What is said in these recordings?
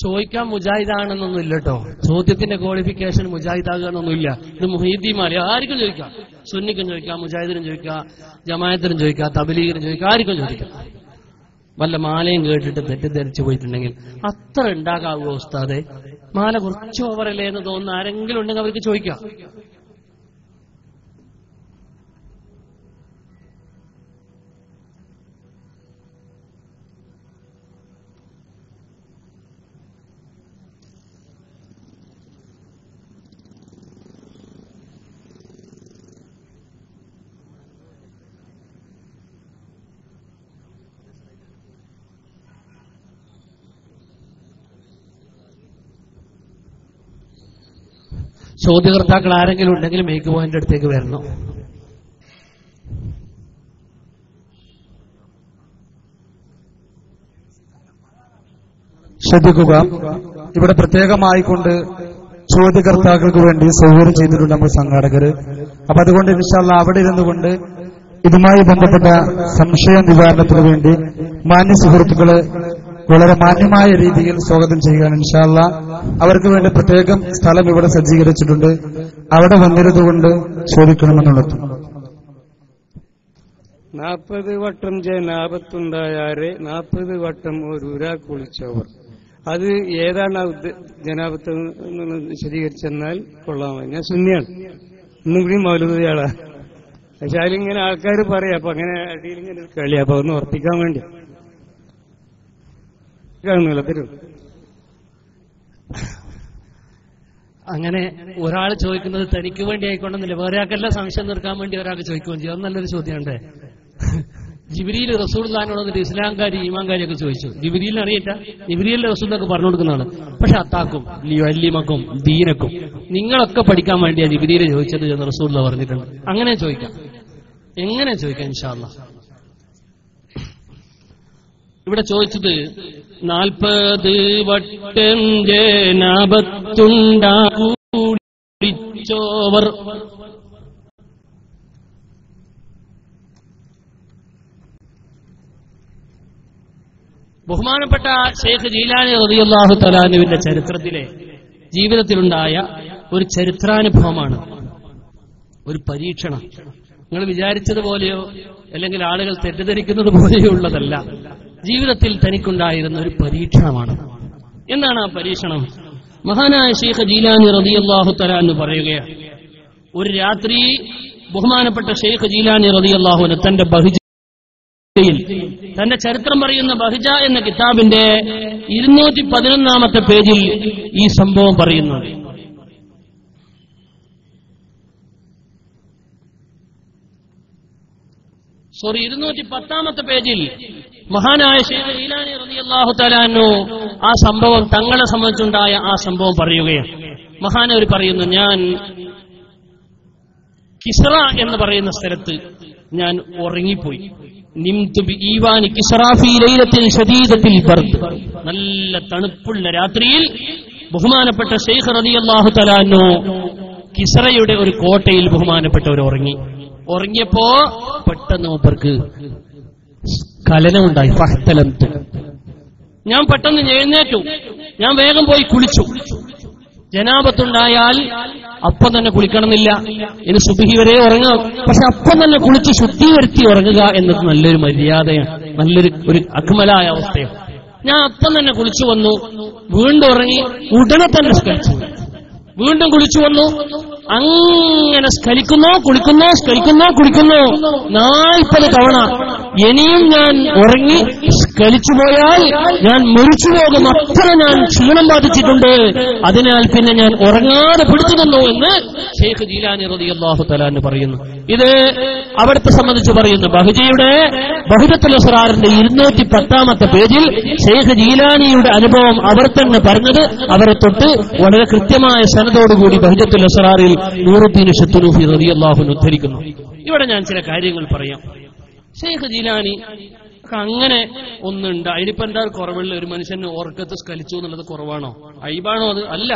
ചോദിക്കാൻ മുജാഹിദാണെന്നൊന്നും ഇല്ല കേട്ടോ. ചോദ്യത്തിന്റെ ക്വാളിഫിക്കേഷൻ മുജാഹിദാകുക എന്നൊന്നുമില്ല. ഇത് മുഹീദ്ദീമാല ആർക്കും ചോദിക്കാം. സുന്നിക്കും ചോദിക്കാം, മുജാഹിദിനും ചോദിക്കാം, ജമാഅത്തിനും ചോദിക്കാം, തബ്ലീഗിനും ചോദിക്കാം, ആർക്കും ചോദിക്കാം. വല്ല മാലയും കേട്ടിട്ട് തെറ്റിദ്ധരിച്ചു പോയിട്ടുണ്ടെങ്കിൽ അത്ര ഉണ്ടാകാവോ ഉസ്താദെ? മാല കുറച്ച് ഓവറല്ലേ എന്ന് തോന്നുന്ന ആരെങ്കിലും ഉണ്ടെങ്കിൽ അവർക്ക് ചോദിക്കാം. ചോദ്യകർത്താക്കൾ ആരെങ്കിലും ഉണ്ടെങ്കിൽ മേക്ക് പോയിന്റ് അടുത്തേക്ക് വരണം. ശ്രദ്ധിക്കുക, ഇവിടെ പ്രത്യേകമായിക്കൊണ്ട് ചോദ്യകർത്താക്കൾക്ക് വേണ്ടി സൗകര്യം ചെയ്തിട്ടുണ്ട് നമ്മൾ സംഘാടകര്. അപ്പൊ അതുകൊണ്ട് ഇൻഷാ അല്ലാഹ് അവിടെ ഇരുന്നു കൊണ്ട് ഇതുമായി ബന്ധപ്പെട്ട സംശയ നിവാരണത്തിന് വേണ്ടി മാന്യ സുഹൃത്തുക്കളെ വളരെ മാന്യമായ രീതിയിൽ സ്വാഗതം ചെയ്യുകയാണ്. ഇൻഷാ അല്ലാഹ് അവർക്ക് വേണ്ടി പ്രത്യേകം സ്ഥലം ഇവിടെ സജ്ജീകരിച്ചിട്ടുണ്ട്. അവിടെ വന്നിരുന്നുകൊണ്ട് ചോദിക്കണമെന്നുള്ളത്. 40 വട്ടം ജനാപത്തുണ്ടായാരെ 40 വട്ടം ഒരു കുളിച്ചവർ. അത് ഏതാണ് ജനാപത്ത് എന്ന് വിശദീകരിച്ചെന്നാൽ കൊള്ളാമോ? ഞാൻ സുന്നിയാണ്, ഇന്നും കൂടി മൗലൂദിയാളാ. പക്ഷെ അതിലിങ്ങനെ ആൾക്കാർ പറയാം, അപ്പൊ അങ്ങനെ അടിയിലിങ്ങനെ കളി, അപ്പൊ ഒന്ന് ഉറപ്പിക്കാൻ വേണ്ടി കാണുന്നില്ല തരും. അങ്ങനെ ഒരാൾ ചോദിക്കുന്നത് തനിക്ക് വേണ്ടി ആയിക്കൊണ്ടെന്നില്ല, വേറെ ആൾക്കെല്ലാം സംശയം തീർക്കാൻ വേണ്ടി ഒരാൾക്ക് ചോദിക്കുകയും ചെയ്യും. അത് നല്ലൊരു ചോദ്യമുണ്ട്. ജിബ്രീൽ റസൂലുള്ളാഹിനോട് വന്നിട്ട് ഇസ്ലാംകാരി ഈമാൻകാരിയൊക്കെ ചോദിച്ചു. ജിബ്രീലിനെ അറിയില്ല, ജിബ്രീലിന്റെ റസൂലിനൊക്കെ പറഞ്ഞു കൊടുക്കുന്നതാണ്. പക്ഷെ അത്താക്കും ലിയുഅല്ലിമക്കും ദീനക്കും നിങ്ങളൊക്കെ പഠിക്കാൻ വേണ്ടിയാണ് ജിബ്രീൽ ചോദിച്ചത് എന്ന് റസൂലുള്ളാഹി പറഞ്ഞിട്ടുണ്ട്. അങ്ങനെ ചോദിക്കാം, എങ്ങനെ ചോദിക്കാം ഇൻഷാ അല്ലാഹ്. ഇവിടെ ചോദിച്ചത് 40 വട്ടം ജനാപത്തുണ്ടാകുടിച്ചോവർ. ബഹുമാനപ്പെട്ട ശൈഖ് ജീലാനി റളിയല്ലാഹു തആല അൻഹുവിന്റെ ചരിത്രത്തിലെ ജീവിതത്തിലുണ്ടായ ഒരു ചരിത്രാനുഭവമാണ്, ഒരു പരീക്ഷണം. നിങ്ങൾ വിചാരിച്ചതുപോലെയോ അല്ലെങ്കിൽ ആളുകൾ തെറ്റിദ്ധരിക്കുന്നത് പോലെയോ ഉള്ളതല്ല. ജീവിതത്തിൽ തനിക്കുണ്ടായിരുന്ന ഒരു പരീക്ഷണമാണ്. എന്താണ് ആ പരീക്ഷണം? മഹാനായ ശൈഖ് ജീലാനി റളിയല്ലാഹു തആല അൻഹു പറയുകയാണ്, ഒരു രാത്രി ബഹുമാനപ്പെട്ട ശൈഖ് ജീലാനി റളിയല്ലാഹു അൻഹു തന്റെ ബഹിജയിൽ, തന്റെ ചരിത്രം പറയുന്ന ബഹിജ എന്ന കിതാബിന്റെ 211-ാമത്തെ പേജിൽ ഈ സംഭവം പറയുന്നുണ്ട്. സോറി, 210-ാമത്തെ പേജിൽ മഹാനായ ശൈഖ് ജീലാനി റളിയല്ലാഹു തആല അൻഹു ആ സംഭവം, തങ്ങളെ സംബന്ധിച്ചുണ്ടായ ആ സംഭവം പറയുകയാണ്. മഹാനവർ പറയുന്നു, ഞാൻ കിസ്റ എന്ന് പറയുന്ന സ്ഥലത്ത് ഞാൻ ഉറങ്ങിപ്പോയി. നിംതു ബിഈവാനി കിസ്റ ഫീ ലൈലത്തിൻ ശദീദത്തിൽ ബർദ്. നല്ല തണുപ്പുള്ള രാത്രിയിൽ ബഹുമാനപ്പെട്ട ശൈഖ് റളിയല്ലാഹു തആല അൻഹു കിസ്റയുടെ ഒരു കോട്ടയിൽ ബഹുമാനപ്പെട്ടവർ ഉറങ്ങി. ഉറങ്ങിയപ്പോ പെട്ടെന്ന് മൂപ്പർക്ക് സ്ഖലനമുണ്ടായി. ഫഹ്തലംതു, ഞാൻ പെട്ടെന്ന് എഴുന്നേറ്റു. ഞാൻ വേഗം പോയി കുളിച്ചു. ജനാപത്തുണ്ടായാൽ അപ്പം തന്നെ കുളിക്കണമെന്നില്ല, ഇനി സുബ്ഹി വരെ ഉറങ്ങാം. പക്ഷെ അപ്പം തന്നെ കുളിച്ച് ശുദ്ധീകരിച്ച് ഉറങ്ങുക എന്നത് നല്ലൊരു മര്യാദയാണ്, നല്ലൊരു അക്മലായ അവസ്ഥയാണ്. ഞാൻ അപ്പം തന്നെ കുളിച്ചു വന്നു, വീണ്ടും ഉറങ്ങി, ഉടനെ തന്നെ സ്കലിച്ചു, വീണ്ടും കുളിച്ചു വന്നു. അങ്ങനെ സ്കലിക്കുന്നു, കുളിക്കുന്നു, സ്കലിക്കുന്നു, കുളിക്കുന്നു 40 തവണ. ഇനിയും ഞാൻ ഉറങ്ങി സ്കലിച്ചു പോയാൽ ഞാൻ മരിച്ചു പോകും, അത്ര ഞാൻ ക്ഷീണം ബാധിച്ചിട്ടുണ്ട്. അതിനാൽ പിന്നെ ഞാൻ ഉറങ്ങാതെ പിടിച്ചു തന്നു എന്ന് ശൈഖ് ജീലാനി റളിയല്ലാഹു തആല അൻഹു പറയുന്നു. ഇത് അവിടുത്തെ സംബന്ധിച്ച് പറയുന്നു. ബഹിജയുടെ ബഹിജത്തുൽ അസ്റാറിന്റെ 210-ാമത്തെ പേജിൽ ശൈഖ് ജീലാനിയുടെ അനുഭവം അവർ തന്നെ പറഞ്ഞത് അവരെ തൊട്ട് വളരെ കൃത്യമായ സനദോടുകൂടി ബഹിജത്തുൽ അസ്റാറിൽ നൂറുദ്ദീൻ ശത്തുനൂഫി റളിയല്ലാഹു അൻഹു ഉദ്ധരിക്കുന്നു. ഇവിടെ ഞാൻ ചില കാര്യങ്ങൾ പറയാം. ശൈഖ് ജീലാനി അങ്ങനെ ഒന്നുണ്ട്, അതിനിപ്പോ എന്താ കുറവുള്ള? ഒരു മനുഷ്യന് ഉറക്കത്ത് സ്കലിച്ചു എന്നുള്ളത് കുറവാണോ? അയ്ബാണോ? അത് അല്ല.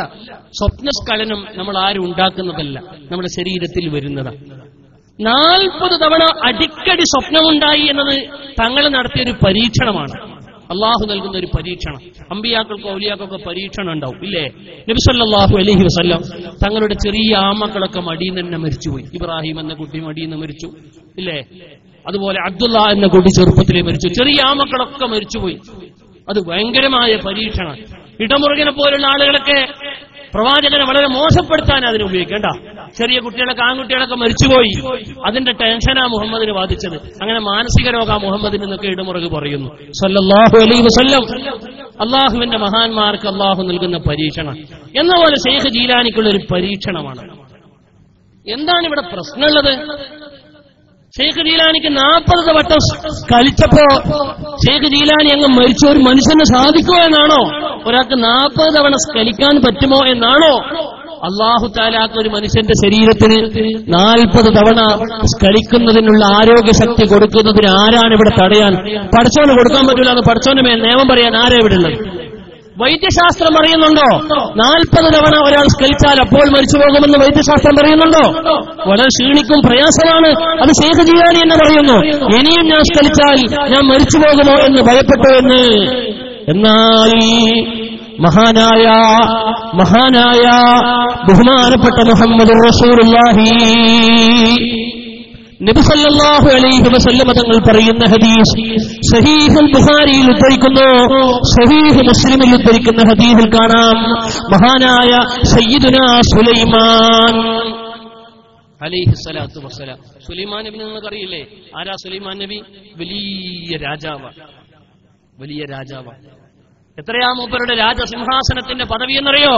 സ്വപ്നസ്ഖലനം നമ്മൾ ആരും ഉണ്ടാക്കുന്നതല്ല, നമ്മുടെ ശരീരത്തിൽ വരുന്നതാണ്. 40 തവണ അടിക്കടി സ്വപ്നമുണ്ടായി എന്നത് തങ്ങൾ നടത്തിയൊരു പരീക്ഷണമാണ്. അള്ളാഹു നൽകുന്ന ഒരു പരീക്ഷണം. അമ്പിയാക്കൾക്കോ ഔലിയാക്കൾക്കോ പരീക്ഷണം ഉണ്ടാവും ഇല്ലേ? നബി സല്ലല്ലാഹു അലൈഹി വസല്ലം തങ്ങളുടെ ചെറിയ ആമക്കളൊക്കെ മടിയിൽ തന്നെ മരിച്ചുപോയി. ഇബ്രാഹിം എന്ന കുട്ടി മടിയിൽ നിന്ന് മരിച്ചു ഇല്ലേ? അതുപോലെ അബ്ദുള്ള എന്ന കുട്ടി ചെറുപ്പത്തിലേ മരിച്ചു. ചെറിയ ആമക്കളൊക്കെ മരിച്ചുപോയി. അത് ഭയങ്കരമായ പരീക്ഷണം. ഇടമുറുകനെ പോലുള്ള ആളുകളൊക്കെ പ്രവാചകനെ വളരെ മോശപ്പെടുത്താൻ അതിന് ഉപയോഗിക്കേണ്ട. ചെറിയ കുട്ടികളൊക്കെ ആൺകുട്ടികളൊക്കെ മരിച്ചുപോയി. അതിന്റെ ടെൻഷനാ മുഹമ്മദിന് ബാധിച്ചത്. അങ്ങനെ മാനസിക രോഗം മുഹമ്മദിന് എന്നൊക്കെ ഇടമുറക് പറയുന്നു സല്ലല്ലാഹു അലൈഹി വസല്ലം. അള്ളാഹുവിന്റെ മഹാന്മാർക്ക് അള്ളാഹു നൽകുന്ന പരീക്ഷണം എന്ന പോലെ ശൈഖ് ജീലാനിക്കുള്ള ഒരു പരീക്ഷണമാണ്. എന്താണ് ഇവിടെ പ്രശ്നമുള്ളത്? ശൈഖ് ജീലാനിക്ക് 40 വട്ടം കളിച്ചപ്പോ ശൈഖ് ജീലാനി അങ്ങ് മരിച്ച ഒരു മനുഷ്യന് സാധിക്കുമോ എന്നാണോ? ഒരാൾക്ക് 40 തവണ സ്കലിക്കാൻ പറ്റുമോ എന്നാണോ? അല്ലാഹു തആലാക്ക് ഒരു മനുഷ്യന്റെ ശരീരത്തിന് 40 തവണ സ്കലിക്കുന്നതിനുള്ള ആരോഗ്യശക്തി കൊടുക്കുന്നതിന് ആരാണ് ഇവിടെ തടയാൻ? പടച്ചോന് കൊടുക്കാൻ പറ്റില്ല എന്ന് പടച്ചോന്റെ മേൽ നിയമം പറയാൻ ആരാ ഇവിടെ ഉള്ളത്? വൈദ്യശാസ്ത്രം പറയുന്നുണ്ടോ 40 തവണ ഒരാൾ സ്കലിച്ചാൽ അപ്പോൾ മരിച്ചു പോകുമെന്ന് വൈദ്യശാസ്ത്രം പറയുന്നുണ്ടോ? വളരെ ക്ഷീണിക്കും, പ്രയാസമാണ്. അത് ശൈഖ് ജീലാനി എന്ന് പറയുന്നു. ഇനിയും ഞാൻ സ്കലിച്ചാൽ ഞാൻ മരിച്ചു പോകുമോ എന്ന് ഭയപ്പെട്ടു എന്ന്. എന്നാൽ മഹാനായ ബഹുമാനപ്പെട്ട മുഹമ്മദ് റസൂലുള്ളാഹി നബി സല്ലല്ലാഹു അലൈഹി വസല്ലം തങ്ങൾ പറയുന്ന ഹദീസ് സഹീഹുൽ ബുഖാരിയിൽ ഉദ്ധരിക്കുന്നു, സഹീഹ് മുസ്ലിമിൽ ഉദ്ധരിക്കുന്ന ഹദീസിൽ കാണാം മഹാനായ സയ്യിദുനാ സുലൈമാൻ അലൈഹിസ്സലാത്തു വസ്സലാം. സുലൈമാൻ നബി നിങ്ങൾക്കറിയില്ലേ? ആരാ സുലൈമാൻ നബി? വലിയ രാജാവാണ്. എത്രയാ മൂപ്പരുടെ രാജസിംഹാസനത്തിന്റെ പദവി എന്നറിയോ?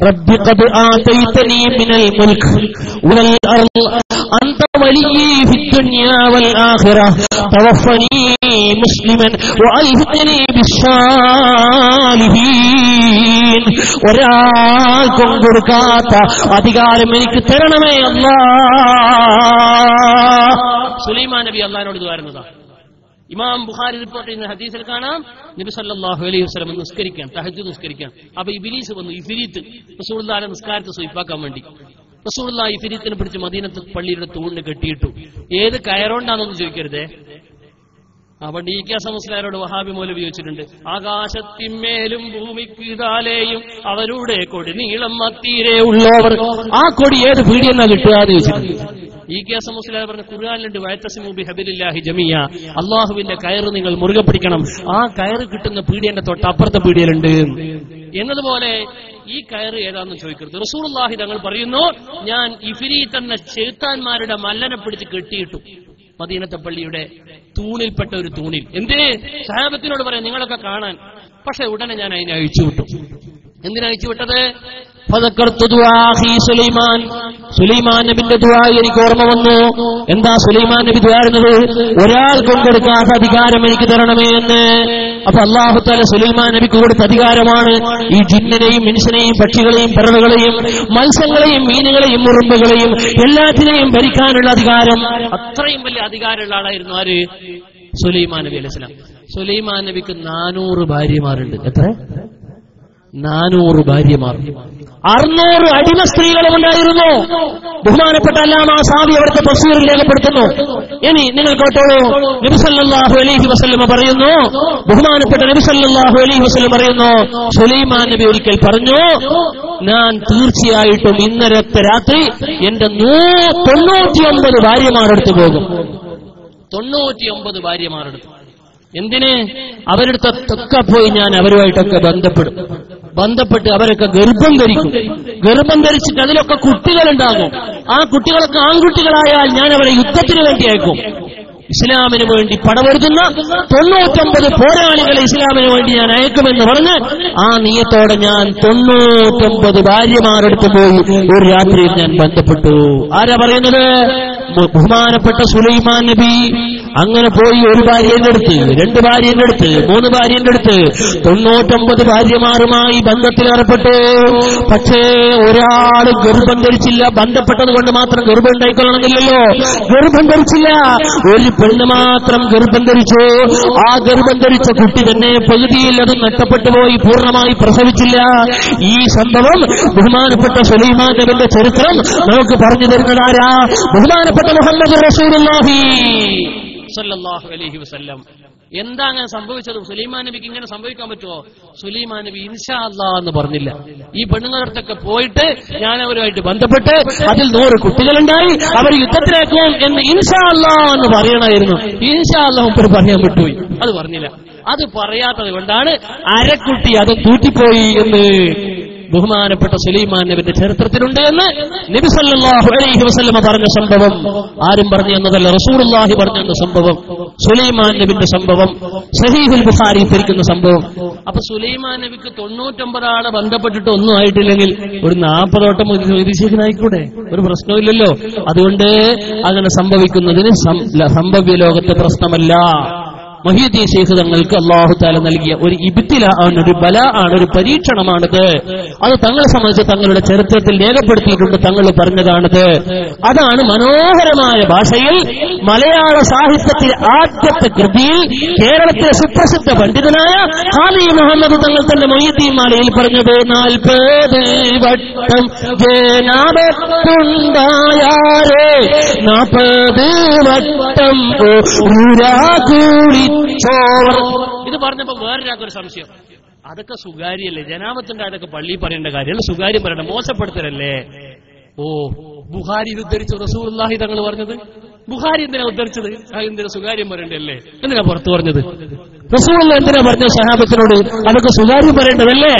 റബ്ബി ഖദ് ആതൈതനി മിനൽ മുൽക്ക് വൽ അർള് അൻത വലിയ്യി ഫിദ്ദുനിയാ വൽ ആഖിറഹ തവഫനി മുസ്ലിമൻ വഅൽഹിഖ്നി ബിസ്സാലിഹീൻ. ഒരാൾക്കും കൊടുക്കാത്ത അധികാരം എനിക്ക് തരണമേ അല്ലാഹ്. സുലൈമാൻ നബി അല്ലാഹുവിനോട് ദുആ. ഇമാം ബുഖാരി റിപ്പോർട്ട് ചെയ്യുന്ന ഹദീസിൽ കാണാം നബി സല്ലല്ലാഹു അലൈഹി വസല്ലം നിസ്കരിക്കാൻ, തഹജ്ജുദ് നിസ്കരിക്കാൻ. അപ്പൊ ഇബ്ലീസ് വന്നു, ഇഫ്രീത്ത് റസൂലുള്ളാഹിന്റെ നിസ്കാരത്തെ സ്വീപ്പാക്കാൻ വേണ്ടി. റസൂലുള്ളാഹി ഇഫ്രീത്തിനെ പിടിച്ച് മദീനത്ത് പള്ളിയുടെ തൂണിന് കെട്ടിയിട്ടു. ഏത് കയറോണ്ടാണെന്ന് ചോദിക്കരുതേ. അപ്പൊ DK മുസ്ലിയാരോട് വഹാബി മൗലവി ചോദിച്ചിട്ടുണ്ട്, ആകാശത്തിന്മേലും ഭൂമിക്ക് താഴെയും അവരുടെ കൊടി നീളം മത്തീരെ ഉള്ളവർ, ആ കൊടി ഏത് പീടിയെന്നാ കിട്ടുക എന്ന് ചോദിച്ചിട്ടുണ്ട്. DK മുസ്ലിയാർ പറഞ്ഞ ഖുർആനിലുണ്ട് വയത്തസിമു ബിഹബിലില്ലാഹി ജമിയ, അള്ളാഹുവിന്റെ കയറ് നിങ്ങൾ മുറുകെ പിടിക്കണം. ആ കയറ് കിട്ടുന്ന പീടിയന്റെ തൊട്ടപ്പുറത്തെ പീടിയലുണ്ട് എന്നതുപോലെ ഈ കയറ് ഏതാണെന്ന് ചോദിക്കരുത്. റസൂലുള്ളാഹി തങ്ങൾ പറയുന്നു, ഞാൻ ഇഫ്രീത്ത് എന്ന ശൈത്താന്മാരുടെ മല്ലനെ പിടിച്ച് കെട്ടിയിട്ടു മദീനത്തെ പള്ളിയുടെ തൂണിൽപ്പെട്ട ഒരു തൂണിൽ. എന്തേ? സഹാബത്തിനോട് പറയാം നിങ്ങളൊക്കെ കാണാൻ. പക്ഷെ ഉടനെ ഞാൻ അതിനെ അഴിച്ചുവിട്ടു. എന്തിനാ അഴിച്ചുവിട്ടത്? സുലൈമാൻ നബിന്റെ ദുആ എനിക്ക് ഓർമ്മ വന്നു. എന്താ സുലൈമാൻ നബി ദുആറുന്നത്? ഒരാൾക്കും കൊടുക്കാത്ത അധികാരം എനിക്ക് തരണമേ എന്ന്. അപ്പൊ അല്ലാഹു തആല സുലൈമാൻ നബിക്ക് കൊടുത്ത അധികാരമാണ് ഈ ജിന്നിനെയും മനുഷ്യനെയും പക്ഷികളെയും പറവകളെയും മത്സ്യങ്ങളെയും മീനുകളെയും ഉറുമ്പുകളെയും എല്ലാത്തിനെയും ഭരിക്കാനുള്ള അധികാരം. അത്രയും വലിയ അധികാരമുള്ള ആളായിരുന്നു ആര്? സുലൈമാൻ നബി അലൈഹിസ്സലാം. സുലൈമാൻ നബിക്ക് 400 ഭാര്യമാരുണ്ട്. എത്ര? 400 ഭാര്യമാർ, 600 അടിമ സ്ത്രീകളും ഉണ്ടായിരുന്നു. ബഹുമാനപ്പെട്ട അല്ലാമ സാദി അവിടുത്തെ തഫ്സീറിൽ രേഖപ്പെടുത്തുന്നു. ഇനി നിങ്ങൾ കേട്ടോളൂ, നബി സല്ലല്ലാഹു അലൈഹി വസല്ലം പറയുന്നു, ബഹുമാനപ്പെട്ട നബി സല്ലല്ലാഹു അലൈഹി വസല്ലം പറയുന്നു, സുലൈമാൻ നബി ഒരിക്കൽ പറഞ്ഞു, ഞാൻ തീർച്ചയായിട്ടും ഇന്നലത്തെ രാത്രി എന്റെ 99 ഭാര്യമാരെടുത്ത് പോകും. 99 ഭാര്യമാരെടുത്ത്. എന്തിന്? അവരെടുത്തൊക്കെ പോയി ഞാൻ അവരുമായിട്ടൊക്കെ ബന്ധപ്പെട്ട് അവരൊക്കെ ഗർഭം ധരിക്കും. ഗർഭം ധരിച്ചിട്ട് അതിലൊക്കെ കുട്ടികളുണ്ടാകും. ആ കുട്ടികളൊക്കെ ആൺകുട്ടികളായാൽ ഞാൻ അവരെ യുദ്ധത്തിന് വേണ്ടി അയക്കും. ഇസ്ലാമിന് വേണ്ടി പടവരുത്തുന്ന 99 പോരാളികളെ ഇസ്ലാമിന് വേണ്ടി ഞാൻ അയക്കുമെന്ന് പറഞ്ഞ് ആ നിയത്തോടെ ഞാൻ 99 ഭാര്യമാരെടുത്ത് പോയി ഒരു രാത്രിയിൽ ഞാൻ ബന്ധപ്പെട്ടു. ആരാ പറയുന്നത്? ബഹുമാനപ്പെട്ട സുലൈമാൻ നബി. അങ്ങനെ പോയി ഒരു ഭാര്യന്റെ അടുത്ത്, 2 ഭാര്യന്റെ അടുത്ത്, 3 ഭാര്യന്റെ അടുത്ത് 99 ഭാര്യമാരുമായി ബന്ധത്തിലേർപ്പെട്ടു. പക്ഷേ ഒരാൾ ഗർഭം ധരിച്ചില്ല. ബന്ധപ്പെട്ടത് കൊണ്ട് മാത്രം ഗർഭം ഉണ്ടായിക്കൊള്ളണമെന്നില്ലല്ലോ. ഗർഭം ധരിച്ചില്ല. ഒരു പെണ്ണ് മാത്രം ഗർഭം ധരിച്ചു. ആ ഗർഭം ധരിച്ച കുട്ടി തന്നെ പകുതിയിൽ അത് നഷ്ടപ്പെട്ടു പോയി, പൂർണ്ണമായി പ്രസവിച്ചില്ല. ഈ സംഭവം ബഹുമാനപ്പെട്ട സുലൈമാൻ നബിയുടെ ചരിത്രം നമുക്ക് പറഞ്ഞു തരുന്നതാരാ? ബഹുമാനപ്പെട്ട മുഹമ്മദ് റസൂലുള്ളാഹി സല്ലല്ലാഹു അലൈഹി വസല്ലം. എന്താ അങ്ങനെ സംഭവിച്ചത്? സുലൈമാൻ നബിക്ക് ഇങ്ങനെ സംഭവിക്കാൻ പറ്റുമോ? സുലൈമാൻ നബി ഇൻഷാ അല്ലാഹ് എന്ന് പറഞ്ഞില്ല. ഈ പെണ്ണുങ്ങളടുത്തൊക്കെ പോയിട്ട് ഞാൻ അവരുമായിട്ട് ബന്ധപ്പെട്ട് അതിൽ 100 കുട്ടികളുണ്ടായി, അവർ യുദ്ധത്തിലേക്കും എന്ന് ഇൻഷാ അല്ലാഹ് എന്ന് പറയണമായിരുന്നു. ഇൻഷാ അല്ലാഹ് മുമ്പ് പറയാൻ വിട്ടുപോയി, അത് പറഞ്ഞില്ല. അത് പറയാത്തത് കൊണ്ടാണ് അരക്കുട്ടി അത് തൂറ്റിപ്പോയി എന്ന് ബഹുമാനപ്പെട്ട സുലൈമാൻ നബിയുടെ ചരിത്രത്തിലുണ്ട് എന്ന് നബി സല്ലല്ലാഹു അലൈഹി വസല്ലമ പറഞ്ഞ സംഭവം ആരും പറഞ്ഞു എന്നതല്ല, റസൂലുള്ളാഹി പറഞ്ഞ സംഭവം, സുലൈമാൻ നബിന്റെ സംഭവം, സഹീഹുൽ ബുഖാരി ധരിക്കുന്ന സംഭവം. അപ്പൊ സുലൈമാൻ നബിക്ക് 99 ആളെ ബന്ധപ്പെട്ടിട്ട് ഒന്നും ആയിട്ടില്ലെങ്കിൽ ഒരു 40 വട്ടം നിരീക്ഷകനായിക്കൂടെ? ഒരു പ്രശ്നമില്ലല്ലോ. അതുകൊണ്ട് അങ്ങനെ സംഭവിക്കുന്നതിന് സംഭവ്യ ലോകത്തെ പ്രശ്നമല്ല. മുഹ്യിദ്ദീൻ ശൈഖ് തങ്ങൾക്ക് അല്ലാഹു തആല നൽകിയ ഒരു ഇബ്തിലാ ആണ്, ഒരു ബലാ ആണ്, ഒരു പരീക്ഷണമാണിത്. അത് തങ്ങളെ സംബന്ധിച്ച് തങ്ങളുടെ ചരിത്രത്തിൽ രേഖപ്പെടുത്തിയിട്ടുണ്ട്, തങ്ങൾ പറഞ്ഞതാണിത്. അതാണ് മനോഹരമായ ഭാഷയിൽ മലയാള സാഹിത്യത്തിലെ ആദ്യത്തെ കൃതിയിൽ കേരളത്തിലെ സുപ്രസിദ്ധ പണ്ഡിതനായ ഹാജി മുഹമ്മദ് തങ്ങൾ തന്റെ മുഹ്യിദ്ദീൻ മാലയിൽ പറഞ്ഞത് 40 വട്ടം ജനാബത്തുണ്ടായാരേ 40 വട്ടം ഊരാകൂടി. ഇത് പറഞ്ഞപ്പോ വേറൊരാൾക്കൊരു സംശയം, അതൊക്കെ സുകാര്യല്ലേ? ജനാബത്തിന്റെ അതൊക്കെ പള്ളിയിൽ പറയേണ്ട കാര്യമല്ല, സുകാര്യം പറയണ്ട, മോശപ്പെടുത്തലല്ലേ? ഓ, ബുഖാരി ഇത് ഉദ്ധരിച്ചു റസൂലുള്ളാഹി തങ്ങൾ പറഞ്ഞത്? ബുഖാരി എന്തിനാ ഉദ്ധരിച്ചത്? എന്തിനാ സുകാര്യം പറയേണ്ടല്ലേ? എന്തിനാ പുറത്തു പറഞ്ഞത്? റസൂലുള്ളാഹി എന്തിനാ പറഞ്ഞ സഹാബത്തിനോട് അതൊക്കെ സുകാര്യം പറയേണ്ടതല്ലേ?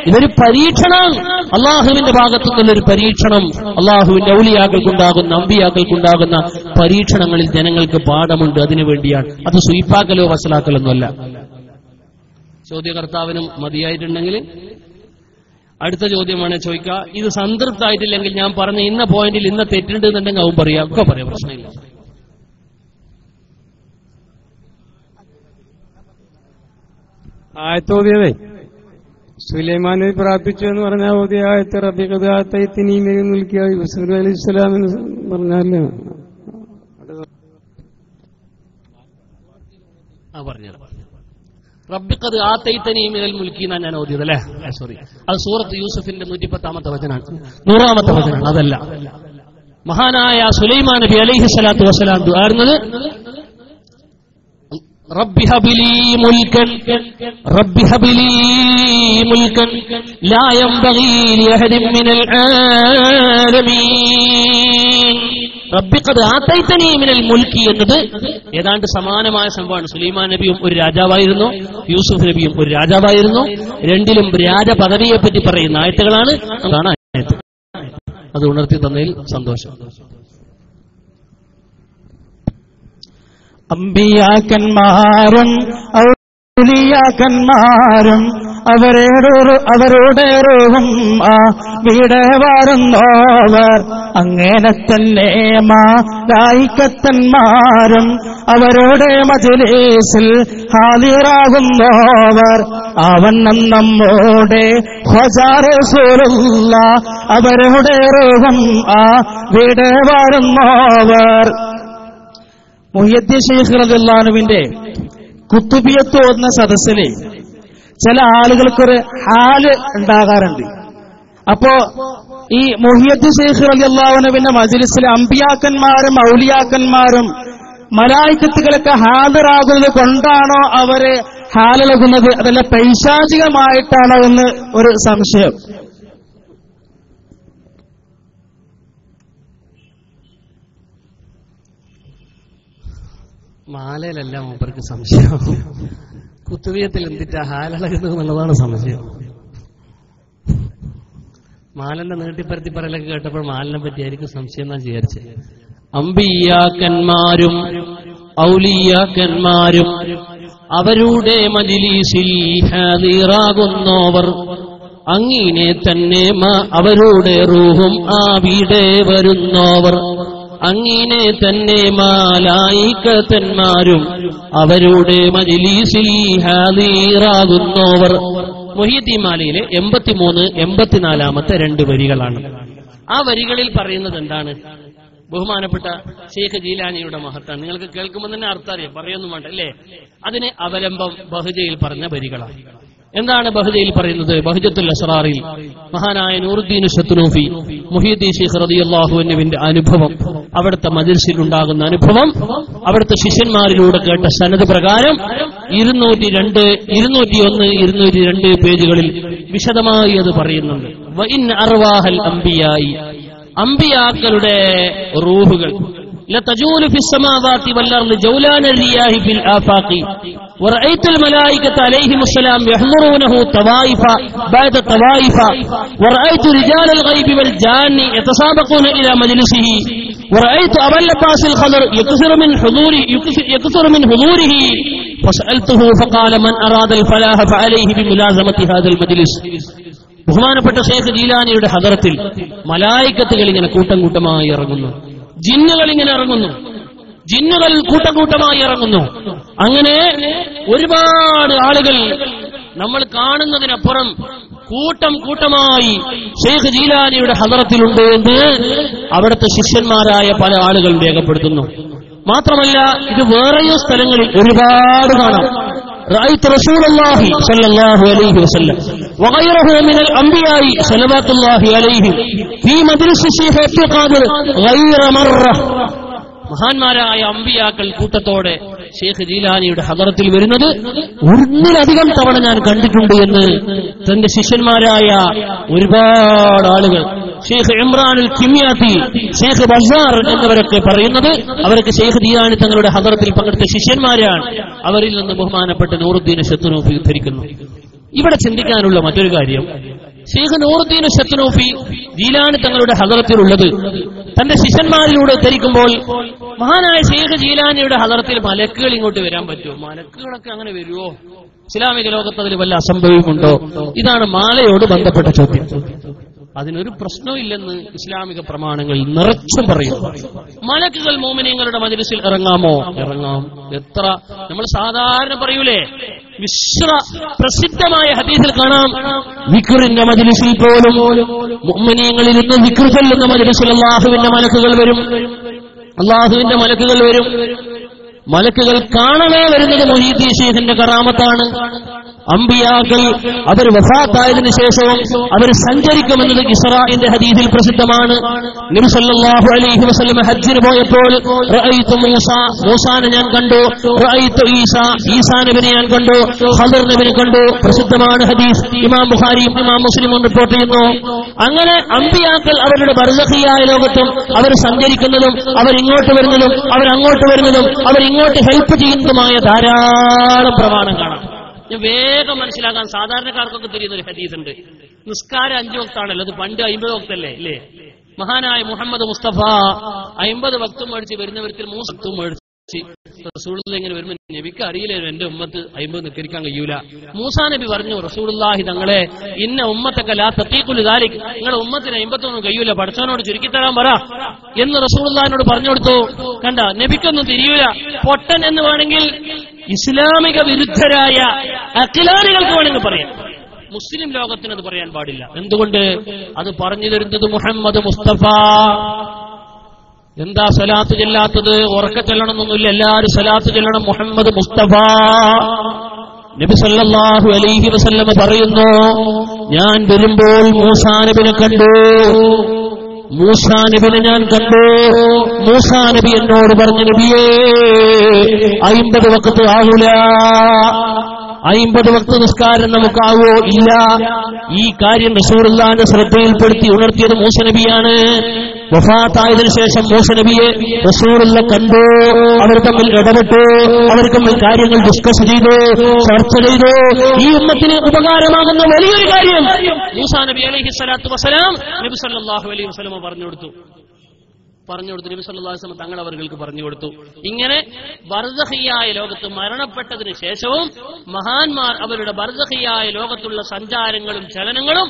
ഇതൊരു പരീക്ഷണം, അള്ളാഹുവിന്റെ ഭാഗത്തു നിന്നൊരു പരീക്ഷണം. അള്ളാഹുവിന്റെ ഔലിയാക്കൾക്കുണ്ടാകുന്ന, അമ്പിയാക്കൾക്കുണ്ടാകുന്ന പരീക്ഷണങ്ങളിൽ ജനങ്ങൾക്ക് പാഠമുണ്ട്, അതിനു വേണ്ടിയാണ്. അത് സുയിപ്പാക്കലോ വസലാക്കലൊന്നുമല്ല. ചോദ്യകർത്താവിനും മതിയായിട്ടുണ്ടെങ്കിൽ അടുത്ത ചോദ്യമാണ് ചോദിക്കുക. ഇത് സംതൃപ്തമായിട്ടില്ലെങ്കിൽ ഞാൻ പറഞ്ഞ ഇന്ന പോയിന്റിൽ ഇന്ന തെറ്റുണ്ട് എന്നുണ്ടെങ്കിൽ അവൻ പറയാം, ഒക്കെ പറയാം, പ്രശ്നമില്ല. ആയത്തോതിയതേ സുലൈമാൻ നബി പ്രാർത്ഥിച്ചു എന്ന് പറഞ്ഞാൽ ഓതിയ ആയത്ത് റബ്ബിഖദ് ആതൈതനീ മിനൽ മുൽക്കി യൂസുഫ് അലൈഹിസ്സലാം എന്ന് പറഞ്ഞാലേ പറഞ്ഞത്. റബ്ബിഖദ് ആതൈതനീ മിനൽ മുൽക്കി എന്നാണ് ഞാൻ ഓതിയത് അല്ലേ? സോറി, അത് സൂറത്ത് യൂസുഫിന്റെ 110-ാമത്തെ വചനാണ്, 100-ാമത്തെ വചനാണ്, അതല്ല. മഹാനായ സുലൈമാൻ നബി അലൈഹിസ്സലാത്തു വസ്സലാം ദുആർന്നത് റബ്ബി ഹബ്ലി മുൽക്കൻ, റബ്ബി ഹബ്ലി മുൽക്കൻ ലാ യംബഗീ ലിഅഹദിൻ മിനൽ ആലമീൻ. റബ്ബിഖദ് ആതൈതനീ മിനൽ മുൽക്കി എന്നത് ഏതാണ്ട് സമാനമായ സംഭവമാണ്. സുലൈമാൻ നബിയും ഒരു രാജാവായിരുന്നു, യൂസുഫ് നബിയും ഒരു രാജാവായിരുന്നു. രണ്ടിലും രാജപദവിയെ പറ്റി പറയുന്ന ആയത്തുകളാണ്. അതാണ് ആയത്ത്. അത് ഉണർത്തി തന്നതിൽ സന്തോഷം. അമ്പിയാക്കന്മാരും ഔലിയാക്കന്മാരും അവരുടെ റൂഹും വീടെ വരുന്നോവർ, അങ്ങനെ തന്നെ മലായികത്തന്മാരും അവരുടെ മജ്‌ലിസിൽ ഹാദിറാകുന്നോവർ, അവണ്ണം നമ്മോടെ ഖുദാ റസൂലുള്ളാഹ് അവരുടെ റൂഹും വീടെ വരുന്നോവർ. മുഹ്യിദ്ദീൻ ശൈഖ് റളിയല്ലാഹു അൻഹുവിന്റെ കുത്തുബിയത്ത് ഓതുന്ന സദസ്സിൽ ചില ആളുകൾക്കൊരു ഹാല് ഉണ്ടാകാറുണ്ട്. അപ്പോ ഈ മുഹ്യിദ്ദീൻ ശൈഖ് റളിയല്ലാഹു അൻഹുവിന്റെ മജ്‌ലിസിൽ അമ്പിയാക്കന്മാരും ഔലിയാക്കന്മാരും മലായികത്തുകളൊക്കെ ഹാജരാകുന്നത് കൊണ്ടാണോ അവര് ഹാലിളകുന്നത്, അതല്ല പൈശാചികമായിട്ടാണോ എന്ന് ഒരു സംശയം. മാലയിലല്ല മൂപ്പർക്ക് സംശയം, കുത്തുബിയത്തിൽ എന്തിട്ടാ ഹാലളകുന്നത് എന്നുള്ളതാണ് സംശയം. മാലന്റെ നീട്ടിപ്പരത്തി പറയലൊക്കെ കേട്ടപ്പോൾ മാലിനെ പറ്റിയായിരിക്കും സംശയം എന്നാ വിചാരിച്ചത്. അമ്പിയാക്കന്മാരും ഔലിയാക്കന്മാരും അവരുടെ മജ്‌ലിസിൽ ഹാദിറാകുന്നവർ, അങ്ങനെ തന്നെ അവരുടെ റൂഹും അവിടെ വരുന്നവർ, അങ്ങനെ തന്നെ മലായികത്തന്മാരും അവരുടെ മജ്‌ലിസിൽ ഹാദിറാകുന്നവർ. മുഹ്യിദ്ദീൻ മാലയിലെ 83, 84-ാമത്തെ 2 വരികളാണ്. ആ വരികളിൽ പറയുന്നത് എന്താണ്? ബഹുമാനപ്പെട്ട ശൈഖ് ജീലാനിയുടെ മഹത്താണ്. നിങ്ങൾക്ക് കേൾക്കുമ്പോൾ തന്നെ അർത്ഥം അറിയാം, പറയൊന്നും വേണ്ട അല്ലേ? അതിന് അവലംബം ബഹ്ജയിൽ പറഞ്ഞ വരികളാണ്. എന്താണ് ബഹ്ജയിൽ പറയുന്നത്? ബഹ്ജത്തുൽ അസ്റാറിൽ മഹാനായ നൂറുദ്ദീൻ ശത്നൂഫി മുഹ്യിദ്ദീൻ ശൈഖ് റളിയല്ലാഹു അൻഹുവിന്റെ അനുഭവം, അവിടുത്തെ മജ്‌ലിസിൽ ഉണ്ടാകുന്ന അനുഭവം അവിടുത്തെ ശിഷ്യന്മാരിലൂടെ കേട്ട സനദ് പ്രകാരം 201, 202 പേജുകളിൽ വിശദമായി അത് പറയുന്നുണ്ട്. വഇൻ അർവാഹൽ അംബിയായി, അംബിയാക്കളുടെ റൂഹുകൾ ലതജൂലു ഫിസ് സമാവാതി വൽ അർളി ജൗലാന റിയാഹി ഫിൽ ആഫാഖി വറഅയ്തുൽ മലായികത അലൈഹിമുസ് സലാം യഹ്മുറൂനഹു തവായിഫ ബഅദ തവായിഫ വറഅയ്തു റിജാലൽ ഗൈബി വൽ ജാന്നി യതസാബഖൂന ഇലാ മജ്ലിസിഹി വറഅയ്തു അബൽ അബ്ബാസിൽ ഖദർ യക്സറു മിൻ ഹുദൂരിഹി ഫസഅൽതുഹു ഫഖാല മൻ അറാദൽ ഫലാഹ ഫഅലൈഹി ബിമുലാസമതി ഹാദൽ മജ്ലിസ്. ബഹുമാനപ്പെട്ട ശൈഖ് ജീലാനിയുടെ ഹദറത്തിൽ മലായികത്തുകൾ ഇങ്ങനെ കൂട്ടം കൂട്ടമായി ഇറങ്ങുന്നു, ജിന്നുകൾ ഇങ്ങനെ ഇറങ്ങുന്നു, ജിന്നുകൾ കൂട്ടം കൂട്ടമായി ഇറങ്ങുന്നു. അങ്ങനെ ഒരുപാട് ആളുകൾ നമ്മൾ കാണുന്നതിനപ്പുറം കൂട്ടം കൂട്ടമായി ശൈഖ് ജീലാനിയുടെ ഹദറത്തിലുണ്ട് എന്ന് അവിടുത്തെ ശിഷ്യന്മാരായ പല ആളുകൾ രേഖപ്പെടുത്തുന്നു. മാത്രമല്ല ഇത് വേറെയോ സ്ഥലങ്ങളിൽ ഒരുപാട് കാണാം. رأيت رسول الله صلى الله عليه وسلم وغيره من الأنبياء صلوات الله عليهم في مجلس الشيخ عبد القادر غير مرة. മഹാന്മാരായ അമ്പിയാക്കൾ കൂട്ടത്തോടെ ശൈഖ് ജീലാനിയുടെ ഹദറത്തിൽ വരുന്നത് ഒന്നിലധികം തവണ ഞാൻ കണ്ടിട്ടുണ്ട് എന്ന് തന്റെ ശിഷ്യന്മാരായ ഒരുപാട് ആളുകൾ, ശൈഖ് ഇമ്രാനുൽ കിമിയാത്തി, ശൈഖ് ബസാർ എന്നിവരൊക്കെ പറയുന്നത് അവർക്ക് ശൈഖ് ജീലാനി തങ്ങളുടെ ഹദറത്തിൽ പങ്കെടുത്ത ശിഷ്യന്മാരാണ്. അവരിൽ നിന്ന് ബഹുമാനപ്പെട്ട നൂറുദ്ദീൻ ശത്നൂഫി ഉദ്ധരിക്കുന്നു. ഇവിടെ ചിന്തിക്കാനുള്ള മറ്റൊരു കാര്യം, ശൈഖ് നൂറുദ്ദീൻ ശത്നൂഫി ജീലാനി തങ്ങളുടെ ഹദറത്തിലുള്ളത് തന്റെ ശിഷ്യന്മാരിലൂടെ ഉദ്ധരിക്കുമ്പോൾ മഹാനായ ശൈഖ് ജീലാനിയുടെ ഹദറത്തിൽ മലക്കുകൾ ഇങ്ങോട്ട് വരാൻ പറ്റുമോ? മലക്കുകളൊക്കെ അങ്ങനെ വരുമോ? ഇസ്ലാമിക ലോകത്ത് അതിൽ വല്ല അസംഭവമുണ്ടോ? ഇതാണ് മാലയോട് ബന്ധപ്പെട്ട ചോദ്യം. അതിനൊരു പ്രശ്നവും ഇല്ലെന്ന് ഇസ്ലാമിക പ്രമാണങ്ങൾ നിറച്ചും പറയും. മലക്കുകൾ മോമിനീങ്ങളുടെ മജ്‌ലിസിൽ ഇറങ്ങാമോ? ഇറങ്ങാം. എത്ര നമ്മൾ സാധാരണ പറയൂലേ, പ്രസിദ്ധമായ ഹദീസിൽ കാണാം, വിക്റിന്റെ മജ്‌ലിസിൽ പോലും മുഅ്മിനീങ്ങളിൽ നിന്ന് വിക്ർ ചൊല്ലുന്ന മജ്‌ലിസിൽ അല്ലാഹുവിന്റെ മലക്കുകൾ വരും. അല്ലാഹുവിന്റെ മലക്കുകൾ വരും. മലക്കുകൾ കാണവേ വരുന്നത് മുഹീദ്ദീൻ ശൈഖിന്റെ കറാമത്താണ്. അമ്പിയാക്കൾ അവർ വഫാത്തായതിനു ശേഷവും അവർ സഞ്ചരിക്കുമെന്നത് ഇസ്രാഇന്റെ ഹദീസിൽ പ്രസിദ്ധമാണ്. നബി സല്ലല്ലാഹു അലൈഹി വസല്ലം ഹജ്ജിന് പോയപ്പോൾ റഅയ്തു മൂസാനെ ഞാൻ കണ്ടു, റഅയ്തു ഈസാ നബിയെ ഞാൻ കണ്ടു, ഖദർ നബിയെ കണ്ടു. പ്രസിദ്ധമാണ് ഹദീസ്. ഇമാം ബുഖാരിയും ഇമാം മുസ്ലിമും റിപ്പോർട്ട് ചെയ്യുന്നു. അങ്ങനെ അമ്പിയാക്കൾ അവരുടെ ബർസഖിയായ ലോകത്തും അവർ സഞ്ചരിക്കുന്നതും അവർ ഇങ്ങോട്ട് വരുന്നതും അവർ അങ്ങോട്ട് വരുന്നതും അവർ ഇങ്ങോട്ട് ഹെൽപ്പ് ചെയ്യുന്നതുമായ ധാരാളം പ്രമാണം കാണാം. ഞാൻ വേഗം മനസ്സിലാക്കാൻ സാധാരണക്കാർക്കൊക്കെ തെരിയുന്ന ഒരു ഹദീസ് ഉണ്ട്. നിസ്കാരം 5 വക്താണല്ലോ, അത് പണ്ട് 50 വക്തല്ലേ ഇല്ലേ? മഹാനായ മുഹമ്മദ് മുസ്തഫ 50 വക്തും മേടിച്ച് വരുന്നവരത്തിൽ 3 വക്തും മേടിച്ച് റസൂലുള്ളാഹി ഇങ്ങനെ വരുമ്പോൾ നബിക്ക് അറിയില്ലായിരുന്നു എന്റെ ഉമ്മത്ത് 50 നിസ്കരിക്കാൻ കഴിയൂല. മൂസാ നബി പറഞ്ഞു, റസൂലുള്ളാഹി തങ്ങളെ ഇന്ന ഉമ്മത്തക ലാ തഖീഖുൽ ദാലിക്, നിങ്ങളുടെ ഉമ്മത്തിന് 51 കഴിയൂല, പടച്ചവനോട് ചുരുക്കിത്തരാൻ പറ എന്ന് റസൂലുള്ളാഹിനോട് പറഞ്ഞു കൊടുത്തു. കണ്ട, നബിക്കൊന്നും തിരിയൂല. പൊട്ടൻ എന്ന് വേണമെങ്കിൽ ഇസ്ലാമിക വിരുദ്ധരായ അഖിലാനികൾക്ക് വേണമെങ്കിൽ പറയാം, മുസ്ലിം ലോകത്തിന് അത് പറയാൻ പാടില്ല. എന്തുകൊണ്ട്? അത് പറഞ്ഞു തരുന്നത് മുഹമ്മദ് മുസ്തഫ. എന്താ സലാത്ത് ചെല്ലാത്തത്? ഉറക്ക ചെല്ലണമെന്നൊന്നുമില്ല, എല്ലാവരും സലാത്ത് ചെല്ലണം. മുഹമ്മദ് മുസ്തഫ നബി സല്ലല്ലാഹു അലൈഹി വസല്ലം പറയുന്നു, ഞാൻ വരുമ്പോൾ മൂസാ നബിനെ കണ്ടു. മൂസാ നബിനെ ഞാൻ കണ്ടു. മൂസാ നബി എന്നോട് പറഞ്ഞു, നബിയേ 50 വക്ത് ആവൂല, 50 വക്ത് നിസ്കാരം നമുക്കാവോ? ഇല്ല. ഈ കാര്യം റസൂലുള്ളാഹിന്റെ ശ്രദ്ധയിൽപ്പെടുത്തി ഉണർത്തിയത് മൂസാ നബിയാണ്. വഫാത്തായതിനു ശേഷം മൂസാ നബിയെ റസൂലുള്ളാഹി കണ്ടു. അവർ തമ്മിൽ ഇടപെട്ടു, അവർ തമ്മിൽ കാര്യങ്ങൾ ഡിസ്കസ് ചെയ്തു, ചർച്ച ചെയ്തു. ഈ ഉമ്മത്തിന് ഉപകാരമാകുന്ന വലിയൊരു കാര്യം മൂസാ നബി അലൈഹി സ്വലാത്തു വസ്സലാം നബി സല്ലല്ലാഹു അലൈഹി വസല്ലം പറഞ്ഞു കൊടുത്തു. നബി സല്ലല്ലാഹു അലൈഹി വസല്ലം തങ്ങൾ അവർക്ക് പറഞ്ഞു കൊടുത്തു. ഇങ്ങനെ ബർസഖിയായ ലോകത്ത് മരണപ്പെട്ടതിന് ശേഷവും മഹാന്മാർ അവരുടെ ബർസഖിയായ ലോകത്തുള്ള സഞ്ചാരങ്ങളും ചലനങ്ങളും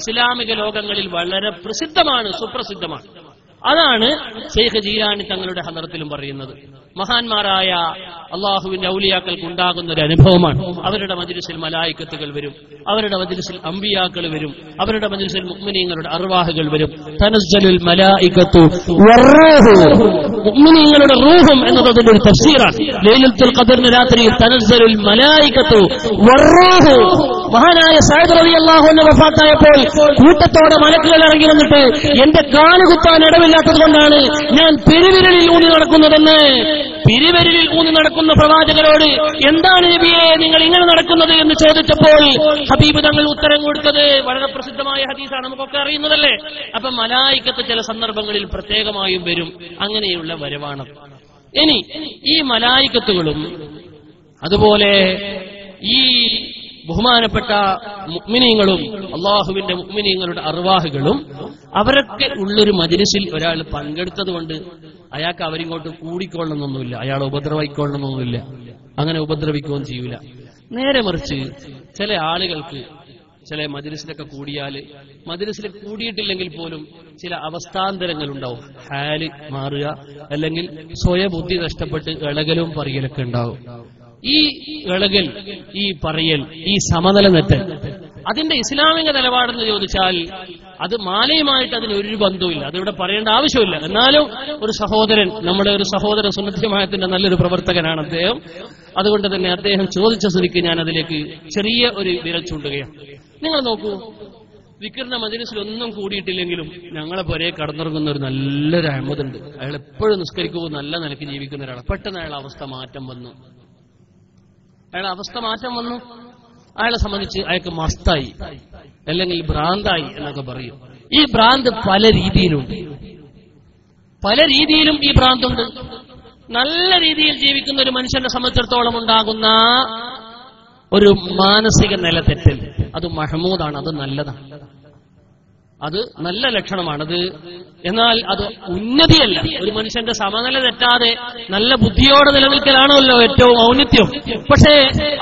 ഇസ്ലാമിക ലോകങ്ങളിൽ വളരെ പ്രസിദ്ധമാണ്, സുപ്രസിദ്ധമാണ്. അതാണ് ശൈഖ് ജീലാനി തങ്ങളുടെ ഹദറത്തിലും പറയുന്നത്. മഹാന്മാരായ അള്ളാഹുവിന്റെ ഔലിയാക്കൾക്ക് ഉണ്ടാകുന്ന ഒരു അനുഭവമാണ്. അവരുടെ മജ്‌ലിസിൽ മലായികത്തുകൾ വരും, അവരുടെ മജ്‌ലിസിൽ അമ്പിയാക്കൾ വരും, അവരുടെ മജ്‌ലിസിൽ മുഅ്മിനീങ്ങളുടെ അർവാഹുകൾ വരും. തനസ്സലുൽ മലായികത്തു വറൂഹു മുഅ്മിനീങ്ങളുടെ റൂഹും എന്നത് അതിന്റെ ഒരു തഫ്സീറാണ്. ലൈലത്തുൽ ഖദറിന്റെ രാത്രിയിൽ തനസ്സലുൽ മലായികത്തു വറൂഹു. മഹാനായ സഅദ് റളിയല്ലാഹു അൻഹു വഫാത്തായപ്പോൾ കൂട്ടത്തോടെ മലക്കുകൾ ഇറങ്ങി വന്നിട്ട് എന്റെ കാലുകുത്താൻ ഇടമില്ലാത്തത് കൊണ്ടാണ് ഞാൻ പെരുവിരലിൽ ഊന്നി നടക്കുന്നതെന്ന്. പെരുവിരലിൽ ഊന്നി നടക്കുന്ന പ്രവാചകരോട് എന്താണ് നബിയെ നിങ്ങൾ ഇങ്ങനെ നടക്കുന്നത് എന്ന് ചോദിച്ചപ്പോൾ ഹബീബ് തങ്ങൾ ഉത്തരം കൊടുത്തത് വളരെ പ്രസിദ്ധമായ ഹദീസാണ്, നമുക്കൊക്കെ അറിയുന്നതല്ലേ. അപ്പൊ മലായികത്ത് ചില സന്ദർഭങ്ങളിൽ പ്രത്യേകമായും വരും, അങ്ങനെയുള്ള വരവാണ്. ഇനി ഈ മലായികത്തുകളും അതുപോലെ ഈ ബഹുമാനപ്പെട്ട മുഅ്മിനീങ്ങളും അള്ളാഹുവിന്റെ മുഅ്മിനീങ്ങളുടെ അർവാഹുകളും അവരൊക്കെ ഉള്ളൊരു മജ്‌ലിസിൽ ഒരാൾ പങ്കെടുത്തത് കൊണ്ട് അയാൾക്ക് അവരിങ്ങോട്ട് കൂടിക്കൊള്ളണമെന്നൊന്നുമില്ല, അയാളെ ഉപദ്രവിക്കൊള്ളണമെന്നൊന്നുമില്ല, അങ്ങനെ ഉപദ്രവിക്കുകയും ചെയ്യൂല. നേരെ മറിച്ച് ചില ആളുകൾക്ക് ചില മജ്‌ലിസിലൊക്കെ കൂടിയാൽ മജ്‌ലിസിൽ കൂടിയിട്ടില്ലെങ്കിൽ പോലും ചില അവസ്ഥാന്തരങ്ങൾ ഉണ്ടാവും. ഹാല് മാറുക, അല്ലെങ്കിൽ സ്വയബുദ്ധി നഷ്ടപ്പെട്ട് ഇളകലും പറയലൊക്കെ ഉണ്ടാവും. ഈ ഇളകൽ, ഈ പറയൽ, ഈ സമനില തെറ്റൽ അതിന്റെ ഇസ്ലാമിക നിലപാടെന്ന് ചോദിച്ചാൽ അത് മാലയുമായിട്ട് അതിനൊരു ബന്ധവുമില്ല, അതിവിടെ പറയേണ്ട ആവശ്യമില്ല. എന്നാലും ഒരു സഹോദരൻ, നമ്മുടെ ഒരു സഹോദരൻ സുന്നത്ത് ജമാഅത്തിന്റെ നല്ലൊരു പ്രവർത്തകനാണ് അദ്ദേഹം. അതുകൊണ്ട് തന്നെ അദ്ദേഹം ചോദിച്ച സ്ഥിതിക്ക് ഞാൻ അതിലേക്ക് ചെറിയ ഒരു വിരൽ ചൂണ്ടുകയാണ്. നിങ്ങൾ നോക്കൂ, വിക്രിന്റെ മജ്‌ലിസിലൊന്നും കൂടിയിട്ടില്ലെങ്കിലും ഞങ്ങളെ പോലെ കടന്നുറങ്ങുന്ന ഒരു നല്ലൊരു അഹമ്മദുണ്ട്. അയാൾ എപ്പോഴും നിസ്കരിക്കുമ്പോൾ നല്ല നിലയ്ക്ക് ജീവിക്കുന്ന ഒരാളാണ്. പെട്ടെന്ന് അയാളെ അവസ്ഥ മാറ്റം വന്നു, അയാളെ സംബന്ധിച്ച് അയാൾക്ക് മസ്തായി അല്ലെങ്കിൽ ഭ്രാന്തായി എന്നൊക്കെ പറയും. ഈ ഭ്രാന്ത് പല രീതിയിലുണ്ട്, പല രീതിയിലും ഈ ഭ്രാന്തുണ്ട്. നല്ല രീതിയിൽ ജീവിക്കുന്ന ഒരു മനുഷ്യനെ സംബന്ധിച്ചിടത്തോളം ഉണ്ടാകുന്ന ഒരു മാനസിക നില തെറ്റൽ അത് മഹ്മൂദാണ്, അത് നല്ലതാണ്, അത് നല്ല ലക്ഷണമാണത്. എന്നാൽ അത് ഉന്നതിയല്ല. ഒരു മനുഷ്യന്റെ സമനില തെറ്റാതെ നല്ല ബുദ്ധിയോടെ നിലനിൽക്കലാണല്ലോ ഏറ്റവും ഔന്നത്യം. പക്ഷേ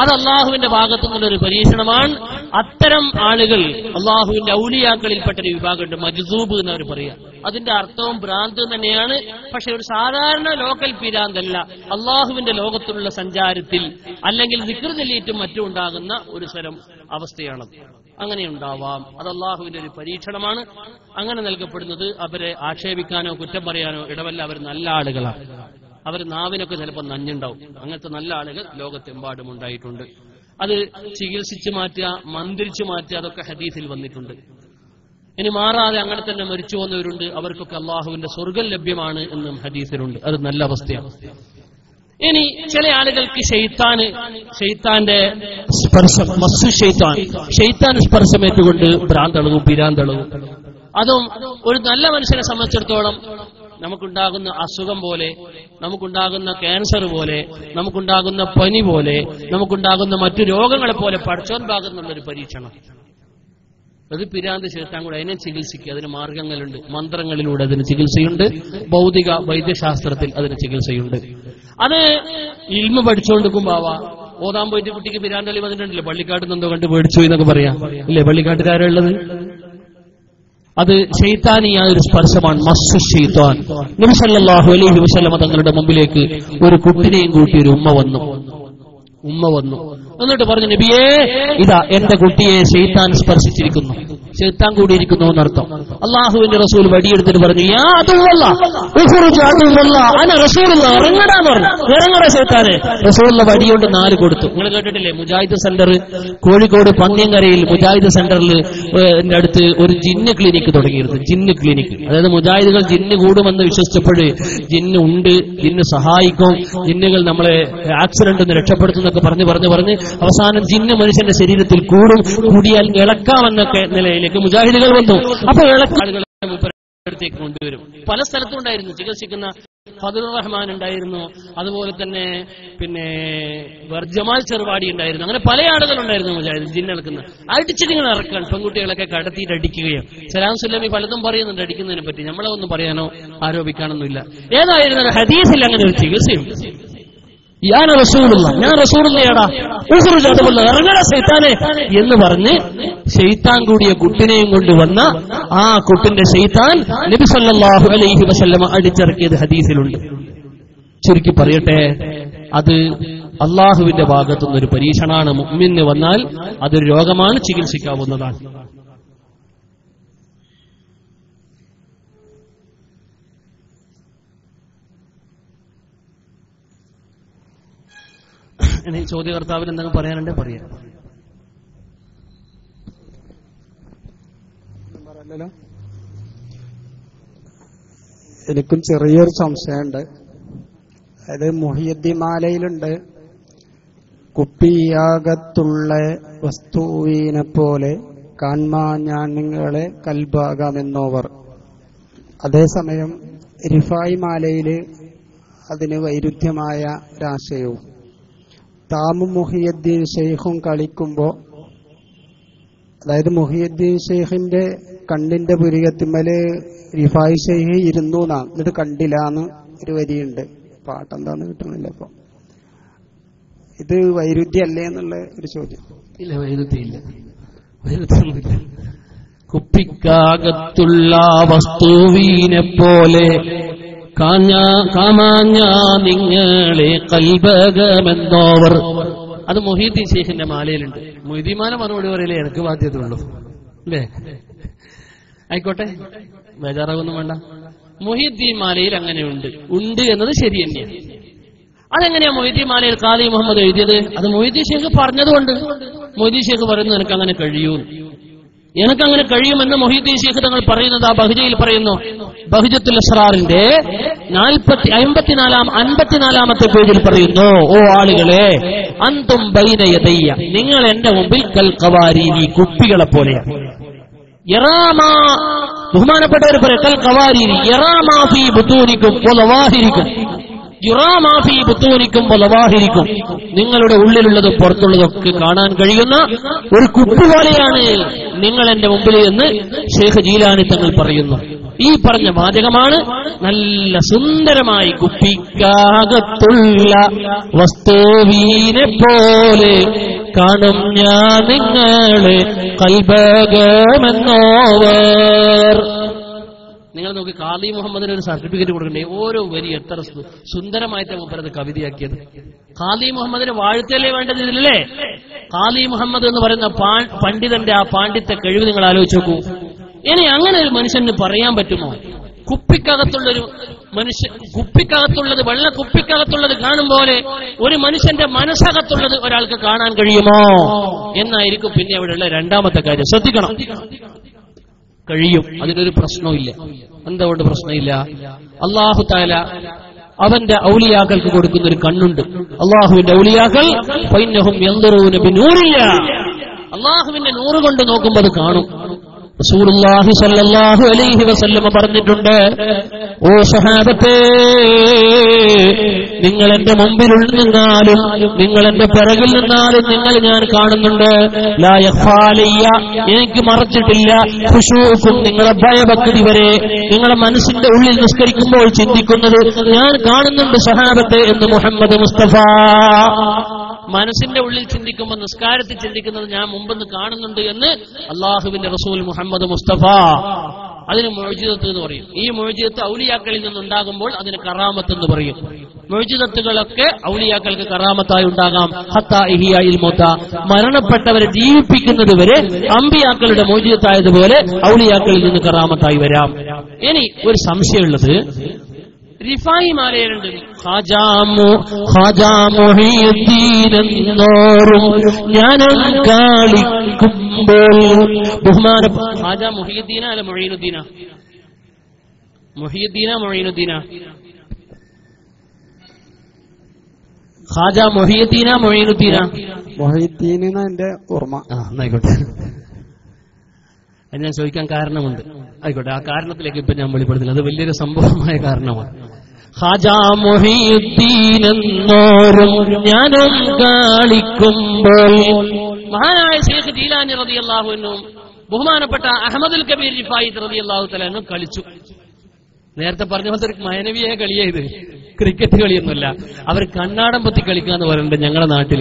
അത് അള്ളാഹുവിന്റെ ഭാഗത്തു നിന്നുള്ളൊരു പരീക്ഷണമാണ്. അത്തരം ആളുകൾ അള്ളാഹുവിന്റെ ഔലിയാക്കളിൽപ്പെട്ടൊരു വിഭാഗമുണ്ട്, മജ്സൂബ് എന്നവർ പറയാം. അതിന്റെ അർത്ഥവും ഭ്രാന്ത് തന്നെയാണ്. പക്ഷെ ഒരു സാധാരണ ലോക്കൽ പിരാന്തല്ല, അള്ളാഹുവിന്റെ ലോകത്തിലുള്ള സഞ്ചാരത്തിൽ അല്ലെങ്കിൽ ദിക്ർ ചൊല്ലിയിട്ടും മറ്റും ഉണ്ടാകുന്ന ഒരു തരം അവസ്ഥയാണത്. അങ്ങനെ ഉണ്ടാവാം, അത് അള്ളാഹുവിന്റെ ഒരു പരീക്ഷണമാണ്. അങ്ങനെ നൽകപ്പെടുന്നത് അവരെ ആക്ഷേപിക്കാനോ കുറ്റം പറയാനോ ഇടവല്ല. അവർ നല്ല ആളുകളാണ്, അവർ നാവിനൊക്കെ ചിലപ്പോൾ നഞ്ഞുണ്ടാവും. അങ്ങനത്തെ നല്ല ആളുകൾ ലോകത്തെമ്പാടും ഉണ്ടായിട്ടുണ്ട്. അത് ചികിത്സിച്ചു മാറ്റുക, മന്ത്രിച്ചു മാറ്റുക, അതൊക്കെ ഹദീസിൽ വന്നിട്ടുണ്ട്. ഇനി മാറാതെ അങ്ങനെ തന്നെ മരിച്ചു പോകുന്നവരുണ്ട്, അവർക്കൊക്കെ അള്ളാഹുവിന്റെ സ്വർഗ്ഗം ലഭ്യമാണ് എന്നും ഹദീസിലുണ്ട്. അത് നല്ല അവസ്ഥയാണ്. ഇനി ചില ആളുകൾക്ക് ഷെയ്ത്താന്റെ സ്പർശം, ഷെയ്ത്താൻ സ്പർശമേറ്റുകൊണ്ട് ഭ്രാന്തളവും പിരാന്തളവും. അതും ഒരു നല്ല മനുഷ്യനെ സംബന്ധിച്ചിടത്തോളം നമുക്കുണ്ടാകുന്ന അസുഖം പോലെ, നമുക്കുണ്ടാകുന്ന ക്യാൻസർ പോലെ, നമുക്കുണ്ടാകുന്ന പനി പോലെ, നമുക്കുണ്ടാകുന്ന മറ്റു രോഗങ്ങളെ പോലെ പടച്ചോൻ ഭാഗത്തുനിന്നുള്ളൊരു പരീക്ഷണം. അത് പിരാന്ത് ഷെയ്ത്താൻ കൂടെ, അതിനെ ചികിത്സിക്കുക, അതിന് മാർഗങ്ങളുണ്ട്. മന്ത്രങ്ങളിലൂടെ അതിന് ചികിത്സയുണ്ട്, ഭൗതിക വൈദ്യശാസ്ത്രത്തിൽ അതിന് ചികിത്സയുണ്ട്. അത് ഇൽമ പഠിച്ചുകൊണ്ടിരിക്കുമ്പോ ഓതാൻ പോയിട്ട് കുട്ടിക്ക് പിരാന്തളി വന്നിട്ടുണ്ടല്ലോ, പള്ളിക്കാട്ടിൽ നിന്നെന്തോ കണ്ട് പേടിച്ചു എന്നൊക്കെ പറയാം, ഇല്ലേ പള്ളിക്കാട്ടുകാരുള്ളത്. അത് ശൈത്താനിയായ ഒരു സ്പർശമാണ്, മസ്സു ശൈത്താൻ. നബി സല്ലല്ലാഹു അലൈഹി വസല്ലം തങ്ങളുടെ മുമ്പിലേക്ക് ഒരു കുട്ടിനെയും കൂട്ടി ഒരു ഉമ്മ വന്നു. എന്നിട്ട് പറഞ്ഞു, നബിയേ, ഇതാ എന്റെ കുട്ടിയെ ശൈത്താൻ സ്പർശിച്ചിരിക്കുന്നു, ശൈത്താൻ കൂടിയിരിക്കുന്നു എന്നർത്ഥം. അള്ളാഹുവിന്റെ റസൂൽ വടിയെടുത്തിട്ട് പറഞ്ഞു, യാ അദുവല്ലാഹ് ഉഖ്റുജ് അദുവല്ലാഹ് അന റസൂലുള്ളാഹ്, ഇറങ്ങടാന്ന് പറഞ്ഞു. ഇറങ്ങട ശൈത്താനെ. റസൂലുള്ള വടിയോണ്ട് 4 കൊടുത്തു. നിങ്ങൾ കേട്ടിട്ടില്ലേ, മുജാഹിദ് സെന്റർ കോഴിക്കോട് പന്നിയങ്കരയിൽ മുജാഹിദ് സെന്ററിൽ അടുത്ത് ഒരു ജിന്ന് ക്ലിനിക്ക് തുടങ്ങിയിരുന്നു. ജിന്ന് ക്ലിനിക്ക്, അതായത് മുജാഹിദുകൾ ജിന്ന് കൂടുമെന്ന് വിശ്വസിച്ചപ്പോൾ ജിന്ന് ഉണ്ട്, ജിന്ന് സഹായിക്കും, ജിന്നുകൾ നമ്മളെ ആക്സിഡന്റ് നിന്ന് രക്ഷപ്പെടുത്തുന്നൊക്കെ പറഞ്ഞ് അവസാനം ജിന്ന് മനുഷ്യന്റെ ശരീരത്തിൽ കൂടിയാൽ ഇളക്കാമെന്നൊക്കെ നിലയിലേക്ക് മുജാഹിദുകൾ വന്നു. അപ്പൊ ഇളക്കാളുകളെ അടുത്തേക്ക് കൊണ്ടുവരും. പല സ്ഥലത്തും ഉണ്ടായിരുന്നു ചികിത്സിക്കുന്ന. ഫദ്ലുർ റഹ്മാൻ ഉണ്ടായിരുന്നു, അതുപോലെ തന്നെ പിന്നെ ജമാൽ ചെറുവാടി ഉണ്ടായിരുന്നു. അങ്ങനെ പല ആളുകളുണ്ടായിരുന്നു മുജാഹിദ് ജിന്നിളക്കുന്ന. അടിച്ചിട്ടിങ്ങനെ ഇറക്കാൻ പെൺകുട്ടികളൊക്കെ കടത്തിയിട്ട് അടിക്കുകയും. സലാം സുല്ലമി പലതും പറയുന്നുണ്ട് അടിക്കുന്നതിനെ പറ്റി, നമ്മളെ ഒന്നും പറയാനോ ആരോപിക്കാനൊന്നുമില്ല. ഏതായിരുന്നാലും ഹദീസിൽ അങ്ങനെ ഒരു ചികിത്സയുണ്ട്. ഞാൻ റസൂലുള്ളയാടാ, ഇറങ്ങണ ശൈത്താനെ എന്ന് പറഞ്ഞ് ശൈത്താൻ കൂടിയ കുട്ടിനെയും കൊണ്ടുവന്ന ആ കുട്ടിന്റെ ശൈത്താൻ നബി സല്ലല്ലാഹു അലൈഹി വസല്ലമ അടിച്ചിറക്കിയത് ഹദീസിലുണ്ട്. ചുരുക്കി പറയട്ടെ, അത് അള്ളാഹുവിന്റെ ഭാഗത്തുനിന്നൊരു പരീക്ഷണമാണ്. മുഅ്മിന് വന്നാൽ അതൊരു രോഗമാണ്, ചികിത്സിക്കാവുന്നതാണ്. ഇനി ചോദ്യകർത്താവിന് എന്തെങ്കിലും പറയാനുണ്ടെ പറയാം. എനിക്കും ചെറിയൊരു സംശയമുണ്ട്. അതായത് മുഹിയുദ്ദീൻ മാലയിലുണ്ട്, കുപ്പിയാകത്തുള്ള വസ്തുവിനെ പോലെ കാൺമാഞ്ഞാൻ നിങ്ങളെ കൽബാകാമെന്നോവർ. അതേസമയം റിഫായി മാലയില് അതിന് വൈരുദ്ധ്യമായ ഒരാശയവും. താമും മുഹിയുദ്ദീൻ ഷെയ്ഖും കളിക്കുമ്പോൾ, അതായത് മുഹിയുദ്ദീൻ ഷെയ്ഖിന്റെ കണ്ണിന്റെ പുരികത്തിന്മേല് റിഫായി ഷെയ്ഖ് ഇരുന്നു എന്നിട്ട് കണ്ടില്ലാന്ന് ഒരു വരിയുണ്ട്. പാട്ടെന്താന്ന് കിട്ടുന്നില്ല. അപ്പൊ ഇത് വൈരുദ്ധ്യല്ലേ എന്നുള്ള ഒരു ചോദ്യം. ഇല്ല, വൈരുദ്ധ്യമില്ല, വൈരുദ്ധ്യമൊന്നുമില്ല. കുപ്പിക്കകത്തുള്ള വസ്തുവിനെ പോലെ കാമാഞ്ഞ നിങ്ങളെ കൽബകമെന്നോവർ. അത് മുഹീദ്ദീൻ ഷെയ്ഖിന്റെ മാലയിലുണ്ട്. മൊയ്തീൻ മാല മറുപടി പറയലേ എനിക്ക് ബാധ്യതയുള്ളൂ അല്ലേ? ആയിക്കോട്ടെ, ബേജാറാകൊന്നും വേണ്ട. മുഹീദ്ദീൻ മാലയിൽ അങ്ങനെയുണ്ട്, ഉണ്ട് എന്നത് ശരി തന്നെയാണ്. അതെങ്ങനെയാ മൊയ്തീൻ മാലയിൽ ഖാദി മുഹമ്മദ് എഴുതിയത്? അത് മൊയ്തീൻ ഷെയ്ഖ് പറഞ്ഞതുകൊണ്ട്. മൊയ്തീൻ ഷെയ്ഖ് പറയുന്നു എനിക്കങ്ങനെ കഴിയൂ, എനിക്കങ്ങനെ കഴിയുമെന്ന് മുഹീദ്ദീൻ ഷെയ്ഖ് തങ്ങൾ പറയുന്നത് ആ ബഹ്ജയിൽ പറയുന്നു. ബഹ്ജത്തുൽ അസ്റാറിന്റെ 54-ാമത്തെ പേജിൽ പറയുന്നു, ഓ ആളുകളെ, അന്തും ബൈന യദയ്യ, നിങ്ങൾ എന്റെ മുമ്പിൽ കൽ ഖവാരീനി, കുപ്പികളെ പോലെയാണ്. ബഹുമാനപ്പെട്ടവർ പറയും കൽ ഖവാരീനി യറാമാ ഫീ ബുതൂനിക്കും വലവാഹിരിക്കും, യുറാമാ ഫീ ബുതൂനിക്കും വലവാഹിരിക്കും, നിങ്ങളുടെ ഉള്ളിലുള്ളതും പുറത്തുള്ളതൊക്കെ കാണാൻ കഴിയുന്ന ഒരു കുപ്പി പോലെയാണ് നിങ്ങൾ എന്റെ മുമ്പിൽ എന്ന് ഷെയ്ഖ് ജീലാനി തങ്ങൾ പറയുന്നു. ഈ പറഞ്ഞ വാചകമാണ് നല്ല സുന്ദരമായി കുപ്പിക്കകത്തുള്ള വസ്തുവിനെ പോലെ കാണും ഞാൻ നിങ്ങളെ കൽബകമെന്നോവർ. നിങ്ങൾ നോക്കി, ഖാദി മുഹമ്മദിന് ഒരു സർട്ടിഫിക്കറ്റ് കൊടുക്കണ്ടേ? ഓരോ വരി എത്ര സുന്ദരമായിട്ട് മൂപ്പരത് കവിതയാക്കിയത്. ഖാദി മുഹമ്മദിന് വാഴ്ത്തല്ലേ വേണ്ടത് ഇതിലല്ലേ? ഖാദി മുഹമ്മദ് എന്ന് പറയുന്ന പണ്ഡിതന്റെ ആ പാണ്ഡിത്യ കഴിവ് നിങ്ങൾ ആലോചിച്ച് നോക്കൂ. ഇനി അങ്ങനെ ഒരു മനുഷ്യന് പറയാൻ പറ്റുമോ? കുപ്പിക്കകത്തുള്ളൊരു മനുഷ്യൻ, കുപ്പിക്കകത്തുള്ളത്, വെള്ള കുപ്പിക്കകത്തുള്ളത് കാണും പോലെ ഒരു മനുഷ്യന്റെ മനസ്സകത്തുള്ളത് ഒരാൾക്ക് കാണാൻ കഴിയുമോ എന്നായിരിക്കും പിന്നെ അവിടെയുള്ള രണ്ടാമത്തെ കാര്യം. ശ്രദ്ധിക്കണം, കഴിയും, അതിനൊരു പ്രശ്നമില്ല. എന്തുകൊണ്ട് പ്രശ്നമില്ല? അല്ലാഹു തആല അവന്റെ ഔലിയാക്കൾക്ക് കൊടുക്കുന്ന ഒരു കണ്ണുണ്ട്. അള്ളാഹുവിന്റെ ഔലിയാക്കൾ ഫൈന്നഹും യൻദുറൂന ബിനൂരില്ലാ, അള്ളാഹുവിന്റെ നൂറ് കൊണ്ട് നോക്കുമ്പോൾ അത് കാണും. റസൂലുള്ളാഹി സ്വല്ലല്ലാഹു അലൈഹി വസല്ലം പറഞ്ഞിട്ടുണ്ട്, ഓ സഹാബത്തേ, നിങ്ങൾ എന്റെ മുമ്പിൽ നിന്നാലും നിങ്ങൾ എന്റെ പിറകിൽ നിന്നാലും നിങ്ങൾ ഞാൻ കാണുന്നുണ്ട്. ലാ യഖ്ഫാ അലയ്യ, എനിക്ക് മറച്ചിട്ടില്ല. ഖുശൂഉക്കും, നിങ്ങളെ ഭയഭക്തി വരെ നിങ്ങളെ മനസ്സിന്റെ ഉള്ളിൽ നിസ്കരിക്കുമ്പോൾ ചിന്തിക്കുന്നത് ഞാൻ കാണുന്നുണ്ട് സഹാബത്തെ എന്ന് മുഹമ്മദ് മുസ്തഫ. മനസ്സിന്റെ ഉള്ളിൽ ചിന്തിക്കുമ്പോൾ നിസ്കാരത്തിൽ ചിന്തിക്കുന്നത് ഞാൻ മുമ്പെന്ന് കാണുന്നുണ്ട് എന്ന് അള്ളാഹുവിന്റെ റസൂൽ മുഹമ്മദ് മുസ്തഫ. അതിന് മുഅ്ജിസത്ത് എന്ന് പറയും. ഈ മുഅ്ജിസത്ത് ഔലിയാക്കളിൽ നിന്നുണ്ടാകുമ്പോൾ അതിന് കറാമത്ത് എന്ന് പറയും. മുഅ്ജിസത്തുകളൊക്കെ ഔലിയാക്കൾക്ക് കറാമത്തായി ഉണ്ടാകാം. ഹത്താ ഇഹ്യാഇൽ മൗത, മരണപ്പെട്ടവരെ ജീവിപ്പിക്കുന്നത് വരെ അമ്പിയാക്കളുടെ മുഅ്ജിസത്തായതുപോലെ ഔലിയാക്കളിൽ നിന്ന് കറാമത്തായി വരാം. ഇനി ഒരു സംശയമുള്ളത്, റിഫായി മാലയിലുണ്ട് ഖാജാ മുഹീദ്ദീൻ എന്നോരും ഞാനും കാളിക്കുമ്പോൾ. ബഹുമാനപ്പെട്ട ഖാജാ മുഹീദ്ദീന അല്ല മൊയ്നുദ്ദീന? മുഹീദ്ദീന മൊയ്നുദ്ദീന? ഖാജാ മുഹീദ്ദീന മൊയ്നുദ്ദീന? മുഹീദ്ദീൻ എന്റെ ഓർമ്മ. എന്നായിക്കോട്ടെ, ഞാൻ ചോദിക്കാൻ കാരണമുണ്ട്. ആയിക്കോട്ടെ, ആ കാരണത്തിലേക്ക് ഇപ്പൊ ഞാൻ വെളിപ്പെടുത്തില്ല, അത് വലിയൊരു സംഭവമായ കാരണമാണ്. ഖാജാ മുഹീദ്ദീൻ എന്നോരും ഞാനും കാളിക്കുമ്പോൾ. മഹാനായ ശൈഖ് ജീലാനി റളിയല്ലാഹു അൻഹു ബഹുമാനപ്പെട്ട അഹ്മദുൽ കബീർ റിഫായി റളിയല്ലാഹു തആല അൻഹു കളിച്ചു. നേരത്തെ പറഞ്ഞ പോലെ ഒരു മാനവീയ കളിയാ ഇത്, ക്രിക്കറ്റ് കളിയൊന്നുമല്ല. അവർ കണ്ണാടം പൊത്തി കളിക്കുക എന്ന് പറയുന്നുണ്ട് ഞങ്ങളുടെ നാട്ടിൽ.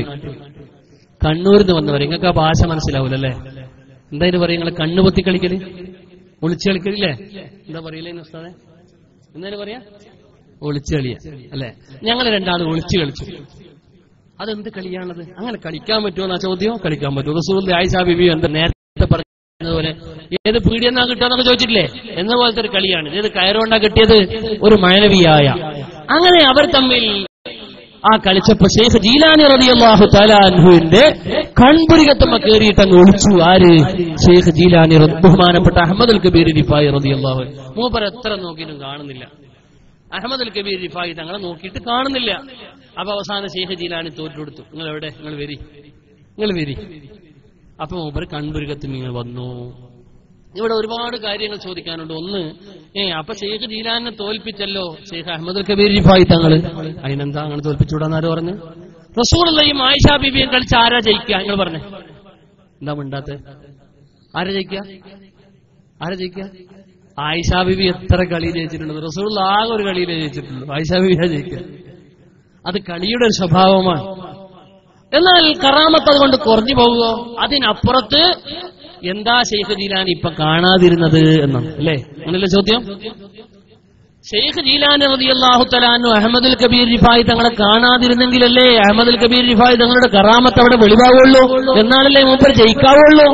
കണ്ണൂരിൽ നിന്ന് വന്നവർ, നിങ്ങൾക്ക് ആ ഭാഷ മനസ്സിലാവൂലല്ലേ? എന്തായാലും പറയും നിങ്ങൾ കണ്ണുപൊത്തി കളിക്കല്, ഒളിച്ചു കളിക്കലില്ലേ? എന്താ പറയില്ലേ ഉസ്താദേ? എന്തായാലും പറയാ ഒളിച്ചു കളിയ അല്ലെ? ഞങ്ങൾ രണ്ടാളും ഒളിച്ചു കളിച്ചു. അതെന്ത് കളിയാണത്? അങ്ങനെ കളിക്കാൻ പറ്റുമോ എന്നാ ചോദ്യം. കളിക്കാൻ പറ്റും. റസൂലുള്ളാഹി ആയിഷാ ബീബി എന്താ നേരത്തെ പറഞ്ഞതുപോലെ ഏത് പീഡിയെന്നാ കിട്ടാന്നൊക്കെ ചോദിച്ചിട്ടില്ലേ? എന്ന പോലത്തെ ഒരു കളിയാണ്. ഏത് കയറുകൊണ്ടാ കിട്ടിയത്? ഒരു മഴനവിയായ. അങ്ങനെ അവർ തമ്മിൽ ആ കളിച്ചപ്പോ ഷെയ്ഖ് ജീലാനി റളിയല്ലാഹു തആല അൻഹുവിന്റെ കൺപുരികത്തമ്മ കയറിയിട്ട് അങ്ങ് ഒളിച്ചു. ആര്? ഷെയ്ഖ് ജീലാനി, ബഹുമാനപ്പെട്ട അഹ്മദ് അൽ കബീർ റിഫായി റളിയല്ലാഹു അൻഹു. മൂപ്പർ എത്ര നോക്കിയിട്ടും കാണുന്നില്ല. അഹ്മദ് അൽ കബീർ റിഫായി തങ്ങളെ നോക്കിയിട്ട് കാണുന്നില്ല. അപ്പൊ അവസാനം ഷെയ്ഖ് ജീലാനി തോറ്റെടുത്തു. നിങ്ങൾ എവിടെ? നിങ്ങൾ വരി. അപ്പൊ മൂപ്പർ കൺപുരികത്തും ഇങ്ങനെ വന്നു. ഇവിടെ ഒരുപാട് കാര്യങ്ങൾ ചോദിക്കാനുണ്ട്. ഒന്ന്, അപ്പൊ ഷെയ്ഖ് ജീലാനെ തോൽപ്പിച്ചല്ലോ ഷെയ്ഖ് അഹ്മദ് കബീർ റിഫായി തങ്ങള്. അതിനെന്താ അങ്ങനെ തോൽപ്പിച്ചുകൂടാന്നാര് പറഞ്ഞു? റസൂലുള്ളാഹിയും ആയിഷാ ബീബിയും കളിച്ച് ആരാ ജയിക്കുക? നിങ്ങൾ പറഞ്ഞേ. എന്താ മിണ്ടാത്തെ? ആരാ ജയിക്കുക? ആയിഷാ ബീബി എത്ര കളി ജയിച്ചിട്ടുണ്ട്? റസൂലുള്ള ആകെ ഒരു കളിയിലേ ജയിച്ചിട്ടുള്ളൂ. ആയിഷാ ബീബിയാ ജയിക്കുക. അത് കളിയുടെ ഒരു സ്വഭാവമാണ്. എന്നാൽ കറാമത്ത് അതുകൊണ്ട് കുറഞ്ഞു പോകുമോ? അതിനപ്പുറത്ത് എന്താ ഷെയ്ഖ് ജീലാനി ഇപ്പൊ കാണാതിരുന്നത് എന്നാണ് അല്ലേ? അങ്ങനല്ലേ ചോദ്യം. ഷെയ്ഖ് ജീലാനി റളിയല്ലാഹു തആല അൻഹു അഹ്മദുൽ കബീർ റിഫായി തങ്ങളെ കാണാതിരുന്നെങ്കിലല്ലേ അഹ്മദുൽ കബീർ റിഫായി തങ്ങളുടെ കറാമത്ത് അവിടെ വെളിവാകുള്ളൂ, എന്നാലല്ലേ മൂപ്പർ ജയിക്കാവുള്ളൂ.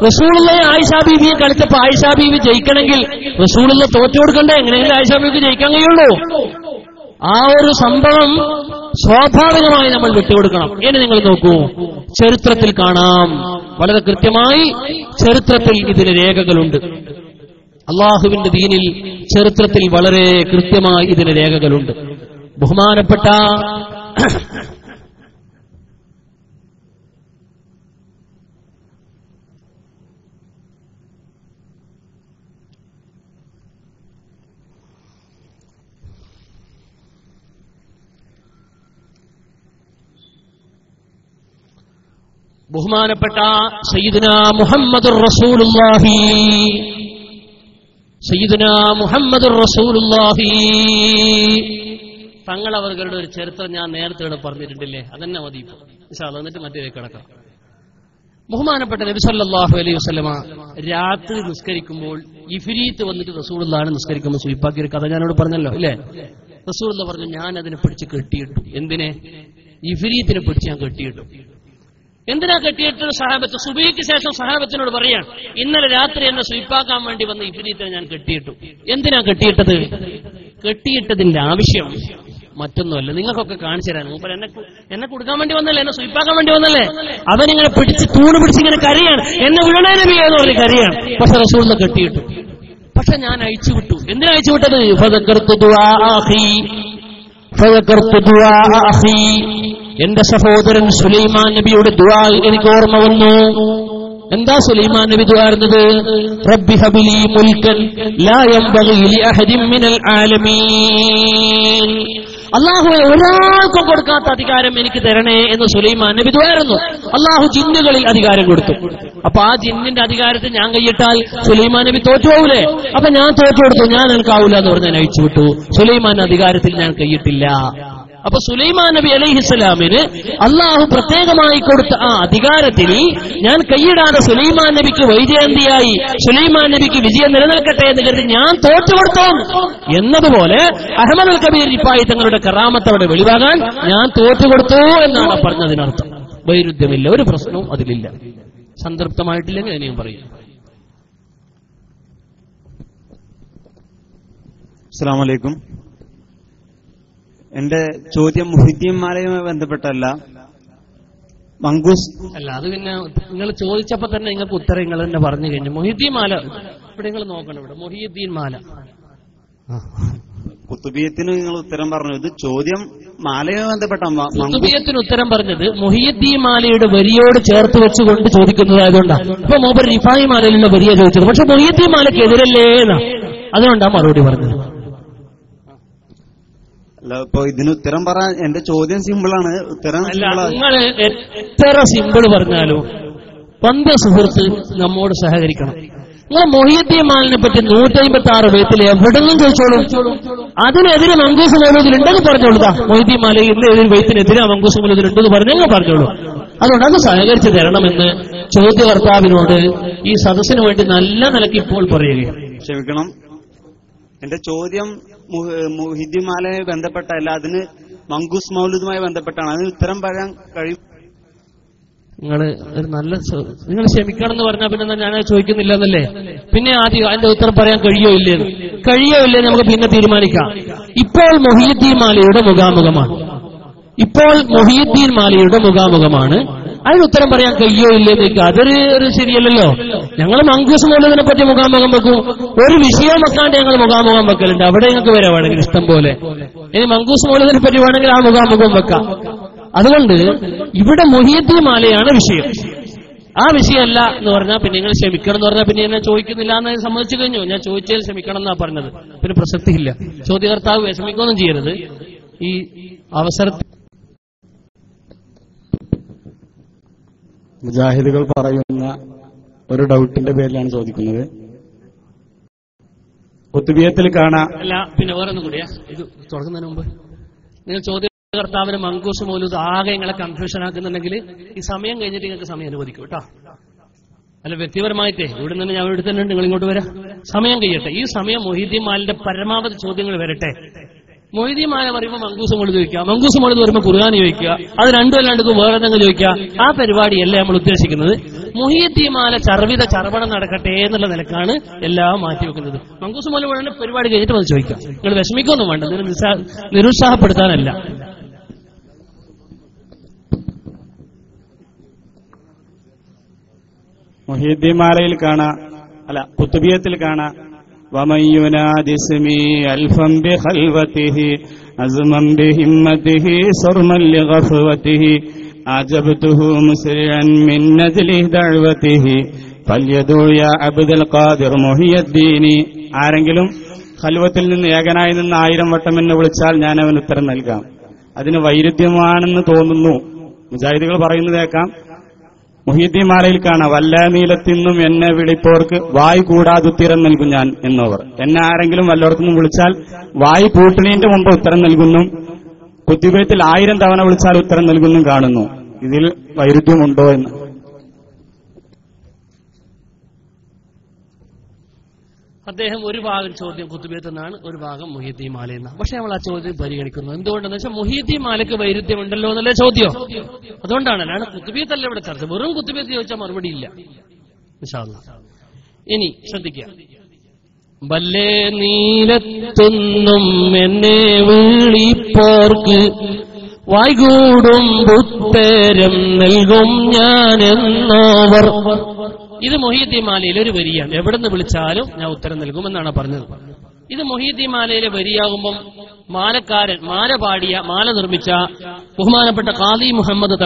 റസൂലുള്ളാഹി ആയിഷാ ബീബിയെ കളിച്ചപ്പോ ആയിഷാ ബീബി ജയിക്കണമെങ്കിൽ റസൂലുള്ള തോറ്റു കൊടുക്കണ്ടേ? എങ്ങനെയെങ്കിലും ആയിഷാ ബീബിക്ക് ജയിക്കാൻ കഴിയുള്ളൂ. ആ ഒരു സംഭവം സ്വാഭാവികമായി നമ്മൾ വിട്ടുകൊടുക്കണം. ഇനി നിങ്ങൾ നോക്കൂ, ചരിത്രത്തിൽ കാണാം, വളരെ കൃത്യമായി ചരിത്രത്തിൽ ഇതിന് രേഖകളുണ്ട്. അള്ളാഹുവിന്റെ ദീനിൽ ചരിത്രത്തിൽ വളരെ കൃത്യമായി ഇതിന് രേഖകളുണ്ട്. ബഹുമാനപ്പെട്ട സയ്യിദുനാ മുഹമ്മദുർ റസൂലുള്ളാഹി തങ്ങളവരുടെ ഒരു ചരിത്രം ഞാൻ നേരത്തെ ഇവിടെ പറഞ്ഞിട്ടുണ്ടല്ലേ? അതന്നെ മതി ഇപ്പൊ ഇൻഷാ അല്ലാഹ്. എന്നിട്ട് മറ്റേലേക്ക് കിടക്കാം. ബഹുമാനപ്പെട്ട നബി സല്ലല്ലാഹു അലൈഹി വസല്ലമ രാത്രി നിസ്കരിക്കുമ്പോൾ ഇഫ്രീത്ത് വന്നിട്ട് റസൂലുള്ളാഹിനെ നിസ്കരിക്കുമ്പോൾ സുയിപ്പാക്കിയ ഒരു കഥ ഞാനോട് പറഞ്ഞല്ലോ ഇല്ലേ? റസൂലുള്ള പറഞ്ഞു, ഞാൻ അതിനെ പിടിച്ച് കെട്ടിയിട്ടു. എന്തിനെ? ഇഫ്രീത്തിനെ പിടിച്ച് ഞാൻ കെട്ടിയിട്ടു. എന്തിനാ കെട്ടിയിട്ട്? സഹാബത്ത് സുബഹിക്ക് ശേഷം സഹാബത്തിനോട് പറയാൻ, ഇന്നലെ രാത്രി എന്നെ സുയിപ്പാക്കാൻ വേണ്ടി വന്ന ഇഫ്രീത്തിനെ ഞാൻ കെട്ടിയിട്ടു. എന്തിനാ കെട്ടിയിട്ടത്? കെട്ടിയിട്ടതിന്റെ ആവശ്യം മറ്റൊന്നുമല്ല, നിങ്ങൾക്കൊക്കെ കാണിച്ചു തരാൻ. മൂപ്പർ എന്നെ കൊടുക്കാൻ വേണ്ടി വന്നല്ലേ, എന്നെ സുയിപ്പാക്കാൻ വേണ്ടി വന്നല്ലേ. അവനിങ്ങനെ തൂണ് പിടിച്ചിങ്ങനെ കരയാണ്, എന്നെ വിടണേ നബിയെ എന്ന് പറഞ്ഞ് കരയാണ്. പക്ഷെ റസൂലിനെ കെട്ടിയിട്ടു. പക്ഷെ ഞാൻ അയച്ചുവിട്ടു. എന്തിനാ അയച്ചുവിട്ടത്? എന്റെ സഹോദരൻ സുലൈമാൻ നബിയുടെ ദുആ എനിക്ക് ഓർമ്മ വന്നു. എന്താ സുലൈമാൻ നബി ദുആർന്നത്? റബ്ബി ഹബ്ലി മുൽക്കൻ ലാ യംബഗി ലി അഹദിൻ മിനൽ ആലമീൻ. അല്ലാഹുവേ, ഒരാൾക്കും കൊടുക്കാത്ത അധികാരം എനിക്ക് തരണേ എന്ന് സുലൈമാൻ നബി ദുആർന്നു. അല്ലാഹു ജിന്നുകളിൽ അധികാരം കൊടുത്തു. അപ്പൊ ആ ജിന്നിന്റെ അധികാരത്തിൽ ഞാൻ കൈയിട്ടാൽ സുലൈമാൻ നബി തോറ്റുപോകൂലേ? അപ്പൊ ഞാൻ തോറ്റു കൊടുത്തു, ഞാൻ എനിക്കാവൂല എന്ന് പറഞ്ഞ് ഞാൻ അയച്ചുവിട്ടു. സുലൈമാൻ അധികാരത്തിൽ ഞാൻ കൈയിട്ടില്ല. അപ്പൊ സുലൈമാൻ നബി അലൈഹിസ്സലാമിന് അള്ളാഹു പ്രത്യേകമായി കൊടുത്ത ആ അധികാരത്തിൽ ഞാൻ കൈയിടാതെ സുലൈമാൻ നബിക്ക് വൈജയന്തിയായി സുലൈമാൻ നബിക്ക് വിജയം നിലനിൽക്കട്ടെ എന്ന് കരുതി ഞാൻ തോറ്റുകൊടുത്തു എന്നതുപോലെ അഹ്മദുൽ കബീർ റിഫായി തങ്ങളുടെ കറാമത്ത് അവിടെ വെളിവാകാൻ ഞാൻ തോറ്റുകൊടുത്തു എന്നാണ് പറഞ്ഞതിനർത്ഥം. വൈരുദ്ധ്യമില്ല, ഒരു പ്രശ്നവും അതിലില്ല. സംതൃപ്തമായിട്ടില്ലെങ്കിൽ ഇനിയും പറയും. അസ്സലാമു അലൈക്കും. എന്റെ ചോദ്യം മുഹിദ്ദീൻമാലയുമായി ബന്ധപ്പെട്ടല്ല, മങ്കൂസ് അല്ല. അത് പിന്നെ നിങ്ങൾ ചോദിച്ചപ്പോ തന്നെ നിങ്ങൾക്ക് ഉത്തരം നിങ്ങൾ തന്നെ പറഞ്ഞു കഴിഞ്ഞു. മുഹിദ്ദീൻ മാല ഇവിടെ നിങ്ങൾ നോക്കണം. ഇവിടെ മുഹിദ്ദീൻ മാല കുത്തുബിയത്തിന് നിങ്ങൾ ഉത്തരം പറഞ്ഞു. ഇത് ചോദ്യം മാലയുമായി ബന്ധപ്പെട്ട. കുത്തുബിയത്തിന് ഉത്തരം പറഞ്ഞത് മുഹിദ്ദീൻ മാലയുടെ വരിയോട് ചേർത്ത് വെച്ചുകൊണ്ട് ചോദിക്കുന്നതായതുകൊണ്ടാണ്. ഇപ്പൊ മൂപ്പർ റിഫായി മാലയിലുള്ള വരിയ ചോദിച്ചത്, പക്ഷെ മുഹിദ്ദീൻ മാലയ്ക്ക് എതിരല്ലേ എന്നാ, അതുകൊണ്ടാണ് മറുപടി പറഞ്ഞത്. അല്ല, ഇപ്പൊ ഇതിന് ഉത്തരം പറയാൻ എന്റെ ചോദ്യം സിമ്പിളാണ്. ഉത്തരം നിങ്ങൾ എത്ര സിമ്പിൾ പറഞ്ഞാലും പന്ത സുഹൃത്ത് നമ്മോട് സഹകരിക്കണം. നിങ്ങൾ മൊഹീദ്ദീൻ മാലിനെ പറ്റി 156 ബൈത്തിൽ എവിടെന്നും ചോദിച്ചോളൂ. അതിനെതിരെ മങ്കൂസ് മൗലൂദിലുണ്ടെന്ന് പറഞ്ഞോളൂ. മൊഹീദ്ദീൻ മാലയിൽ ബൈത്തിനെതിരെ മങ്കൂസ് മൗലൂദിലുണ്ടെന്ന് പറഞ്ഞെങ്കിൽ പറഞ്ഞോളൂ. അതുകൊണ്ട് അത് സഹകരിച്ച് തരണമെന്ന് ചോദ്യകർത്താവിനോട് ഈ സദസ്സിന് വേണ്ടി നല്ല നിലയ്ക്ക് ഇപ്പോൾ പറയുകയാണ്. ക്ഷമിക്കണം, എന്റെ ചോദ്യം മുഹിദ്ദീൻ മാലയുമായി ബന്ധപ്പെട്ടല്ല, അതിന് മങ്കൂസ് മൗലൂദുമായി ബന്ധപ്പെട്ടാണ്. അതിന് ഉത്തരം പറയാൻ കഴിയും. നിങ്ങൾ ക്ഷമിക്കണം എന്ന് പറഞ്ഞാൽ പിന്നെ ഞാൻ ചോദിക്കുന്നില്ല എന്നല്ലേ? പിന്നെ ആദ്യം അതിന്റെ ഉത്തരം പറയാൻ കഴിയോ ഇല്ലേന്ന് നമുക്ക് പിന്നെ തീരുമാനിക്കാം. ഇപ്പോൾ മുഹിദ്ദീൻ മാലയുടെ മുഖാമുഖമാണ്. ഇപ്പോൾ മൊഹീദ്ദീൻ മാലയുടെ മുഖാമുഖമാണ്. അതിന് ഉത്തരം പറയാൻ കഴിയോ ഇല്ലെന്ന് ചോദിക്കുക. അതൊരു ശരിയല്ലല്ലോ. ഞങ്ങൾ മങ്കൂസ് മൗലൂദിനെ പറ്റി മുഖാമുഖം വെക്കും. ഒരു വിഷയം വെക്കാണ്ട് ഞങ്ങൾ മുഖാമുഖം വെക്കലുണ്ട്. അവിടെ നിങ്ങൾക്ക് വരാം വേണമെങ്കിൽ ഇഷ്ടം പോലെ. ഇനി മങ്കൂസ് മൗലൂദിനെ പറ്റി വേണമെങ്കിൽ ആ മുഖാമുഖം വെക്കാം. അതുകൊണ്ട് ഇവിടെ മൊഹീദ്ദീൻ മാലയാണ് വിഷയം. ആ വിഷയമല്ല എന്ന് പറഞ്ഞാൽ പിന്നെ നിങ്ങൾ ക്ഷമിക്കണം എന്ന് പറഞ്ഞാൽ പിന്നെ എന്നെ ചോദിക്കുന്നില്ല എന്ന് സമ്മതിച്ചു കഴിഞ്ഞു. ഞാൻ ചോദിച്ചതിൽ ക്ഷമിക്കണം എന്നാ പറഞ്ഞത്. പിന്നെ പ്രസക്തിയില്ല. ചോദ്യകർത്താവ് വിഷമിക്കൊന്നും ചെയ്യരുത്. ഈ അവസരത്തിൽ മുജാഹിദുകൾ പറയുന്ന ഒരു ഡൗട്ടിന്റെ പേരിലാണ് ചോദിക്കുന്നത്. കുത്തുബിയത്തിൽ കാണാം. അല്ല, പിന്നെ വേറൊന്നും കൂടിയാ ഇത് തുടങ്ങുന്നതിന് മുമ്പ് നിങ്ങൾ ചോദ്യകർത്താവിന് മങ്കൂസ് മൗലൂദ് ആകെ നിങ്ങളെ കൺഫ്യൂഷൻ ആക്കുന്നുണ്ടെങ്കിൽ ഈ സമയം കഴിഞ്ഞിട്ട് നിങ്ങൾക്ക് സമയം അനുവദിക്കും കേട്ടോ. അല്ല, വ്യക്തിപരമായിട്ടേ ഇവിടെ നിന്ന് ഞാൻ ഇവിടെ തന്നെ നിങ്ങൾ ഇങ്ങോട്ട് വരാം. സമയം കഴിയട്ടെ. ഈ സമയം മൊഹീദ്ദീൻ മാലിന്റെ പരമാവധി ചോദ്യങ്ങൾ വരട്ടെ. മൊഹീദ്ദീൻ മാല പറയുമ്പോൾ മങ്കൂസ് മൗലൂദ് ചോദിക്കുക, മങ്കൂസ് മൗലൂദ് വരുമ്പോൾ ഖുർആൻ ചോദിക്കുക, അത് രണ്ടും അല്ലാണ്ട് വേറെ എന്തെങ്കിലും ചോദിക്കുക. ആ പരിപാടിയല്ല നമ്മൾ ഉദ്ദേശിക്കുന്നത്. മൊഹീദ്ദീൻ മാല ചർവണം നടക്കട്ടെ എന്നുള്ള നിലക്കാണ് എല്ലാം മാറ്റിവെക്കുന്നത്. മങ്കൂസ് മൗലൂദ് പരിപാടി കഴിഞ്ഞിട്ട് വന്ന് ചോദിക്കാം. നിങ്ങൾ വിഷമിക്കൊന്നും വേണ്ട, നിരുത്സാഹപ്പെടുത്താനല്ല. മുഹീദ്ദീൻ മാലയിൽ കാണാം, അല്ല കുത്തുബിയത്തിൽ കാണാം, ومن ينادي اسمي ألفا بخلوته أزما بهمته صرما لغفوته أعجبته مسرعا من نجل دعوته فليدعو يا عبد القادر محي الدين. ആരെങ്കിലും ഖൽവത്തിൽ നിന്ന് ഏകനായി നിന്ന് 1000 വട്ടം എന്നെ വിളിച്ചാൽ ഞാൻ അവന് ഉത്തരം നൽകാം. അതിന് വൈരുദ്ധ്യമാണെന്ന് തോന്നുന്നു. മുജാഹിദുകൾ പറയുന്നതേക്കാം. മുഹീദ്ദീൻ മാലയിൽ കാണാം, വല്ല നീലത്തിന്നും എന്നെ വിളിപ്പോർക്ക് വായ് കൂടാതെ ഉത്തരം നൽകും ഞാൻ എന്നവർ. എന്നെ ആരെങ്കിലും വല്ലയിടത്തുനിന്നും വിളിച്ചാൽ വായ് പൂട്ടണീന്റെ മുമ്പ് ഉത്തരം നൽകുന്നു. കുത്തുബിയത്തിൽ 1000 തവണ വിളിച്ചാൽ ഉത്തരം നൽകുന്നു കാണുന്നു. ഇതിൽ വൈരുദ്ധ്യമുണ്ടോ എന്ന്. അദ്ദേഹം ഒരു ഭാഗം ചോദ്യം കുത്തുബിയത്ത് നിന്നാണ്, ഒരു ഭാഗം മുഹീദ്ദീൻ മാലയിൽ നിന്നാണ്. പക്ഷെ നമ്മൾ ആ ചോദ്യം പരിഗണിക്കുന്നു. എന്തുകൊണ്ടെന്ന് വെച്ചാൽ മുഹീദ്ദീൻ മാലയ്ക്ക് വൈരുദ്ധ്യമുണ്ടല്ലോ എന്നല്ലേ ചോദ്യം. അതുകൊണ്ടാണ്. അല്ലാണ്ട് കുത്തുബിയത്തല്ല ഇവിടെ ചർച്ച. വെറും കുത്തുബിയത്ത് ചോദിച്ചാൽ മറുപടി ഇല്ല. ഇൻഷാ അല്ലാഹ്. ഇനി ശ്രദ്ധിക്കുക. വല്ലേ നീലത്തൊന്നും എന്നെ വിളിപ്പോർക്ക് വായ്കൂടും ഉത്തരം നൽകും ഞാനെന്നോവർ. ഇത് മുഹീദ്ദീൻ മാലയിലെ ഒരു വരിയാണ്. എവിടെ നിന്ന് വിളിച്ചാലും ഞാൻ ഉത്തരം നൽകുമെന്നാണ് പറഞ്ഞത്. ഇത് മുഹീദ്ദീൻ മാലയിലെ വരിയാകുമ്പം മാലക്കാരൻ, മാല പാടിയ, മാല നിർമ്മിച്ച ബഹുമാനപ്പെട്ട ഖാദി മുഹമ്മദ്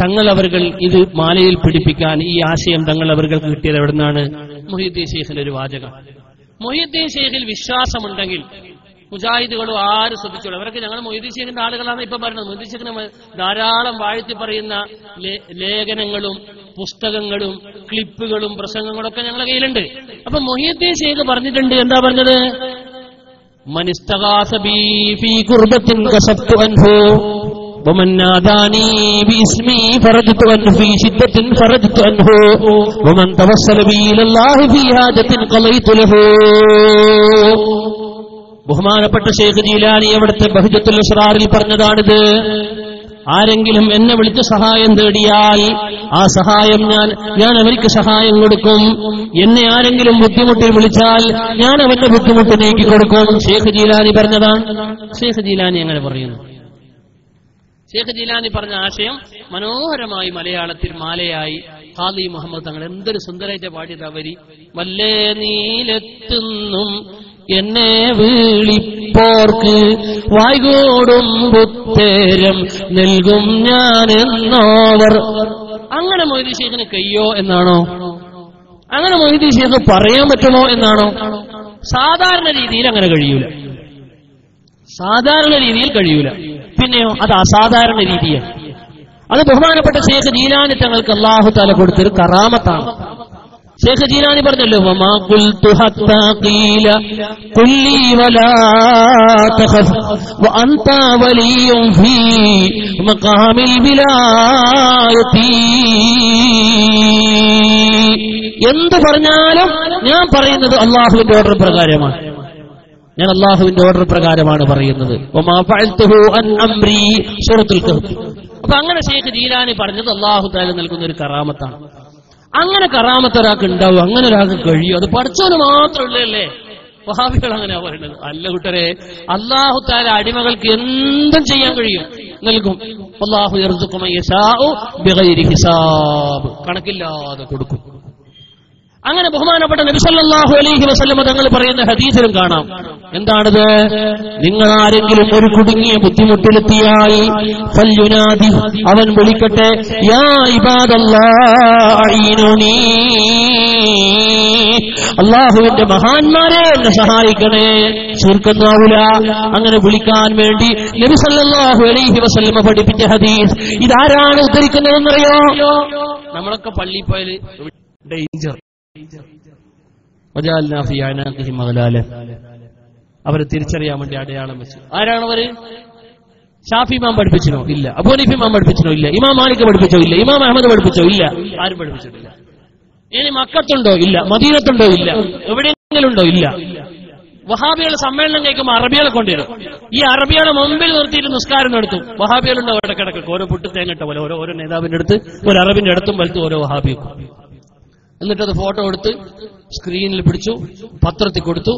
തങ്ങൾ അവർകൾ ഇത് മാലയിൽ പിടിപ്പിക്കാൻ ഈ ആശയം തങ്ങൾ അവർക്ക് കിട്ടിയത് എവിടെ നിന്നാണ്? മുഹീദ്ദീൻ ശൈഖിന്റെ ഒരു വാചകം. മുഹീദ്ദീൻ ശൈഖിൽ വിശ്വാസമുണ്ടെങ്കിൽ മുജാഹിദുകളും ആരും ശ്രദ്ധിച്ചോളൂ. അവരൊക്കെ ഞങ്ങൾ മൊയ്തീൻ ശൈഖിന്റെ ആളുകളാണ് ഇപ്പൊ പറയുന്നത്. മൊയ്തീൻ ശൈഖിന് ധാരാളം വാഴ്ത്തി പറയുന്ന ലേഖനങ്ങളും പുസ്തകങ്ങളും ക്ലിപ്പുകളും പ്രസംഗങ്ങളും ഒക്കെ ഞങ്ങളുടെ കയ്യിലുണ്ട്. അപ്പൊ മുഹീദ്ദീൻ ശൈഖ് പറഞ്ഞിട്ടുണ്ട്. എന്താ പറഞ്ഞത്? മനിസ്തഗാസ ബി ഫീ ഖുർബത്തിൻ കസബ്തു അൻഹു വമൻ നാദാനി ബിസ്മി ഫറജ്തു അൻഹു ഫീ ശിദ്ദത്തിൻ ഫറജ്തു അൻഹു വമൻ തവസ്സല ബി ഇലല്ലാഹി ഫീ ഹാജത്തിൻ ഖളൈതു ലഹു. ബഹുമാനപ്പെട്ട ശൈഖ് ജീലാനി അവിടുത്തെ ബഹ്ജത്തുൽ ഇസ്റാറിൽ പറഞ്ഞതാണിത്. ആരെങ്കിലും എന്നെ വിളിച്ച് സഹായം തേടിയാൽ ആ സഹായം ഞാൻ അവർക്ക് സഹായം കൊടുക്കും. എന്നെ ആരെങ്കിലും ബുദ്ധിമുട്ടിൽ വിളിച്ചാൽ ഞാൻ അവന്റെ ബുദ്ധിമുട്ട് നീക്കി കൊടുക്കും. ശൈഖ് ജീലാനി പറഞ്ഞതാണ്. ശൈഖ് ജീലാനി അങ്ങനെ പറയുന്നു. ശൈഖ് ജീലാനി പറഞ്ഞ ആശയം മനോഹരമായി മലയാളത്തിൽ മാലയായി ഖാദി മുഹമ്മദ് തങ്ങൾ എന്തൊരു സുന്ദരമായിട്ട് പാടിയത് വരി. വല്ലേ നീലെത്തുന്നും എന്നെ വിളിപ്പോർക്ക് വായ്കൂടും ഉത്തരം നൽകും ഞാനെന്നോവർ. അങ്ങനെ മൊയ്തീൻ ശൈഖിന് കയ്യോ എന്നാണോ? അങ്ങനെ മൊയ്തീൻ ശൈഖ് പറയാൻ പറ്റുമോ എന്നാണോ? സാധാരണ രീതിയിൽ അങ്ങനെ കഴിയൂല. സാധാരണ രീതിയിൽ കഴിയൂല. പിന്നെയോ അത് അസാധാരണ രീതിയാണ്. അത് ബഹുമാനപ്പെട്ട ശൈഖ് ജീലാനി തങ്ങൾക്ക് അല്ലാഹു തആല കൊടുത്തൊരു കറാമത്താണ്. ശൈഖ് ജീലാനി പറഞ്ഞല്ലോ, വമാ ഖുൽതു ഹത്താ ഖീല ഖുല്ലി വലാ തഖഫ് വഅൻത വലിയ്യുൻ ഫീ മഖാമിൽ വിലായതി. എന്ത് പറഞ്ഞാലും ഞാൻ പറയുന്നത് അല്ലാഹുവിന്റെ ഓർഡർ പ്രകാരമാണ്. ഞാൻ അല്ലാഹുവിന്റെ ഓർഡർ പ്രകാരമാണ് പറയുന്നത്. വമാ ഫഅൽതുഹു അൻ അംരി സൂറത്തുൽ കഹ്ഫ്. അപ്പൊ അങ്ങനെ ശൈഖ് ജീലാനി പറഞ്ഞത് അല്ലാഹു തആല നൽകുന്ന ഒരു കറാമത്താണ്. അങ്ങനെ കറാമത്ത് ഒരാൾക്ക് ഉണ്ടാവും, അങ്ങനെ ഒരാൾക്ക് കഴിയും. അത് പഠിച്ചവന് മാത്രമല്ലേ? വഹാബികൾ അങ്ങനെയാ പറയുന്നത്. അല്ല കൂട്ടരെ, അല്ലാഹു തആല അടിമകൾക്ക് എന്തും ചെയ്യാൻ കഴിയും. നൽകും. അല്ലാഹു യർസുഖു മൻ യശാഉ ബിഗൈരി ഹിസാബ്, കണക്കില്ലാതെ കൊടുക്കും. അങ്ങനെ ബഹുമാനപ്പെട്ട നബി സല്ലല്ലാഹു അലൈഹി വസല്ലം തങ്ങൾ പറയുന്ന ഹദീസിലും കാണാം. എന്താണത്? നിങ്ങൾ ആരെങ്കിലും ഒരു കുടുങ്ങിയ ബുദ്ധിമുട്ടിലെത്തിയാൽ ഫൽയുനാദി, അവൻ വിളിക്കട്ടെ, യാ ഇബാദല്ലാഹ് അഈനുനീ, അല്ലാഹുവിന്റെ മഹാന്മാരെ എന്നെ സഹായിക്കണേ. ശിർക്കൊന്നാവൂല. അങ്ങനെ വിളിക്കാൻ വേണ്ടി നബി സല്ലല്ലാഹു അലൈഹി വസല്ലം പഠിപ്പിച്ച ഹദീസ്. ഇതാരാണ് ഉദ്ധരിക്കുന്നതെന്നറിയോ? നമ്മളൊക്കെ പള്ളിയിൽ പോയാൽ ഡേഞ്ചർ, അവരെ തിരിച്ചറിയാൻ വേണ്ടി അടയാളം വെച്ചു. ആരാണവര്? ഷാഫി ഇമാം പഠിപ്പിച്ചോ? ഇല്ല. അബൂ ഹനീഫ ഇമാം പഠിപ്പിച്ചോ? ഇല്ല. ഇമാം മാലിക് പഠിപ്പിച്ചോ? ഇല്ല. ഇമാം അഹ്മദ് പഠിപ്പിച്ചോ? ഇല്ല. ആരും പഠിപ്പിച്ചിട്ടില്ല. ഇനി മക്കത്തുണ്ടോ? ഇല്ല. മദീനത്തുണ്ടോ? ഇല്ല. എവിടെയെങ്കിലും ഉണ്ടോ? ഇല്ല. വഹാബികളുടെ സമ്മേളനം കേൾക്കുമ്പോൾ അറബികളെ കൊണ്ടുവരും. ഈ അറബികളെ മുമ്പിൽ നിർത്തിയിട്ട് നിസ്കാരം നടത്തും. വഹാബികളുണ്ടോ? ഇടക്കിടക്ക് ഓരോ പുട്ട് തേങ്ങട്ട പോലെ ഓരോ നേതാവിന്റെ അടുത്ത്, ഒരു അറബിന്റെ അടുത്തും വലുത്തും ഓരോ വഹാബിക്കും. എന്നിട്ടത് ഫോട്ടോ എടുത്ത് സ്ക്രീനിൽ പിടിച്ചു, പത്രത്തിൽ കൊടുത്തു,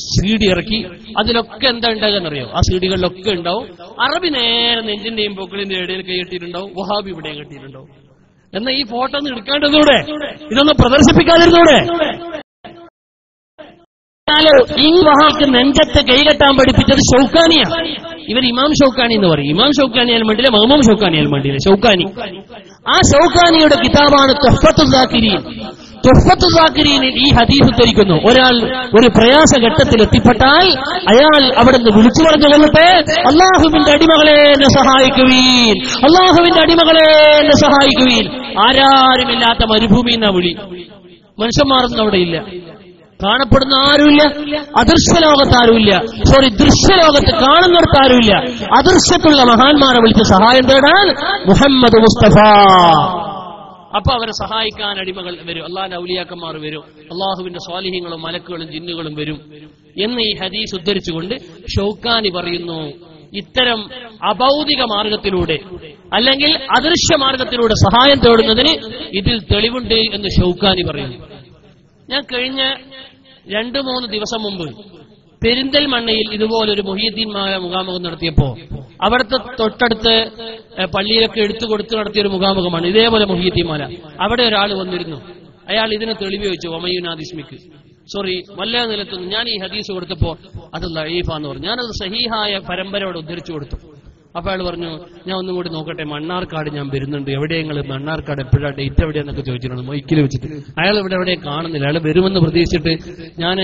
CD ഇറക്കി. അതിലൊക്കെ എന്താ ഉണ്ടാകുന്നറിയോ? ആ CD-കളിലൊക്കെ ഉണ്ടാവും അറബി നേരെ നെഞ്ചിന്റെയും പൊക്കിളിന്റെയും ഇടയിൽ കെട്ടിയിട്ടുണ്ടാവും, വഹാബി ഇവിടെയും കെട്ടിയിട്ടുണ്ടാവും. എന്നാൽ ഈ ഫോട്ടോ ഒന്ന് എടുക്കാണ്ടിരുന്നൂടെ? ഇതൊന്ന് പ്രദർശിപ്പിക്കാതിരുന്നൂടെ? ഈ വഹാക്ക് നെഞ്ചത്ത് കൈകെട്ടാൻ പഠിപ്പിച്ചത് ഷൗക്കാനിയാണ്. ഇവർ ഇമാം ഷൗക്കാനി എന്ന് പറയും. ഇമാം ഷൗക്കാനി ആയാലും വേണ്ടിയില്ല, മഹ്മൂം ഷൗക്കാനി ആയാലും വേണ്ടിയില്ല, ഷൗക്കാനി. ആ ഷൗക്കാനിയുടെ കിതാബാണ് തുഹ്ഫത്തുൽ സാക്കിരീൻ. തുഹ്ഫത്തുൽ സാക്കിരീനിൽ ഈ ഹദീസ് ഉദ്ധരിക്കുന്നു. ഒരാൾ ഒരു പ്രയാസഘട്ടത്തിൽ എത്തിപ്പെട്ടാൽ അയാൾ അവിടെ നിന്ന് വിളിച്ചു പറഞ്ഞു കൊള്ളട്ടെ, അല്ലാഹുവിന്റെ അടിമകളെ എന്നെ സഹായിക്കുവീൻ, അല്ലാഹുവിന്റെ അടിമകളെ എന്നെ സഹായിക്കുവീൻ. ആരാരുമില്ലാത്ത മരുഭൂമി എന്നാ വിളി. മനുഷ്യന്മാരൊന്നും അവിടെ ഇല്ല, കാണപ്പെടുന്ന ആരുമില്ല. അദൃശ്യലോകത്ത് ആരുമില്ല. ദൃശ്യലോകത്ത് കാണുന്നിടത്ത് ആരുമില്ല. അദൃശ്യത്തുള്ള മഹാന്മാരെ വിളിച്ച് സഹായം തേടാൻ മുഹമ്മദ് മുസ്തഫ. അപ്പൊ അവരെ സഹായിക്കാൻ അടിമകൾ വരും, അള്ളാഹുവിന്റെ ഔലിയാക്കന്മാർ വരും, അള്ളാഹുവിന്റെ സ്വാലിഹ്യങ്ങളും മലക്കുകളും ജിന്നുകളും വരും എന്ന് ഈ ഹദീസ് ഉദ്ധരിച്ചുകൊണ്ട് ഷൗക്കാനി പറയുന്നു, ഇത്തരം അഭൗതിക മാർഗത്തിലൂടെ അല്ലെങ്കിൽ അദൃശ്യ മാർഗത്തിലൂടെ സഹായം തേടുന്നതിന് ഇതിൽ തെളിവുണ്ട് എന്ന് ഷൗക്കാനി പറയുന്നു. ഞാൻ കഴിഞ്ഞ 2-3 ദിവസം മുമ്പ് പെരിന്തൽമണ്ണയിൽ ഇതുപോലൊരു മുഹീദ്ദീൻ മുഖാമുഖം നടത്തിയപ്പോ അവിടുത്തെ തൊട്ടടുത്ത് പള്ളിയിലൊക്കെ എടുത്തു കൊടുത്തു നടത്തിയൊരു മുഖാമുഖമാണ്. ഇതേപോലെ മുഹീദ്ദീൻ മാല. അവിടെ ഒരാൾ വന്നിരുന്നു. അയാൾ ഇതിന് തെളിവ് ചോദിച്ചു, ഒമയുനാദിസ്മിക്ക് വല്ല നിലത്തുനിന്ന്. ഞാൻ ഈ ഹദീസ് കൊടുത്തപ്പോ അത് ലഈഫാന്ന് പറഞ്ഞു. ഞാനത് സഹീഹായ പരമ്പരയോട് ഉദ്ധരിച്ചു കൊടുത്തു. അപ്പൊ അയാൾ പറഞ്ഞു, ഞാൻ ഒന്നും കൂടി നോക്കട്ടെ, മണ്ണാർക്കാട് ഞാൻ വരുന്നുണ്ട്, എവിടെയെങ്കിലും മണ്ണാർക്കാട് എപ്പോഴാ ഡേറ്റ് എവിടെയെന്നൊക്കെ ചോദിച്ചിട്ടുണ്ട് മൈക്കിൽ വെച്ചിട്ട്. അയാൾ ഇവിടെ കാണുന്നില്ല. അയാൾ വരുമെന്ന് പ്രതീക്ഷിച്ചിട്ട് ഞാൻ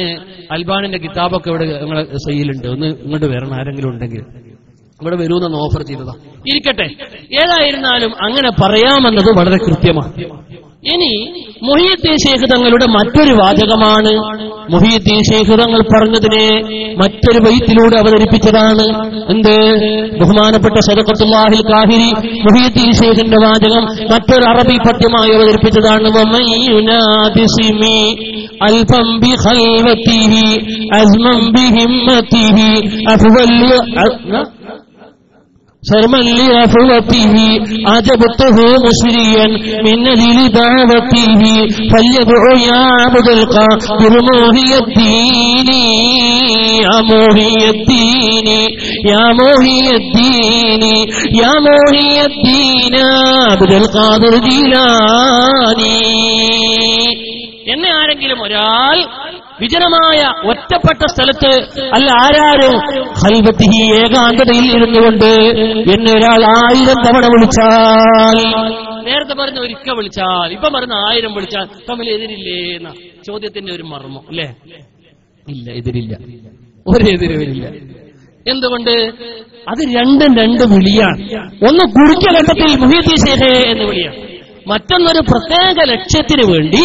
അൽബാനിന്റെ കിതാബൊക്കെ ഇവിടെ നിങ്ങളെ സൈയിലുണ്ട്, ഒന്ന് ഇങ്ങോട്ട് വരണം ആരെങ്കിലും ഉണ്ടെങ്കിൽ. ഇവിടെ വരുമെന്ന് ഓഫർ ചെയ്തതാ. ഇരിക്കട്ടെ, ഏതായിരുന്നാലും അങ്ങനെ പറയാമെന്നത് വളരെ കൃത്യമാണ്. ഇനി മുഹീദ്ദീൻ ശൈഖ് തങ്ങളുടെ മറ്റൊരു വാചകമാണ്. മുഹീദ്ദീൻ ശൈഖ് തങ്ങൾ പറഞ്ഞതിനെ മറ്റൊരു ബൈത്തിലൂടെ അവതരിപ്പിച്ചതാണ്. എന്ത്? ബഹുമാനപ്പെട്ട സദഖത്തുല്ലാഹിൽ കാഹിരി മുഹീദ്ദീൻ ശൈഖിന്റെ വാചകം മറ്റൊരു അറബി പദ്യമായി അവതരിപ്പിച്ചതാണ്. വമയുനാദിസിമി അൽഫം ബിഖൽവതിഹി അസ്മൻ ബിഹിമ്മതിഹി അഫ്വൽ شرما لرفوته عجبته مسريا من أجل دعوته فليدعو يا عبد القادر موهي الدين يا موهي الدين يا موهي الدين يا موهي الدين عبد القادر جيلاني. എന്നെ ആരെങ്കിലും ഒരാൾ വിജനമായ ഒറ്റപ്പെട്ട സ്ഥലത്ത് അല്ല ആരാരും ഖൽവത്തിഹി ഏകാന്തതയിൽ ഇരുന്നുകൊണ്ട് എന്നെ ഒരാൾ 1000 തവണ വിളിച്ചാൽ, നേരത്തെ പറഞ്ഞ ഒരിക്കൽ വിളിച്ചാൽ, ഇപ്പൊ പറഞ്ഞ 1000 വിളിച്ചാൽ തമ്മിൽ എതിരില്ലേ എന്ന ചോദ്യത്തിന്റെ ഒരു മർമ്മം അല്ലേ? ഇല്ല, എതിരില്ല, ഒരു എതിരില്ല. എന്തുകൊണ്ട്? അത് രണ്ടും രണ്ട് വിളിയാണ്. ഒന്ന് കുറിച്ച ഘട്ടത്തിൽ മുഹീദ്ദീൻ ശൈഖേ എന്ന് വിളിയാണ്, മറ്റൊന്നൊരു പ്രത്യേക ലക്ഷ്യത്തിന് വേണ്ടി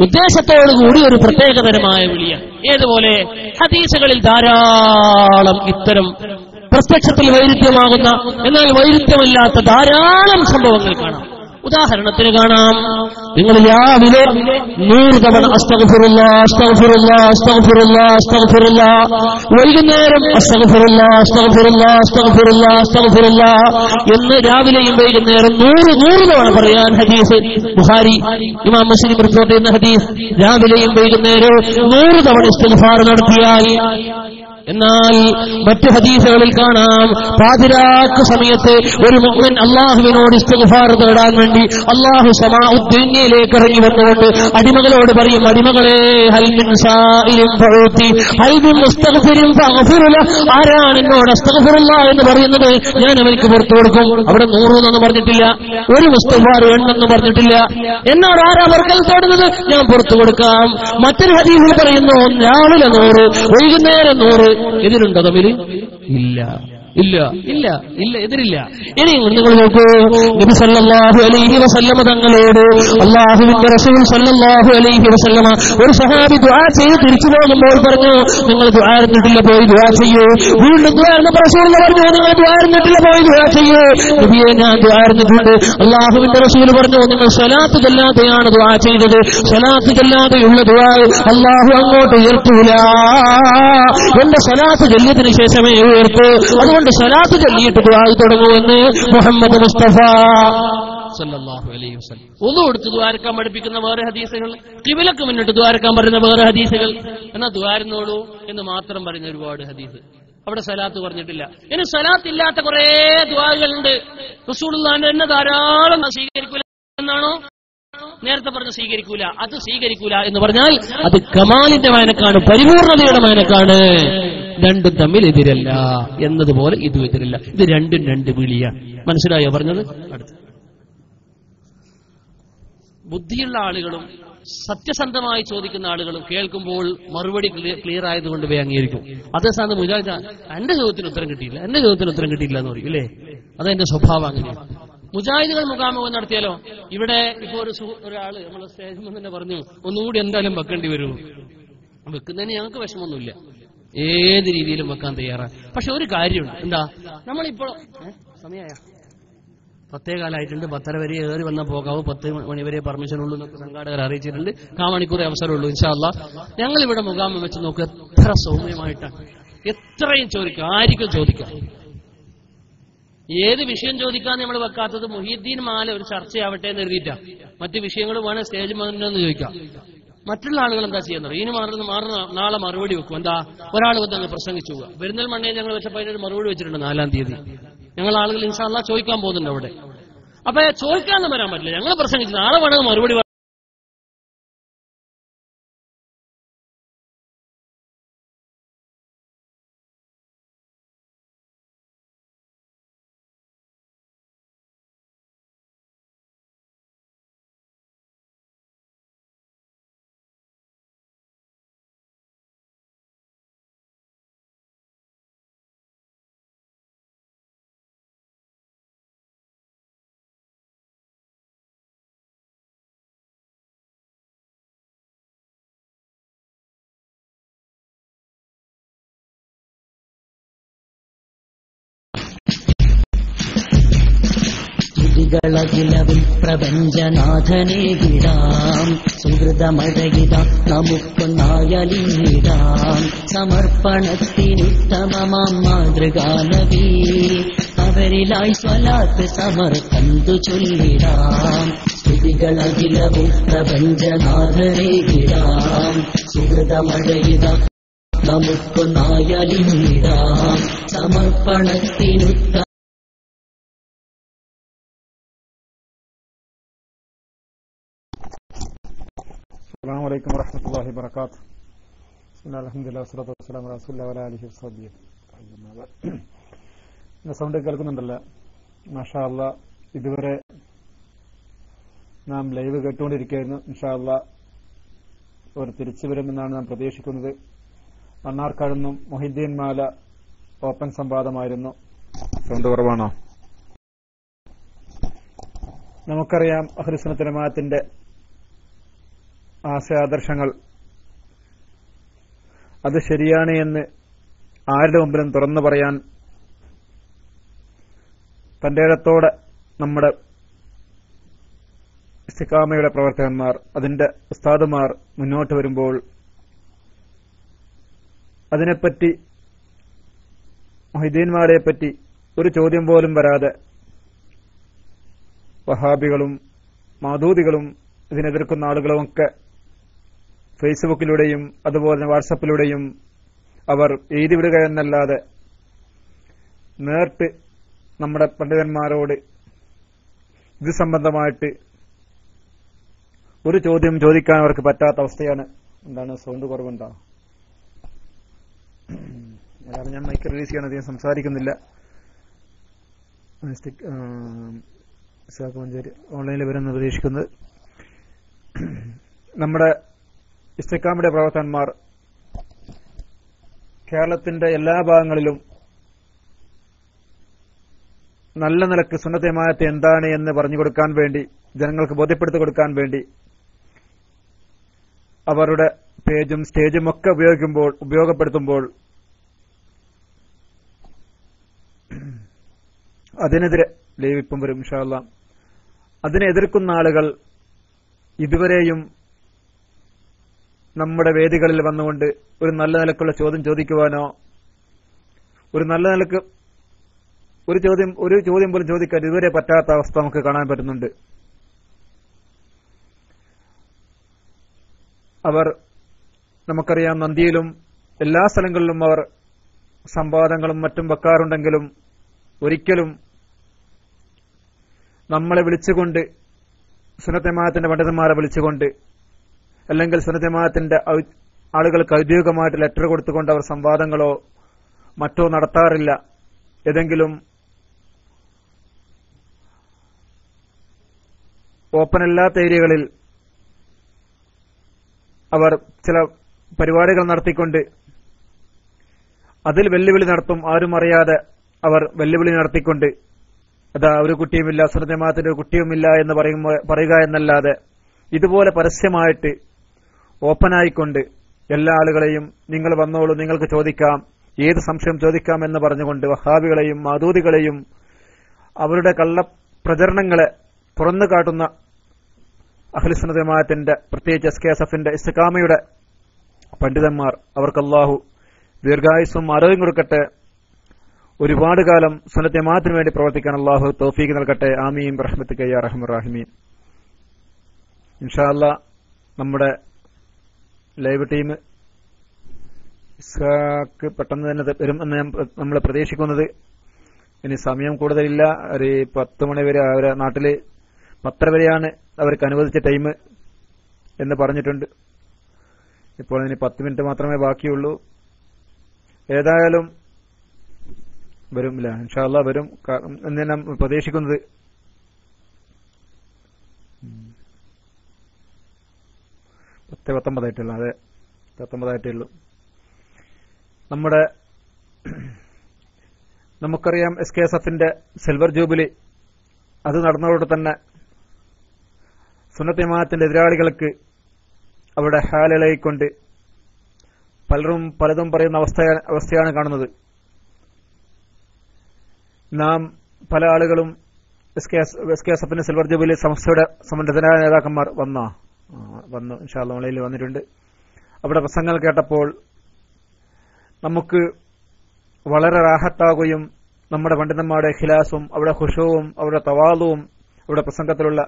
ഉദ്ദേശത്തോടുകൂടി ഒരു പ്രത്യേകതരമായ വിളിയാണ്. ഏതുപോലെ ഹദീസുകളിൽ ധാരാളം ഇത്തരം പ്രത്യക്ഷത്തിൽ വൈരുദ്ധ്യമാകുന്ന എന്നാൽ വൈരുദ്ധ്യമല്ലാത്ത ധാരാളം സംഭവങ്ങൾ കാണാം. ഉദാഹരണത്തിന് കാണാം, നിങ്ങൾ രാവിലെ 100 തവണ അസ്തഗ്ഫിറുല്ലാഹ് അസ്തഗ്ഫിറുല്ലാഹ് അസ്തഗ്ഫിറുല്ലാഹ് അസ്തഗ്ഫിറുല്ലാഹ്, വൈകുന്നേരം അസ്തഗ്ഫിറുല്ലാഹ് അസ്തഗ്ഫിറുല്ലാഹ് അസ്തഗ്ഫിറുല്ലാഹ് അസ്തഗ്ഫിറുല്ലാഹ് എന്ന് രാവിലെയും വൈകുന്നേരം 100 തവണ പറയാൻ ഹദീസ് ബുഖാരി ഇമാം മുസ്ലിം റിപ്പോർട്ട് ചെയ്യുന്ന ഹദീസ്. രാവിലെയും വൈകുന്നേരവും 100 തവണ ഇസ്തിഗ്ഫാർ നടത്തിയാൽ എന്നാൽ മറ്റു ഹദീസുകളിൽ കാണാം പാതിരാക്ക് സമയത്ത് ഒരു മുഅ്മിൻ അല്ലാഹുവിനോട് ഇസ്തിഗ്ഫാർ തേടാൻ വേണ്ടി അല്ലാഹു സമാഉദ്ദുനിയയിലേക്ക് ഇറങ്ങി വന്നുകൊണ്ട് അടിമകളോട് പറയും, അടിമകളെ ഹൽ മിൻ സായിലിൻ ഫഉതി ഹൽ മിൻ മുസ്തഗ്ഫിരിൻ ഫഗ്ഫിർ ലഹു, ആരാണ് എന്നോട് അസ്തഗ്ഫിറുല്ലാഹ് എന്ന് പറയുന്നത്, ഞാൻ അവർക്ക് പുറത്തു കൊടുക്കും. അവിടെ 100 എന്നൊന്നും പറഞ്ഞിട്ടില്ല, ഒരു മുസ്തഗ്ഫാർ എണ്ണെന്ന് പറഞ്ഞിട്ടില്ല. എന്നോട് ആരാ വർക്കൽ തേടുന്നത്, ഞാൻ പുറത്തു കൊടുക്കാം. മറ്റൊരു ഹദീസിൽ പറയുന്നു രാവിലെ 100 വൈകുന്നേരം 100. എതിരുണ്ടോ തമ്മിൽ? ഇല്ല ഇല്ല ഇല്ല ഇല്ല, എതിരില്ല. ഇനി നിങ്ങൾ നോക്കൂ, നബി സല്ലല്ലാഹു അലൈഹി വസല്ലമ തങ്ങളോട് അല്ലാഹുവിന്റെ റസൂൽ സല്ലല്ലാഹു അലൈഹി വസല്ലമ ഒരു സഹാബി ദുആ ചെയ്ത് തിരിച്ചു പോകുമ്പോൾ പറഞ്ഞു, നിങ്ങൾ ദുആ ഇരുന്നിട്ടില്ല, പോയി ദുആ ചെയ്യൂ. വീണ്ടും ദുആ ഇരുന്നപ്പോൾ റസൂൽ പറഞ്ഞു, നിങ്ങൾ ദുആ ഇരുന്നിട്ടില്ല, പോയി ദുആ ചെയ്യൂ. നബിയെ ഞാൻ ദുആ ഇരുന്നിട്ടുണ്ട്. അല്ലാഹുവിന്റെ റസൂൽ പറഞ്ഞു, നിങ്ങൾ സ്വലാത്ത് ചൊല്ലാതെയാണ് ദുആ ചെയ്തത്, സ്വലാത്ത് ചൊല്ലാതെയുള്ള ദുആ അല്ലാഹു അങ്ങോട്ട് ഉയർത്തൂല, എന്റെ സ്വലാത്ത് ചൊല്ലിയതിനു ശേഷമേ ഉയർത്തൂ. അതുകൊണ്ട് സ്വലാത്ത് ചൊല്ലിയിട്ട് ദുആ തുടങ്ങുമെന്ന് മുഹമ്മദ് മുസ്തഫ സല്ലല്ലാഹു അലൈഹി വസല്ലം. ഒന്നും എടുത്ത് ദ്വാരക്കാൻ പഠിപ്പിക്കുന്ന വേറെ ഹദീസുകൾ, ഖിബലക്ക് മുന്നിട്ട് ദ്വാരക്കാൻ പറയുന്ന വേറെ ഹദീസുകൾ, എന്നാൽ ദ്വാരുന്നോളൂ എന്ന് മാത്രം പറയുന്ന ഒരുപാട് ഹദീസ്. അവിടെ സലാത്ത് പറഞ്ഞിട്ടില്ല. ഇനി സലാത്ത് ഇല്ലാത്ത കുറെ ദ്വാകളുണ്ട്. റസൂലുള്ളാഹിന്റെ തന്നെ ധാരാളം സ്വീകരിക്കൂല എന്നാണോ നേരത്തെ പറഞ്ഞ് സ്വീകരിക്കൂല? അത് സ്വീകരിക്കൂല എന്ന് പറഞ്ഞാൽ അത് കമാലിന്റെ മാനക്കാണ്, പരിപൂർണതയുടെ മാനക്കാണ്. രണ്ടും തമ്മിൽ എതിരല്ല എന്നതുപോലെ ഇതും എതിരല്ല. ഇത് രണ്ടും രണ്ട് വിളിയാണ്. മനസ്സിലായോ പറഞ്ഞത്? അടുത്ത് ബുദ്ധിയുള്ള ആളുകളും സത്യസന്ധമായി ചോദിക്കുന്ന ആളുകളും കേൾക്കുമ്പോൾ മറുപടി ക്ലിയർ ആയതുകൊണ്ട് വേ അംഗീകരിക്കും. അതേസ്ഥാനത്ത് മുജാഹിദ് എന്റെ ചോദ്യത്തിന് ഉത്തരം കിട്ടിയില്ല, എന്റെ ചോദ്യത്തിന് ഉത്തരം കിട്ടിയില്ല എന്ന് പറയും, ഇല്ലേ? അതെന്റെ സ്വഭാവം അങ്ങനെയാണ്. മുജാഹിദുകൾ മുഖാമുഖം നടത്തിയാലോ, ഇവിടെ ഇപ്പൊ ഒരാള് നമ്മളെ സ്റ്റേജിൽ തന്നെ പറഞ്ഞു, ഒന്നുകൂടി എന്തായാലും വെക്കേണ്ടി വരൂ. വെക്കുന്നതിന് ഞങ്ങൾക്ക് വിഷമമൊന്നുമില്ല, ഏത് രീതിയിലും വെക്കാൻ തയ്യാറാണ്. പക്ഷെ ഒരു കാര്യമുണ്ട്, എന്താ, നമ്മളിപ്പോൾ സമയമായ 10 കാലമായിട്ടുണ്ട്, 10:30 വരെ ഏറി വന്നാൽ പോകാവൂ, 10 മണി വരെ പെർമിഷൻ ഉള്ളൂ എന്നൊക്കെ സംഘാടകർ അറിയിച്ചിട്ടുണ്ട്. 1/4 മണിക്കൂർ അവസരമുള്ളൂ. ഇൻഷാ അല്ലാഹ് ഞങ്ങളിവിടെ മുഖാമം വെച്ച് നോക്കുക, എത്ര സൗമ്യമായിട്ടാണ്, എത്രയും ചോദിക്കാം, ആർക്കും ചോദിക്കാം. ഏത് വിഷയം ചോദിക്കാൻ നമ്മൾ വെക്കാത്തത് മുഹീദ്ദീൻ മാല ഒരു ചർച്ചയാവട്ടെ എന്ന് എഴുതിയിട്ടാ. മറ്റു വിഷയങ്ങൾ വേണേൽ സ്റ്റേജ് മകനെന്ന് ചോദിക്കാം. മറ്റുള്ള ആളുകൾ എന്താ ചെയ്യുന്നത്? ഇനി നാളെ മറുപടി വെക്കും. എന്താ, ഒരാൾ വന്ന് പ്രസംഗിച്ചു പോവുക. പെരുന്തൽമണ്ണയിൽ ഞങ്ങൾ വെച്ചപ്പോൾ അതിനൊരു മറുപടി വെച്ചിട്ടുണ്ട് 4-ാം തീയതി. ഞങ്ങൾ ആളുകൾ ഇൻഷാ അല്ലാഹ് ചോദിക്കാൻ പോകുന്നുണ്ട് അവിടെ. അപ്പൊ ചോദിക്കാന്ന് വരാൻ പറ്റില്ല, ഞങ്ങൾ പ്രസംഗിച്ചു, നാളെ വേണമെങ്കിൽ മറുപടി. ിൽ പ്രപഞ്ചനാഥനെ വിടാം, സുഹൃതമഴകിത നമുക്കൊന്നായലിടാം, സമർപ്പണത്തിനുത്തമമാം മാതൃകാനബി, അവരിലായി സ്വലാത്ത് സമർപ്പന്തു ചൊല്ലിടാം. സ്തുതികളകിലവും പ്രപഞ്ചനാഥനെ വിടാം, സുഹൃതമഴകിത നമുക്കൊന്നായലിടാം, സമർപ്പണത്തിനുത്ത അസ്സലാമു അലൈക്കും വറഹ്മത്തുള്ളാഹി വബറകാതുഹു. ബിസ്മില്ലാഹിർ റഹ്മാനിർ റഹീം. വസ്സലാമു അലാ റസൂലില്ലാഹി വഅലാ ആലിഹി വസഹ്ബിഹി. സൗണ്ട് കേൾക്കുന്നുണ്ടല്ലോ? മാഷാ അല്ലാഹ്. ഇതുവരെ നാം ലൈവ് കേട്ടുകൊണ്ടിരിക്കുകയായിരുന്നു. ഇൻഷാ അല്ലാഹ് ഒരു തിരിച്ചു വരുമെന്നാണ് നാം പ്രതീക്ഷിക്കുന്നത്. മണ്ണാർക്കാടുന്നും മുഹീദ്ദീൻ മാല ഓപ്പൺ സംവാദമായിരുന്നു. സൗണ്ട് കുറവാണോ? നമുക്കറിയാം അഹ്ലുസുന്നത്ത് ജമാഅത്തിന്റെ ആശയാദർശങ്ങൾ അത് ശരിയാണ് എന്ന് ആരുടെ മുമ്പിലും തുറന്നു പറയാൻ തന്റെ ഇടത്തോടെ നമ്മുടെ ഇസ്തിഖാമയുടെ പ്രവർത്തകന്മാർ, അതിന്റെ ഉസ്താദുമാർ മുന്നോട്ട് വരുമ്പോൾ അതിനെപ്പറ്റി, മുഹീദ്ദീൻമാരെപ്പറ്റി ഒരു ചോദ്യം പോലും വരാതെ വഹാബികളും മൗദൂദികളും ഇതിനെതിർക്കുന്ന ആളുകളുമൊക്കെ ഫേസ്ബുക്കിലൂടെയും അതുപോലെ വാട്സപ്പിലൂടെയും അവർ എഴുതി വിടുക എന്നല്ലാതെ നേരിട്ട് നമ്മുടെ പണ്ഡിതന്മാരോട് ഇത് സംബന്ധമായിട്ട് ഒരു ചോദ്യം ചോദിക്കാൻ അവർക്ക് പറ്റാത്ത അവസ്ഥയാണ്. എന്താണ് സൗണ്ട് കുറവുണ്ടോ? അതാണ് ഞാൻ മൈക്ക് റിലീസ് ചെയ്യാൻ അധികം സംസാരിക്കുന്നില്ല. മഞ്ചേരി ഓൺലൈനിൽ വരുമെന്ന് പ്രതീക്ഷിക്കുന്നത്. നമ്മുടെ ഇസ്തിഖാമയുടെ പ്രവർത്തകന്മാർ കേരളത്തിന്റെ എല്ലാ ഭാഗങ്ങളിലും നല്ല നിലക്ക് സുന്നത്തെ ജമാഅത്ത് എന്താണ് എന്ന് പറഞ്ഞു കൊടുക്കാൻ വേണ്ടി, ജനങ്ങൾക്ക് ബോധ്യപ്പെടുത്തി കൊടുക്കാൻ വേണ്ടി അവരുടെ പേജും സ്റ്റേജും ഒക്കെ ഉപയോഗപ്പെടുത്തുമ്പോൾ അതിനെതിരെ ലയിപ്പം വരും ഇൻഷാ അല്ലാഹ്. അതിനെ എതിർക്കുന്ന ആളുകൾ ഇതുവരെയും നമ്മുടെ വേദികളിൽ വന്നുകൊണ്ട് ഒരു നല്ല നിലക്കുള്ള ചോദ്യം ചോദിക്കുവാനോ, ഒരു നല്ല നിലക്ക് ഒരു ചോദ്യം പോലും ചോദിക്കാൻ ഇതുവരെ പറ്റാത്ത അവസ്ഥ നമുക്ക് കാണാൻ പറ്റുന്നുണ്ട്. അവർ നമുക്കറിയാം നന്ദിയിലും എല്ലാ സ്ഥലങ്ങളിലും അവർ സംവാദങ്ങളും മറ്റും വെക്കാറുണ്ടെങ്കിലും ഒരിക്കലും നമ്മളെ വിളിച്ചുകൊണ്ട് സുന്നത്തെ ജമാഅത്തിന്റെ പണ്ഡിതന്മാരെ വിളിച്ചുകൊണ്ട് അല്ലെങ്കിൽ സുന്നത്തെ ജമാഅത്തിന്റെ ആളുകൾക്ക് ഔദ്യോഗികമായിട്ട് ലെറ്റർ കൊടുത്തുകൊണ്ട് അവർ സംവാദങ്ങളോ മറ്റോ നടത്താറില്ല. ഏതെങ്കിലും ഓപ്പൺ അല്ലാത്ത ഏരിയകളിൽ അവർ ചില പരിപാടികൾ നടത്തിക്കൊണ്ട് അതിൽ വെല്ലുവിളി നടത്തും. ആരും അറിയാതെ അവർ വെല്ലുവിളി നടത്തിക്കൊണ്ട് അതാ ഒരു കുട്ടിയുമില്ല, സുന്നത്തെ ജമാഅത്തിന്റെ ഒരു കുട്ടിയുമില്ല എന്ന് പറയുക എന്നല്ലാതെ ഇതുപോലെ പരസ്യമായിട്ട് ഓപ്പണായിക്കൊണ്ട് എല്ലാ ആളുകളെയും നിങ്ങൾ വന്നോളൂ, നിങ്ങൾക്ക് ചോദിക്കാം, ഏത് സംശയം ചോദിക്കാം എന്ന് പറഞ്ഞുകൊണ്ട് വഹാബികളെയും മദൂദികളെയും അവരുടെ കള്ളപ്രചരണങ്ങളെ തുറന്നു കാട്ടുന്ന അഹ്ലുസുന്നത്ത് ജമാഅത്തിന്റെ പ്രത്യേകിച്ച് എസ്കെഎസ്എഫിന്റെ ഇസ്തിഖാമയുടെ പണ്ഡിതന്മാർ, അവർക്ക് അല്ലാഹു ദീർഘായുസ്സും ആരോഗ്യം കൊടുക്കട്ടെ. ഒരുപാട് കാലം സുന്നത്തെ ജമാഅത്തിന് വേണ്ടി പ്രവർത്തിക്കാൻ അല്ലാഹു തൗഫീഖ് നൽകട്ടെ. ആമീൻ ബിറഹ്മതിക യാ അർഹമർ റഹീമീൻ. ഇൻഷാ അല്ലാഹ് നമ്മുടെ ലൈവ് ടീം ഇസ്ഹാക്ക് പെട്ടെന്ന് തന്നെ വരും എന്ന് നമ്മൾ പ്രതീക്ഷിക്കുന്നത്. ഇനി സമയം കൂടുതലില്ല. ഒരു 10 മണി വരെ അവരെ നാട്ടില് 10 വരെയാണ് അവർക്ക് അനുവദിച്ച ടൈം എന്ന് പറഞ്ഞിട്ടുണ്ട്. ഇപ്പോൾ ഇനി 10 മിനിറ്റ് മാത്രമേ ബാക്കിയുള്ളൂ. ഏതായാലും വരുമില്ല, ഇൻഷാ അല്ലാഹ് വരും എന്ന് ഞാൻ പ്രതീക്ഷിക്കുന്നത്. അതെ 19 നമ്മുടെ നമുക്കറിയാം എസ്കെഎസ്എഫിന്റെ സിൽവർ ജൂബിലി അത് നടന്നതോടെ തന്നെ സുന്നത്തെ ജമാഅത്തിന്റെ എതിരാളികൾക്ക് അവിടെ ഹാലിളയിക്കൊണ്ട് പലതും പറയുന്ന അവസ്ഥയാണ് കാണുന്നത്. നാം പല ആളുകളും എസ്കെഎസ്എഫിന്റെ സിൽവർ ജൂബിലി സംസ്ഥയുടെ സമ്മന്നതരായ നേതാക്കന്മാർ വന്നു ഇൻഷാ അല്ലാഹ് ഓൺലൈനിൽ വന്നിട്ടുണ്ട്. അവിടെ പ്രസംഗങ്ങൾ കേട്ടപ്പോൾ നമുക്ക് വളരെ റാഹത്താകുകയും നമ്മുടെ പണ്ഡിതന്മാരുടെ ഖിലാസും അവരുടെ ഖുശൂവും അവരുടെ തവാളുവും അവരുടെ പ്രസംഗത്തിലുള്ള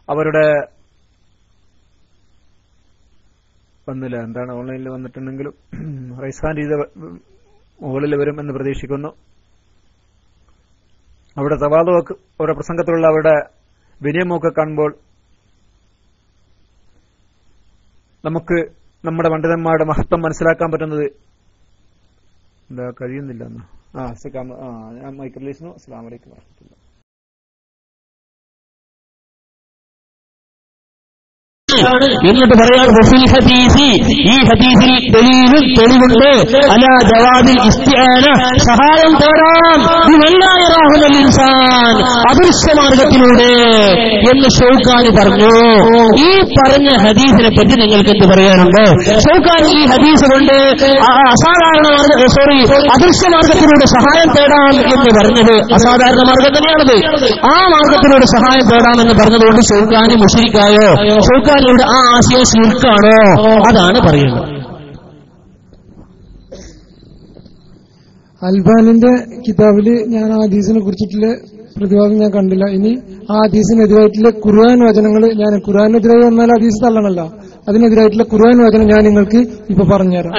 അവരുടെ വന്നില്ല എന്താണ് ഓൺലൈനിൽ വന്നിട്ടുണ്ടെങ്കിലും റൈസാൻ രീതി മുകളിൽ വരും എന്ന് പ്രതീക്ഷിക്കുന്നു. അവരുടെ തവാളുവൊക്കെ അവരുടെ പ്രസംഗത്തിലുള്ള അവരുടെ വിനയമൊക്കെ കാണുമ്പോൾ നമുക്ക് നമ്മുടെ പണ്ഡിതന്മാരുടെ മഹത്വം മനസ്സിലാക്കാൻ പറ്റുന്നത് എന്താ കഴിയുന്നില്ല. ഞാൻ മൈക്ക് റിലീസ് ചെയ്യുന്നു. അസ്സലാമു അലൈക്കും വറഹ്മത്തുള്ളാഹി. എന്നിട്ട് പറയാണ് ഈ ഹദീസിൽ തെളിവുണ്ട് അലാ ജവാദിൽ ഇസ്തിആന, സഹായം തേടാം ഇൻസാൻ അദൃശ്യമാർഗത്തിലൂടെ എന്ന് ഷൗക്കാനി പറഞ്ഞു. ഈ പറഞ്ഞ ഹദീസിനെ പറ്റി നിങ്ങൾക്ക് എന്ത് പറയാനുണ്ട്? ഷൗക്കാനി ഈ ഹദീസ് കൊണ്ട് അദൃശ്യ മാർഗത്തിലൂടെ സഹായം തേടാം എന്ന് പറഞ്ഞത് അസാധാരണ മാർഗം തന്നെയാണത്. ആ മാർഗത്തിലൂടെ സഹായം തേടാമെന്ന് പറഞ്ഞതുകൊണ്ട് ഷൗക്കാനി മുശ്രിക്കായോ? ഷൗക്കാനിയുടെ ആ ആശയം ശിർക്കാണോ? അതാണ് പറയുന്നത്. അൽബാനിന്റെ കിതാബില് ഞാൻ ആ ഹദീസിനെ കുറിച്ചിട്ടുള്ള പ്രതിവാദം ഞാൻ കണ്ടില്ല. ഇനി ആ ഹദീസിനെതിരായിട്ടുള്ള ഖുർആൻ വചനങ്ങൾ, ഞാൻ ഖുർആനെതിരായി വന്നാൽ ഹദീസ് തള്ളണല്ലോ, അതിനെതിരായിട്ടുള്ള ഖുർആൻ വചനം ഞാൻ നിങ്ങൾക്ക് ഇപ്പൊ പറഞ്ഞുതരാം.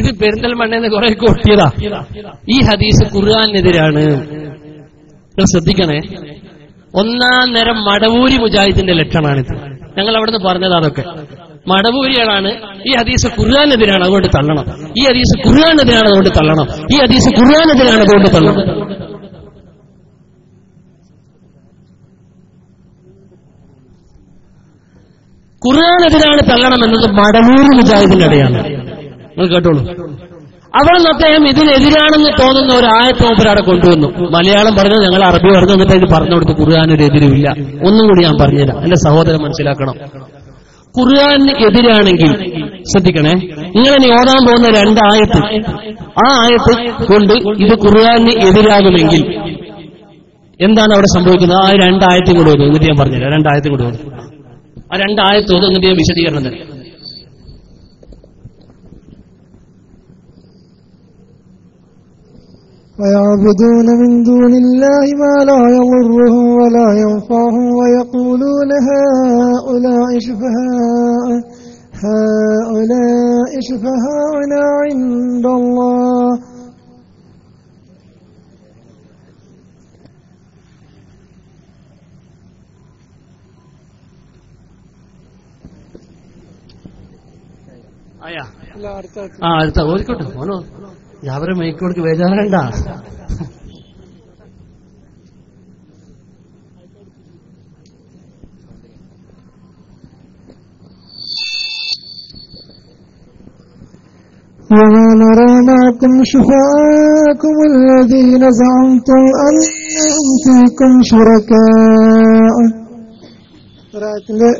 ഇത് പെരിന്തൽമണ്ണേന്ന് കുറെ കൊട്ടിയതാ. ഈ ഹദീസ് ഖുർആനെതിരാണ്. ശ്രദ്ധിക്കണേ. ഒന്നാം നേരം മടവൂരി മുജാഹിദിന്റെ ലക്ഷണമാണിത്. ഞങ്ങൾ അവിടുന്ന് പറഞ്ഞത് അതൊക്കെ മടവൂരികളാണ്. ഈ ഹദീസ് ഖുർആനെതിരാണ്, അതുകൊണ്ട് തള്ളണം. ഈ ഹദീസ് ഖുർആനെതിരാണ്, അതുകൊണ്ട് തള്ളണം. ഈ ഹദീസ് ഖുർആനെതിരാണ്, അതുകൊണ്ട് തള്ളണം. ഖുർആനെതിരാണ് തള്ളണം എന്നത് മടവൂരി മുജാഹിദിന്റെ ഇടയാണ്. നിങ്ങൾ കേട്ടോളൂ. അവിടെ നിന്ന് അദ്ദേഹം ഇതിനെതിരാണെന്ന് തോന്നുന്ന ഒരു ആയത്ത് മൂപ്പരവിടെ കൊണ്ടുവന്നു. മലയാളം പറഞ്ഞു, ഞങ്ങൾ അറബി പറഞ്ഞു, എന്നിട്ട് ഇത് പറഞ്ഞു കൊടുത്ത് ഖുർആനൊരു എതിരുമില്ല. ഒന്നും കൂടി ഞാൻ പറഞ്ഞുതരാം, എന്റെ സഹോദരൻ മനസ്സിലാക്കണം. ഖുർആന് എതിരാണെങ്കിൽ ശ്രദ്ധിക്കണേ, ഇങ്ങനെ ഓതാൻ പോകുന്ന രണ്ടായത്ത്, ആ ആയത്ത് കൊണ്ട് ഇത് ഖുർആന് എതിരാകുമെങ്കിൽ എന്താണ് അവിടെ സംഭവിക്കുന്നത്? ആ രണ്ടായത്തും കൂടെ ഓതും, എന്നിട്ട് ഞാൻ പറഞ്ഞുതരാം. രണ്ടായത്തും കൂടെ ഓതും. ആ രണ്ടായത്ത് ഓതും, എന്നിട്ട് ഞാൻ വിശദീകരണം തരാം. ويعبدون من دون الله ما لا يضرهم ولا ينفعهم ويقولون هؤلاء شفعاؤنا عند الله അടുത്ത ഓർക്കോട്ടെ മോനോ, ഞാവരെ മൈക്കോടക്ക് ബേജാറണ്ട. وما نرى معكم شفعاءكم الذين زعمتم أنهم فيكم شركاء. റായത്തിന്റെ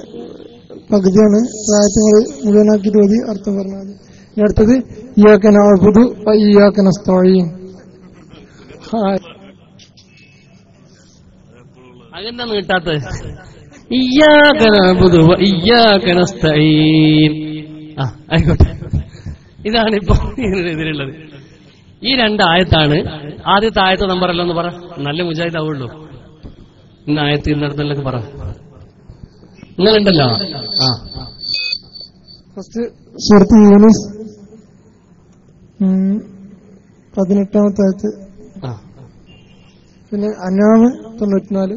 പകുതിയാണ്. റായത്തുകൾ മുഴുവനാക്കിയിട്ട് മതി അർത്ഥം പറഞ്ഞാൽ. ഇനി അടുത്തത് ഇയ്യാക നഅ്ബുദു വ ഇയ്യാക നസ്തഈൻ. അതെന്താ നീട്ടാത്തത്? ഇയ്യാക നഅ്ബുദു വ ഇയ്യാക നസ്തഈൻ. ആയിക്കോട്ടെ. ഇതാണിപ്പോ ഇതിനുള്ളത്. ഈ രണ്ടായത്താണ്. ആദ്യത്തെ ആയത്ത് നമ്പറല്ലോ എന്ന് പറ, നല്ല മുജാഹിദാവുള്ളൂ. ഇന്ന് ആയത്ത് ഇന്നടത്തൊക്കെ പറ. നിങ്ങളുണ്ടല്ലോ. ഫസ്റ്റ് സൂറത്ത് യൂനുസ് 18-ാമത്തെ ആയത്ത്, പിന്നെ അനാമ് 94.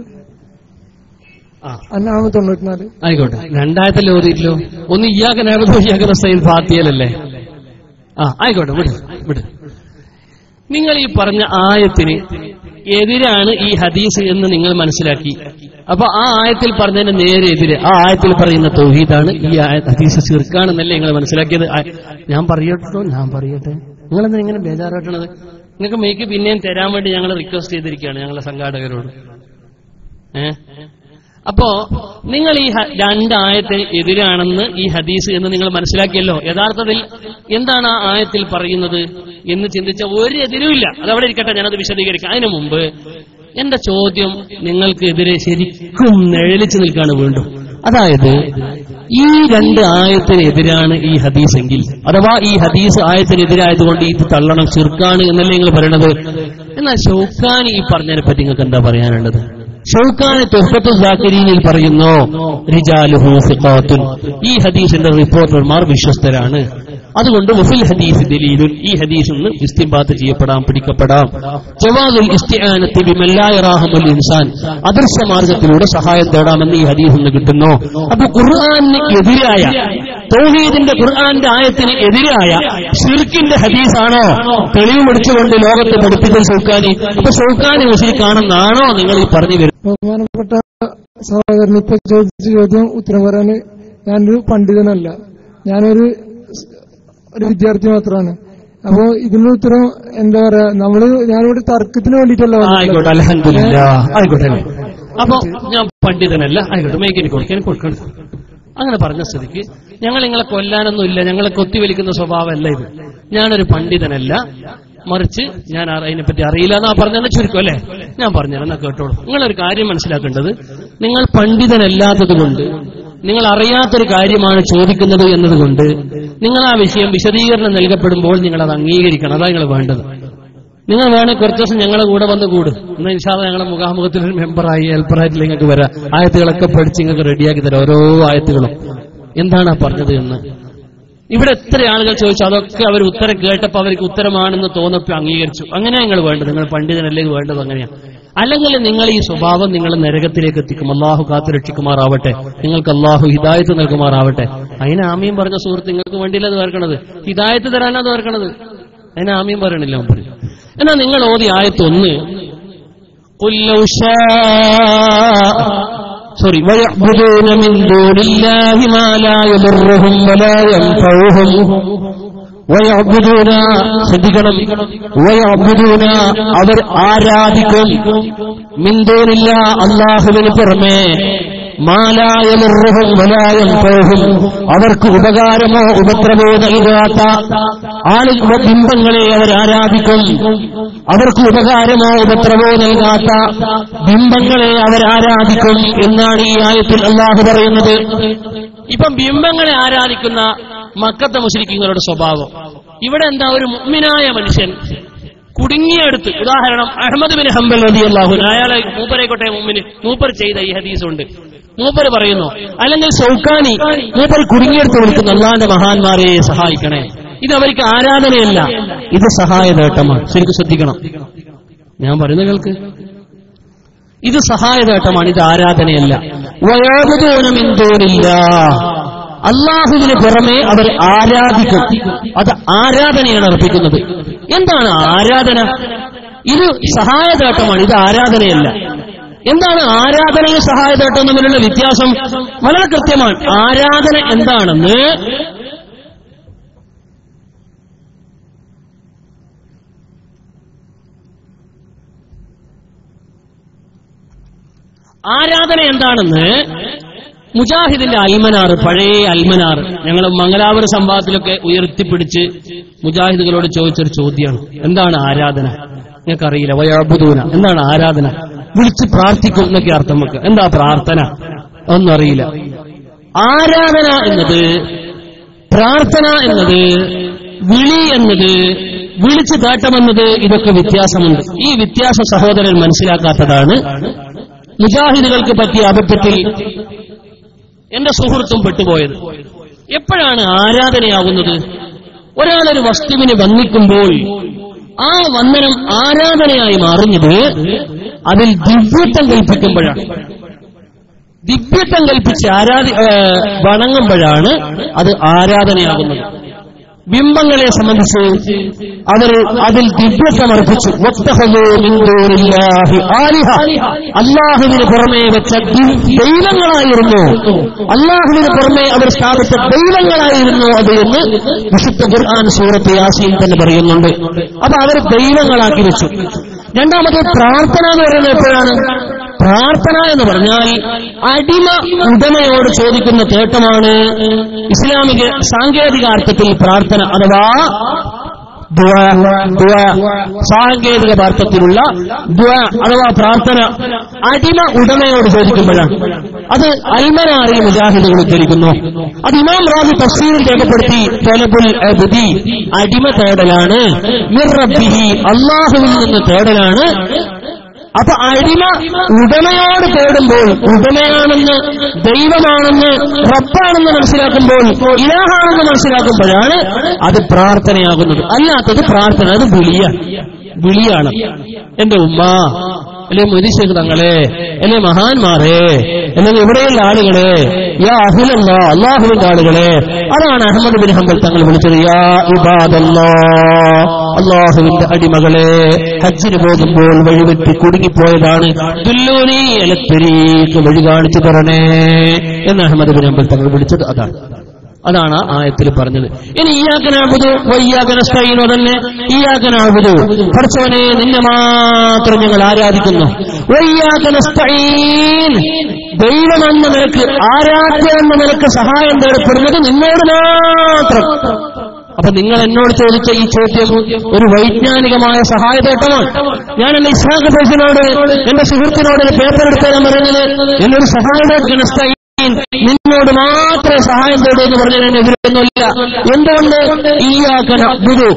അനാമ് 94. ആയിക്കോട്ടെ. രണ്ടായത്തല്ലേ ഓതിയില്ലോ. ഒന്ന് ഇയ്യാക നഅ്ബുദു വ ഇയ്യാക നസ്തഈൻ ഫാത്തിഹയിലല്ലേ. ആയിക്കോട്ടെ, വിട്. നിങ്ങൾ ഈ പറഞ്ഞ ആയത്തിന് എതിരാണ് ഈ ഹദീസ് എന്ന് നിങ്ങൾ മനസ്സിലാക്കി. അപ്പൊ ആ ആയത്തിൽ പറഞ്ഞതിന് നേരെ എതിരെ ആ ആയത്തിൽ പറയുന്ന തൗഹീദാണ്, ഈ ഹദീസ് ശിർക്കാണെന്നല്ലേ നിങ്ങൾ മനസ്സിലാക്കിയത്. ഞാൻ പറയട്ടെ. നിങ്ങളെന്താ ഇങ്ങനെ ബേജാറാട്ടണത്? നിങ്ങൾക്ക് മേക്ക് പിന്നെയും തരാൻ വേണ്ടി ഞങ്ങൾ റിക്വസ്റ്റ് ചെയ്തിരിക്കുകയാണ് ഞങ്ങളെ സംഘാടകരോട്. അപ്പോ നിങ്ങൾ ഈ രണ്ടായത്തിന് എതിരാണെന്ന് ഈ ഹദീസ് എന്ന് നിങ്ങൾ മനസ്സിലാക്കിയല്ലോ. യഥാർത്ഥത്തിൽ എന്താണ് ആ ആയത്തിൽ പറയുന്നത് എന്ന് ചിന്തിച്ച ഒരു എതിരുമില്ല. അതവിടെ ഇരിക്കട്ടെ, ഞാനത് വിശദീകരിക്കാം. അതിനു മുമ്പ് എന്റെ ചോദ്യം നിങ്ങൾക്ക് എതിരെ ശരിക്കും നിഴലിച്ചു നിൽക്കാണ് വീണ്ടും. അതായത് ഈ രണ്ട് ആയത്തിനെതിരാണ് ഈ ഹദീസെങ്കിൽ, അഥവാ ഈ ഹദീസ് ആയത്തിനെതിരായതുകൊണ്ട് ഇത് തള്ളണം, ശിർക്കാണ് എന്നല്ലേ നിങ്ങൾ പറയണത്. എന്നാൽ ഷൗക്കാനി ഈ പറഞ്ഞതിനെ പറ്റി നിങ്ങൾക്ക് എന്താ പറയാനുള്ളത്? ഷൗക്കാനി തുഹ്ഫത്തുൽ സാക്കിരീനിൽ പറയുന്നു, റിജാലുഹു സിഖാത്തുൻ, ഈ ഹദീസിന്റെ റിപ്പോർട്ടർമാർ വിശ്വസ്തരാണ്. അതുകൊണ്ട് വഫിൽ ഹദീസ് ദലീലുൻ, ഈ ഹദീസിൽ നിന്ന് ഇസ്തിംബാത്ത് ചെയ്യപ്പെടാം, പിടിക്കപ്പെടാം. ജവാദുൽ ഇസ്തിആനത്തി ബിമൻ ലാ യറാഹുൽ ഇൻസാൻ, അദൃശ്യ മാർഗത്തിലൂടെ സഹായം തേടാമെന്ന് ഈ ഹദീസിൽ നിന്ന് കിട്ടുന്നു. അപ്പൊ ഖുർആനിന് എതിരായ, തൗഹീദിന്റെ ഖുർആന്റെ ആയത്തിന് എതിരായ ശിർക്കിന്റെ ഹദീസാണോ തെളിവ് പിടിച്ചുകൊണ്ട് ലോകത്തെ പഠിപ്പിക്കുന്ന ഷൗക്കാനി? അപ്പൊ ഷൗക്കാനി മുശ്രിക്കാണെന്നാണോ നിങ്ങൾ ഈ പറഞ്ഞു വരുന്നത്? ബഹുമാനപ്പെട്ട സഹോദരൻ ഇപ്പൊ ചോദിച്ച ചോദ്യം ഉത്തരം പറയാന് ഞാനൊരു പണ്ഡിതനല്ല, ഞാനൊരു വിദ്യാർത്ഥി മാത്രമാണ്. അപ്പോ ഇതിന്റെ ഉത്തരം എന്താ പറയാ, ഞാനിവിടെ തർക്കത്തിന് വേണ്ടിയിട്ടല്ല. ആയിക്കോട്ടെ, അൽഹംദുലില്ലാഹ്. ആയിക്കോട്ടെ. അപ്പൊ ഞാൻ പണ്ഡിതനല്ല, ആയിക്കോട്ടെ, മേക്കിന് കൊടുക്കണം. അങ്ങനെ പറഞ്ഞ സ്ഥിതിക്ക് ഞങ്ങൾ നിങ്ങളെ കൊല്ലാനൊന്നും ഇല്ല, ഞങ്ങളെ കൊത്തിവലിക്കുന്ന സ്വഭാവമല്ല ഇത്. ഞാനൊരു പണ്ഡിതനല്ല, മറിച്ച് ഞാൻ അതിനെപ്പറ്റി അറിയില്ല എന്നാ പറഞ്ഞെന്ന് ചുരുക്കം അല്ലേ. ഞാൻ പറഞ്ഞുതരാം, കേട്ടോളൂ. നിങ്ങളൊരു കാര്യം മനസ്സിലാക്കേണ്ടത്, നിങ്ങൾ പണ്ഡിതനല്ലാത്തത് കൊണ്ട്, നിങ്ങൾ അറിയാത്തൊരു കാര്യമാണ് ചോദിക്കുന്നത് എന്നതുകൊണ്ട് നിങ്ങൾ ആ വിഷയം വിശദീകരണം നൽകപ്പെടുമ്പോൾ നിങ്ങൾ അത് അംഗീകരിക്കണം. അതാണ് നിങ്ങൾ വേണ്ടത്. നിങ്ങൾ വേണമെങ്കിൽ കുറച്ച് ദിവസം ഞങ്ങളെ കൂടെ വന്ന് കൂടും. എന്നാൽ ഇൻഷാ അല്ലാഹ് ഞങ്ങളെ മുഖാമുഖത്തിലൊരു മെമ്പറായി ഹെൽപ്പറായിട്ട് നിങ്ങൾക്ക് വരാം. ആയത്തുകളൊക്കെ പഠിച്ച് നിങ്ങൾക്ക് റെഡിയാക്കി തരാം. ഓരോ ആയത്തുകളും എന്താണ് പറഞ്ഞത് എന്ന് ഇവിടെ എത്ര ആളുകൾ ചോദിച്ചു. അതൊക്കെ അവർ ഉത്തരം കേട്ടപ്പോൾ അവർക്ക് ഉത്തരമാണെന്ന് തോന്നപ്പോൾ അംഗീകരിച്ചു. അങ്ങനെയാണ് നിങ്ങൾ വേണ്ടത്. നിങ്ങൾ പണ്ഡിതനല്ലെങ്കിൽ വേണ്ടത് അങ്ങനെയാണ്. അല്ലെങ്കിൽ നിങ്ങൾ ഈ സ്വഭാവം നിങ്ങൾ നരകത്തിലേക്ക് എത്തിക്കും. അള്ളാഹു കാത്തു രക്ഷിക്കുമാറാവട്ടെ. നിങ്ങൾക്ക് അള്ളാഹു ഹിദായത്ത് നൽകുമാറാവട്ടെ. അതിന് ആമീൻ പറഞ്ഞ സുഹൃത്ത് നിങ്ങൾക്ക് വേണ്ടിയില്ല അത് വേർക്കണത്, ഹിദായത്ത് തരാനാ അത് വേർക്കണത്. അതിന് ആമീൻ പറയണില്ല പറയും. എന്നാ നിങ്ങൾ ഓതി ആയത്ത് 1 وَيَعْبُدُونَ مِن دُونِ اللَّهِ مَا لَا يَضُرُّهُمْ وَلَا يَنفَعُهُمْ وَيَعْبُدُونَ ശ്രദ്ധിക്കണം, وَيَعْبُدُونَ അവർ ആരാധിക്കും മിൻ ദൂനില്ലാഹ് അല്ലാഹുവിന് പുറമെ മാ ലാ യദുർറുഹും വലാ യൻഫഉഹും അവർക്ക് ഉപകാരമോ ഉപദ്രവമോ നൽകാത്ത ആളുകളുടെ ബിംബങ്ങളെ അവർ ആരാധിക്കും. അവർക്ക് ഉപകാരമോ ഉപദ്രവമോ നൽകാത്ത ബിംബങ്ങളെ അവർ ആരാധിക്കും എന്നാണ് ഈ ആയത്തിൽ അല്ലാഹു പറയുന്നത്. ഇപ്പം ബിംബങ്ങളെ ആരാധിക്കുന്ന മക്കത്തെ മുശ്രിക്കീങ്ങളുടെ സ്വഭാവം. ഇവിടെ എന്താ, ഒരു മുഅ്മിനായ മനുഷ്യൻ കുടുങ്ങിയെടുത്ത്, ഉദാഹരണം അഹ്മദ് ബിൻ ഹംബൽ റളിയല്ലാഹു അൻഹു, അയാളെ മൂപ്പരേക്കോട്ടെ മുഅ്മിന്, മൂപ്പർ ചെയ്ത ഈ ഹദീസുണ്ട്. മൂപ്പർ പറയുന്നു, അല്ലെങ്കിൽ സൗക്കാനി മൂപ്പർ കുടുങ്ങിയെടുത്ത് വിളിക്കുന്നു, അല്ലാഹുവിന്റെ മഹാന്മാരെ സഹായിക്കണേ. ഇത് അവർക്ക് ആരാധനയല്ല, ഇത് സഹായതേട്ടമാണ്. ശരിക്കും ശ്രദ്ധിക്കണം, ഞാൻ പറയുന്ന കേൾക്ക്. ഇത് സഹായതേട്ടമാണ്, ഇത് ആരാധനയല്ല. വയഅ്ബുദൂന മിൻ ദൂനില്ലാഹ് അല്ലാഹുവിന് പുറമെ അവർ ആരാധിക്കും. അത് ആരാധനയാണ് അർപ്പിക്കുന്നത്. എന്താണ് ആരാധന? ഇത് സഹായതേട്ടമാണ്, ഇത് ആരാധനയല്ല. എന്താണ് ആരാധനയും സഹായതേട്ടവും തമ്മിലുള്ള വ്യത്യാസം? വളരെ കൃത്യമാണ്. ആരാധന എന്താണെന്ന് മുജാഹിദിന്റെ അൽമനാർ, പഴയ അൽമനാർ, ഞങ്ങൾ മംഗലാപുര സംവാദത്തിലൊക്കെ ഉയർത്തിപ്പിടിച്ച് മുജാഹിദുകളോട് ചോദിച്ചൊരു ചോദ്യമാണ്, എന്താണ് ആരാധന? നിങ്ങൾക്കറിയില്ല. വയഅ്ബുദൂന എന്താണ് ആരാധന? വിളിച്ച് പ്രാർത്ഥിക്കും എന്നൊക്കെ അർത്ഥം വെക്കുക. എന്താ പ്രാർത്ഥന? ഒന്നും അറിയില്ല. ആരാധന എന്നത്, പ്രാർത്ഥന എന്നത്, വിളി എന്നത്, വിളിച്ചു കാട്ടമെന്നത്, ഇതൊക്കെ വ്യത്യാസമുണ്ട്. ഈ വ്യത്യാസം സഹോദരൻ മനസ്സിലാക്കാത്തതാണ് മുജാഹിദുകൾക്ക് പറ്റിയ അബദ്ധത്തിൽ എന്റെ സുഹൃത്തും പെട്ടുപോയത്. എപ്പോഴാണ് ആരാധനയാകുന്നത്? ഒരാളൊരു വസ്തുവിനെ വന്ദിക്കുമ്പോൾ ആ വന്ദനം ആരാധനയായി മാറുന്നത് അതിൽ ദിവ്യത്വം കൽപ്പിക്കുമ്പോഴാണ്. ദിവ്യത്വം കൽപ്പിച്ച് വണങ്ങുമ്പോഴാണ് അത് ആരാധനയാകുന്നത്. ബിംബങ്ങളെ സംബന്ധിച്ച് അവർ അതിൽ ദിവ്യത്വം അർപ്പിച്ചു. അല്ലാഹുവിന് പുറമെ വെച്ച ദൈവങ്ങളായിരുന്നു, അല്ലാഹുവിന് പുറമെ അവർ സ്ഥാപിച്ച ദൈവങ്ങളായിരുന്നു അത് എന്ന് വിശുദ്ധ ഖുർആൻ സൂറത്ത് യാസീൻ തന്നെ പറയുന്നുണ്ട്. അപ്പൊ അവർ ദൈവങ്ങളാക്കി വെച്ചു. രണ്ടാമത്തെ പ്രാർത്ഥന എന്ന് പറയുന്നത് എപ്പോഴാണ്? പ്രാർത്ഥന എന്ന് പറഞ്ഞാൽ അടിമ ഉടമയോട് ചോദിക്കുന്ന തേട്ടമാണ് ഇസ്ലാമിക സാങ്കേതികാർത്ഥത്തിൽ പ്രാർത്ഥന, അഥവാ സാങ്കേതിക അർത്ഥത്തിലുള്ള അഥവാ പ്രാർത്ഥന അടിമ ഉടമയോട് ചോദിക്കുമ്പോഴാണ്. അത് അൽമനാറിൽ മുജാഹിദുകൾ ഉദ്ധരിക്കുന്നു. അത് ഇമാം റാസി തഫ്സീറിൽ രേഖപ്പെടുത്തി. തലബുൽ അബ്ദി അടിമ തേടലാണ്, മിർ റബ്ബിഹി അല്ലാഹുവിൽ നിന്ന് തേടലാണ്. അപ്പൊ അടിമ ഉടമയോട് തേടുമ്പോൾ, ഉടമയാണെന്ന്, ദൈവമാണെന്ന്, റബ്ബാണെന്ന് മനസ്സിലാക്കുമ്പോൾ, ഇലാഹാണെന്ന് മനസ്സിലാക്കുമ്പോഴാണ് അത് പ്രാർത്ഥനയാകുന്നത്. അല്ലാത്തത് പ്രാർത്ഥന, അത് വിളിയാണ്. എന്റെ ഉമ്മ, അല്ലെ മുരിശേഖ് തങ്ങളെ, അല്ലെ മഹാന്മാരെ, അല്ലെങ്കിൽ ഇവിടെയുള്ള ആളുകളെ, യാ അഹ്ലല്ലാ അല്ലാഹുവിന്റെ ആളുകളെ, അതാണ് അഹ്മദ് ബിൻ ഹംബൽ തങ്ങൾ വിളിച്ചത്. യാ ഇബാദല്ലാഹ് അല്ലാഹുവിന്റെ അടിമകളെ, ഹജ്ജിന് പോകുമ്പോൾ വഴിവെട്ടി കുടുങ്ങിപ്പോയതാണ്, ദുല്ലൂനി അല തരീഖ് വഴി കാണിച്ചു തരണേ എന്ന് അഹ്മദ് ബിൻ ഹംബൽ തങ്ങൾ വിളിച്ചത്. അതാണ് ആ ആയത്തിൽ പറഞ്ഞത്. ഇനി ഇയ്യാക നഅ്ബുദു വഇയ്യാക നസ്തഈൻ തന്നെ. ഇയ്യാക നഅ്ബുദു പടച്ചവനെ നിന്നെ മാത്രം ഞങ്ങൾ ആരാധിക്കുന്നു. വഇയ്യാക നസ്തഈൻ ദൈവമെന്ന നിനക്ക്, ആരാധ്യമെന്ന നിനക്ക് സഹായം തേടപ്പെടുന്നത് നിന്നോട് മാത്രം. അപ്പൊ നിങ്ങൾ എന്നോട് ചോദിച്ച ഈ ചോദ്യം ഒരു വൈജ്ഞാനികമായ സഹായതേട്ടമാണ്. ഞാൻ എന്റെ ഇസ്ഹാഖ് ഫൈസിനോട്, എന്റെ സുഹൃത്തിനോട് ഒരു പേപ്പർ എടുക്കാൻ പറയുന്നത് എന്നൊരു സഹായതേട്ട, നിന്നോട് മാത്രമേ സഹായം തേടൂ എന്ന് പറഞ്ഞാൽ എന്നെ ആരാധിക്കുന്നില്ല. എന്തുകൊണ്ട്? ഇയ്യാക നഅ്ബുദു,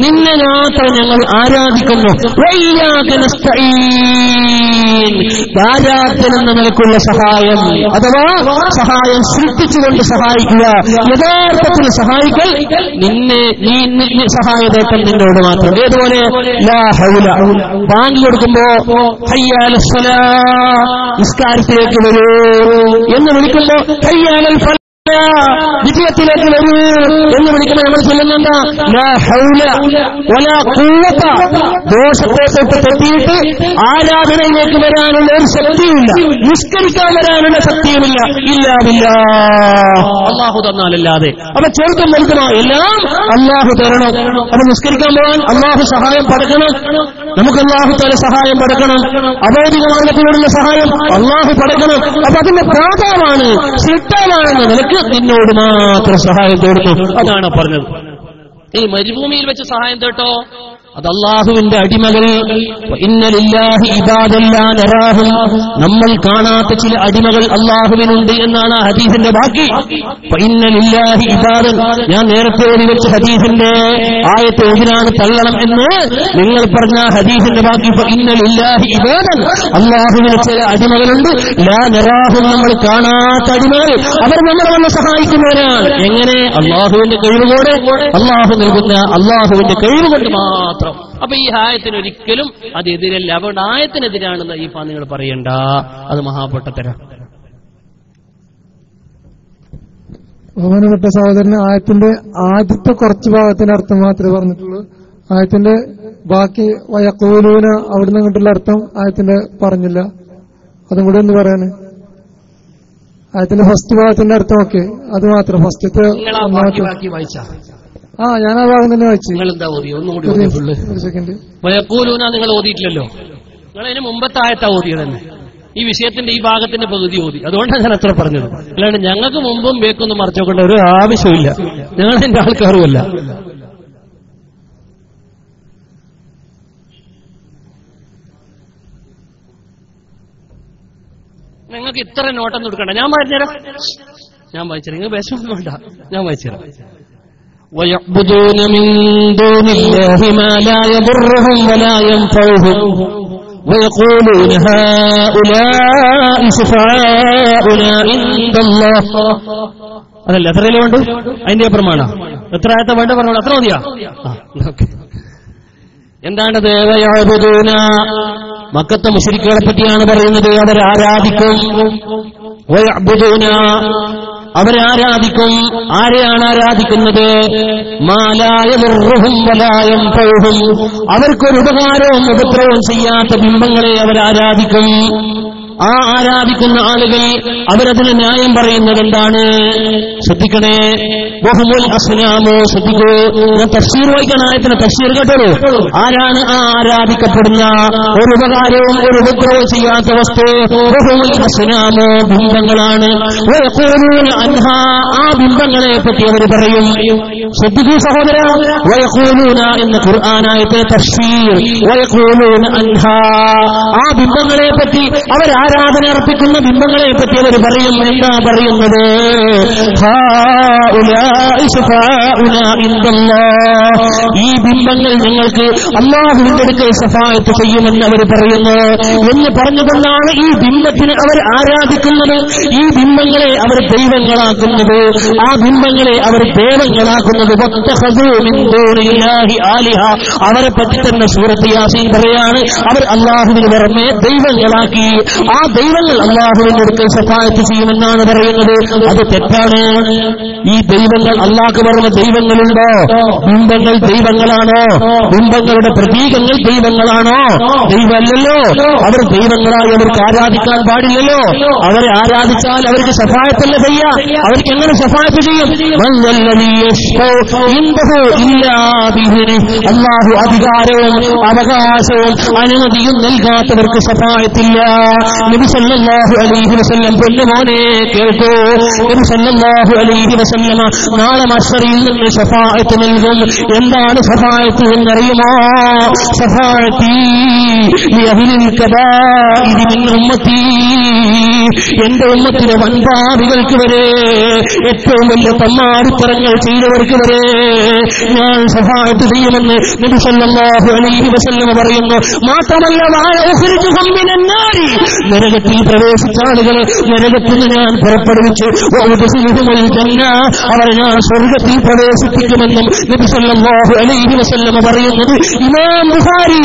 നിന്നെ മാത്രം ഞങ്ങൾ ആരാധിക്കുന്നു. വഇയ്യാക നസ്തഈൻ, ആരാധന എന്ന നിലക്കുള്ള സഹായം അഥവാ സഹായം സൃഷ്ടിച്ചുകൊണ്ട് സഹായിക്കുക. യഥാർത്ഥത്തിൽ സഹായിക്കൽ നിന്നെ നീ സഹായതേട്ടം നിന്നോട് മാത്രം. ഏതുപോലെ ലാ ഹൗല, ബാങ്ക് കൊടുക്കുമ്പോ ഹയ്യ അലസ് സ്വലാഹ്, നിസ്കാരത്തിലേക്ക് വരൂ എന്ന് വിളിക്കുമ്പോ ഹയ്യ അലൽ ഫലാഹ്, വിജയത്തിലേക്ക് വരൂ എന്ന് വിളിക്കുമ്പോൾ നമ്മൾ ചൊല്ലുന്നുണ്ടാ ലാ ഹൗല വലാ ഖുവത, ദോഷത്തെ തൊട്ട് തെറ്റിയിട്ട് ആരാധനയിലേക്ക് വരാനുള്ള ഒരു ശക്തിയില്ല, നിസ്കരിക്കാൻ വരാനുള്ള ശക്തിയുമില്ല. ഇല്ലാ ബില്ലാഹ്, അല്ലാഹു തന്നാലല്ലാതെ. അപ്പൊ ചെറുതും വലുതുമോ എല്ലാം അല്ലാഹു തരണം. അപ്പൊ നിസ്കരിക്കാൻ പോകാൻ അല്ലാഹു സഹായം പടക്കണം, നമുക്ക് അല്ലാഹു തആല സഹായം പടക്കണം. അഭൗതിക മാർഗത്തിലുള്ള സഹായം അല്ലാഹു പടക്കണം. അപ്പൊ അതിന്റെ പ്രാധാന്യമാണ്, ശിട്ടാണെന്ന നിലക്ക് നിന്നോട് മാത്രം സഹായം തേടുന്നു. അതാണ് പറഞ്ഞത്. ഈ മരുഭൂമിയിൽ വെച്ച് സഹായം തേട്ടോ, അത് അല്ലാഹുവിന്റെ അടിമകൾ. ഇന്ന ലില്ലാഹി ഇബാദൻ ലാ നറാഹും, നമ്മൾ കാണാത്ത ചില അടിമകൾ അല്ലാഹുവിനുണ്ട് എന്നാണ് ആ ഹദീസിന്റെ ബാക്കി. ഇന്ന ലില്ലാഹി ഇബാദൻ, ഞാൻ നേരത്തെ ഓതി വെച്ച ഹദീസിന്റെ ആയത്ത് ഏതിനാണ് തള്ളണം എന്ന് നിങ്ങൾ പറഞ്ഞ ഹദീസിന്റെ ബാക്കി. ഇന്ന ലില്ലാഹി ഇബാദൻ, അല്ലാഹുവിന് ചില അടിമകളുണ്ട്. ലാ നറാഹും, നമ്മൾ കാണാത്ത അടിമകൾ. അവർ നമ്മളെ വന്ന് സഹായിക്കുന്നവരാണ്. എങ്ങനെ? അല്ലാഹുവിന്റെ കഴിവുകോടെ, അല്ലാഹു നൽകുന്ന അല്ലാഹുവിന്റെ കഴിവ് കൊണ്ട് മാത്രം. അപ്പൊ ഈ ആയത്തിന് ഒരിക്കലും അത് എതിരല്ല. അതുകൊണ്ട് ആയത്തിനെതിരാണെന്ന് ഈ നിങ്ങൾ പറയണ്ട, അത് മഹാപൊട്ടത്തരം. ബഹുമാനപ്പെട്ട സഹോദരന് ആയത്തിന്റെ ആദ്യത്തെ കുറച്ച് ഭാഗത്തിന്റെ അർത്ഥം മാത്രമേ പറഞ്ഞിട്ടുള്ളൂ. ആയത്തിന്റെ ബാക്കി വയഖൂലൂന അവിടുന്ന് അങ്ങോട്ടുള്ള അർത്ഥം ആയത്തിന്റെ പറഞ്ഞില്ല. അതും കൂടെ ഒന്ന് പറയാന്. ആയത്തിന്റെ ഫസ്റ്റ് ഭാഗത്തിന്റെ അർത്ഥം ഒക്കെ അത് മാത്രം ഫസ്റ്റത്തെ ഞാൻ ആ ഭാഗം തന്നെ വായിച്ചു. ഒരു സെക്കൻഡ്. വയഖൂലൂന നിങ്ങൾ ഓതിയിട്ടില്ലല്ലോ, നിങ്ങൾ അതിന് മുമ്പത്തെ ആയത്താ ഓതിയത് തന്നെ. ഈ വിഷയത്തിന്റെ ഈ ഭാഗത്തിന്റെ പകുതി ഓതി. അതുകൊണ്ടാണ് ഞാൻ അത്ര പറഞ്ഞത്. അല്ലാണ്ട് ഞങ്ങൾക്ക് മുമ്പും ബേക്കൊന്നും മറച്ചു നോക്കേണ്ട ഒരു ആവശ്യമില്ല. ഞങ്ങൾ എന്റെ ആൾക്കാരുമല്ല. നിങ്ങൾക്ക് ഇത്ര നോട്ടൊന്നും എടുക്കണ്ട, ഞാൻ പറഞ്ഞുതരാം. ഞാൻ വായിച്ചുതരാം, നിങ്ങൾ വിഷമൊന്നും വേണ്ട, ഞാൻ വായിച്ചുതരാം. وَيَعْبُدُونَ مِن دُونِ اللَّهِ مَا لَا يَضُرُّهُمْ وَلَا يَنفَعُهُمْ وَيَقُولُونَ هَؤُلَاءِ شُفَعَاؤُنَا عِندَ اللَّهِ. അതല്ല എത്രയിലേ വേണ്ടു? അതിന്റെ പ്രമാണം എത്ര ആയത്തെ വേണ്ട പറഞ്ഞോളൂ. അത്ര മതിയാ? എന്താണത്? വയഅ്ബുദൂന, മക്കത്തെ മുശ്രിക്കുകളെ പറ്റിയാണ് പറയുന്നത്. അവരാരാധിക്കും. വയഅ്ബുദൂന, അവരാരാധിക്കും. ആരെയാണ് ആരാധിക്കുന്നത്? മാ ലാ യദുർറുഹും വലാ യൻഫഉഹും, അവർക്കൊരു ഉപകാരവും ഉപദ്രവവും ചെയ്യാത്ത ബിംബങ്ങളെ അവരാരാധിക്കും. ആ ആരാധിക്കുന്ന ആളുകൾ അവരതിന് ന്യായം പറയുന്നത് എന്താണ്? ശ്രദ്ധിക്കണേ. വഹുമുൽ അസ്നാമു, ശ്രദ്ധിക്കൂ. ഞാൻ തഫ്സീർ വായിക്കണം, ആയത്തിന് തഫ്സീർ കേട്ടോളൂ. ആരാണ് ആ ആരാധിക്കപ്പെടുന്ന ഒരു ഉപകാരവും ഒരു ഉപദ്രവവും ചെയ്യാത്ത വസ്തു? വഹുമുൽ അസ്നാമു, ബിംബങ്ങളാണ്. വയഖൂലൂന അൻഹാ, ആ ബിംബങ്ങളെ പറ്റി അവർ പറയും. ശ്രദ്ധിക്കൂ സഹോദര, വയഖൂലൂന എന്ന ഖുർആനായത്തെ തഫ്സീർ. വയഖൂലൂന അൻഹാ, ആ ബിംബങ്ങളെ പറ്റി അവർ ആരാധന അർപ്പിക്കുന്ന ബിംബങ്ങളെ പറ്റി അവർ പറയും. എന്താ പറയുന്നത്? ഈ ബിംബങ്ങൾ ഞങ്ങൾക്ക് അല്ലാഹുവിന്റെ അടുക്കൽ ശഫാഅത്ത് ചെയ്യുമെന്ന് അവർ പറയുന്നു എന്ന് പറഞ്ഞുകൊണ്ടാണ് ഈ ബിംബത്തിന് അവർ ആരാധിക്കുന്നത്. ഈ ബിംബങ്ങളെ അവർ ദൈവങ്ങളാക്കുന്നത്, ആ ബിംബങ്ങളെ അവർ ദേവങ്ങളാക്കുന്നത്. അവരെ പറ്റി തന്നെ സൂറത്ത് യാസീൻ പറയാണ്, അവർ അല്ലാഹുവിന് പുറമെ ദൈവങ്ങളാക്കി. ആ ദൈവങ്ങൾ അല്ലാഹുവിന്റെ അടുക്കൽ ശഫാഅത്ത് ചെയ്യുമെന്നാണ് പറയുന്നത്. അത് തെറ്റാണ്. ഈ ദൈവങ്ങൾ അല്ലാഹുവിന് പുറമെ ദൈവങ്ങളുണ്ടോ? ബിംബങ്ങൾ ദൈവങ്ങളാണോ? ബിംബങ്ങളുടെ പ്രതീകങ്ങൾ ദൈവങ്ങളാണോ? ദൈവമല്ലല്ലോ. അവർ ദൈവങ്ങളായി അവർക്ക് ആരാധിക്കാൻ പാടില്ലല്ലോ. അവരെ ആരാധിച്ചാൽ അവർക്ക് ശഫാഅത്തല്ല ചെയ്യാം. അവർക്ക് എങ്ങനെ ശഫാഅത്ത് ചെയ്യും? അല്ലാഹു അധികാരവും അവകാശവും അനുമതിയും നൽകാത്തവർക്ക് ശഫാഅത്തില്ല. നബി സല്ലല്ലാഹു അലൈഹി വസല്ലം, പൊന്നുമോനെ കേൾക്കൂ, നബി സല്ലല്ലാഹു അലൈഹി വസല്ലം നാളെ മഹ്ശറിൽ നിന്ന് ശഫാഅത്ത് നൽകും. എന്താണ് ശഫാഅത്ത് എന്നറിയുമോ? ശഫാഅത്തി ലിഅഹ്ലിൽ കബാഇരി മിൻ ഉമ്മത്തി, എന്റെ ഉമ്മത്തിലെ വൻപാപികൾക്ക് വരെ, ഏറ്റവും വലിയ തമ്മാടിത്തരങ്ങൾ ചെയ്തവർക്ക് വരെ ഞാൻ ശഫാഅത്ത് ചെയ്യുമെന്ന് നബി സല്ലല്ലാഹു അലൈഹി വസല്ലം പറയുന്നു. മാത്രമല്ല നരകത്തിൽ പ്രവേശിച്ച ആളുകൾ നരകത്തിൽ നിന്ന് ഞാൻ പുറപ്പെടുവിച്ച് അവരെ ഞാൻ സ്വർഗത്തിൽ പ്രവേശിപ്പിക്കുമെന്നും നബി സല്ലല്ലാഹു അലൈഹി വസല്ലം പറയുന്നത് ഇമാം ബുഖാരി,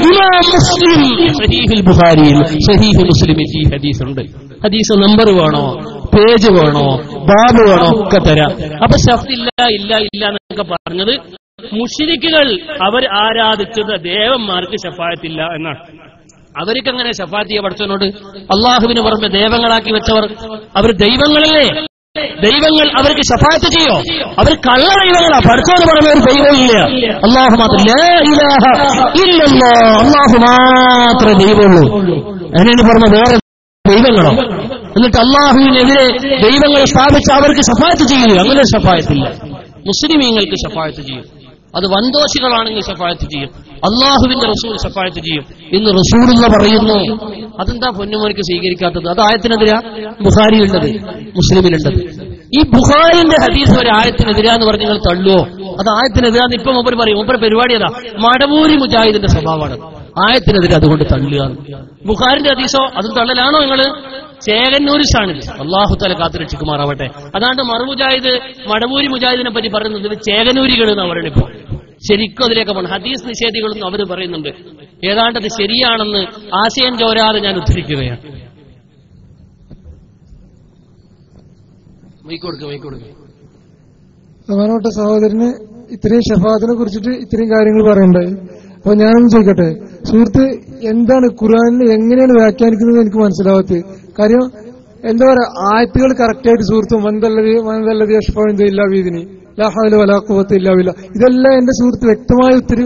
ഇമാം മുസ്ലിം സഹീഹുൽ ബുഖാരിയിൽ, സഹീഹ് മുസ്ലിമിൽ ഈ ഹദീസുണ്ട്. ഹദീസ് നമ്പർ വേണോ, പേജ് വേണോ, ബാബ് വേണോ ഒക്കെ തരാം. അപ്പൊ ശഫ്ഇല്ല ഇല്ല ഇല്ല എന്നൊക്കെ പറഞ്ഞത് മുശ്രിക്കുകൾ അവർ ആരാധിച്ചത് ദേവന്മാർക്ക് ശഫാഅത്തില്ല എന്നാണ്. അവർക്കങ്ങനെ ശഫാഅത്ത് ചെയ്യാൻ പഠിച്ചവനോട്? അള്ളാഹുവിന് പുറമെ ദേവങ്ങളാക്കി വെച്ചവർ അവർ ദൈവങ്ങളല്ലേ? ദൈവങ്ങൾ അവർക്ക് ശഫാഅത്ത് ചെയ്യോ? അവർ കള്ള ദൈവങ്ങളാ. പഠിച്ചവന് പുറമെ ഒരു ദൈവമില്ല. അള്ളാഹു മാത്രം, ലാ ഇലാഹ ഇല്ലല്ലാഹ്, അള്ളാഹു മാത്രമേ ദൈവമുള്ളൂ. അതിനു പുറമെ വേറെ ദൈവങ്ങളോ? എന്നിട്ട് അള്ളാഹുവിനെതിരെ ദൈവങ്ങളെ സ്ഥാപിച്ച് അവർക്ക് ശഫാഅത്ത് ചെയ്യുക, അങ്ങനെ ശഫാഅത്തില്ല. മുസ്ലിമീങ്ങൾക്ക് ശഫാഅത്ത് ചെയ്യും. അത് വൻദോഷികളാണെങ്കിൽ ശഫാഅത്ത് ചെയ്യും. അള്ളാഹുവിന്റെ റസൂൽ ശഫാഅത്ത് ചെയ്യും എന്ന് റസൂലുള്ള പറയുന്നു. അതെന്താ പൊന്നുമോനിക്ക് സ്വീകരിക്കാത്തത്? അത് ആയത്തിനെതിരാ? ബുഖാരിയിലുള്ളത്, മുസ്ലിമിലുള്ളത്. ഈ ബുഖാരിന്റെ ഹദീസ് ഒരു ആയത്തിനെതിരാന്ന് പറഞ്ഞ് നിങ്ങൾ തള്ളുവോ? അത് ആയത്തിനെതിരാന്ന് ഇപ്പൊ മൂപ്പർ പറയും. മൂപ്പർ പരിപാടി അതാ, മടവൂരി മുജാഹിദിന്റെ സ്വഭാവമാണ്. ആയത്തിനെതിരെ അതുകൊണ്ട് തള്ളുക. ബുഖാരിന്റെ ഹദീസോ അതും തള്ളലാണോ നിങ്ങള്? ചേകന്നൂരിസാണിത്. അള്ളാഹു തആല കാത്തുരക്ഷിക്കുമാറാവട്ടെ. അതാണ്ട് മറുമുജാഹിദ് മടവൂരി മുജാഹിദിനെ പറ്റി പറയുന്നത് ചേകനൂരികൾ എന്ന് പറയണിപ്പോ. ശരിക്കും അതിലേക്ക് പോകണം. ഹദീസ് നിഷേധികളെന്ന് അവർ പറയുന്നുണ്ട്. ഏതാണ്ട് അത് ശരിയാണെന്ന് ആശയം ചോരാതെ ഞാൻ ഉദ്ധരിക്കുകയാണ്. ബഹുമാനപ്പെട്ട സഹോദരന് ഇത്രയും ഷഫാഅത്തിനെ കുറിച്ചിട്ട് ഇത്രയും കാര്യങ്ങൾ പറയണ്ടായി. അപ്പൊ ഞാനൊന്ന് ചോദിക്കട്ടെ, സുഹൃത്ത്, എന്താണ് ഖുർആനിൽ എങ്ങനെയാണ് വ്യാഖ്യാനിക്കുന്നത് എനിക്ക് മനസ്സിലാവാത്തത്. കാര്യം എന്താ പറയാ, ആയത്തുകൾ കറക്റ്റായിട്ട് സുഹൃത്തും മന്ദല്ലതി ഇല്ല വീതിനി ലാ ഹൗല വലാ ഖുവത ഇല്ലാ ബില്ലാഹ്, ഇതെല്ലാം എന്റെ സുഹൃത്ത്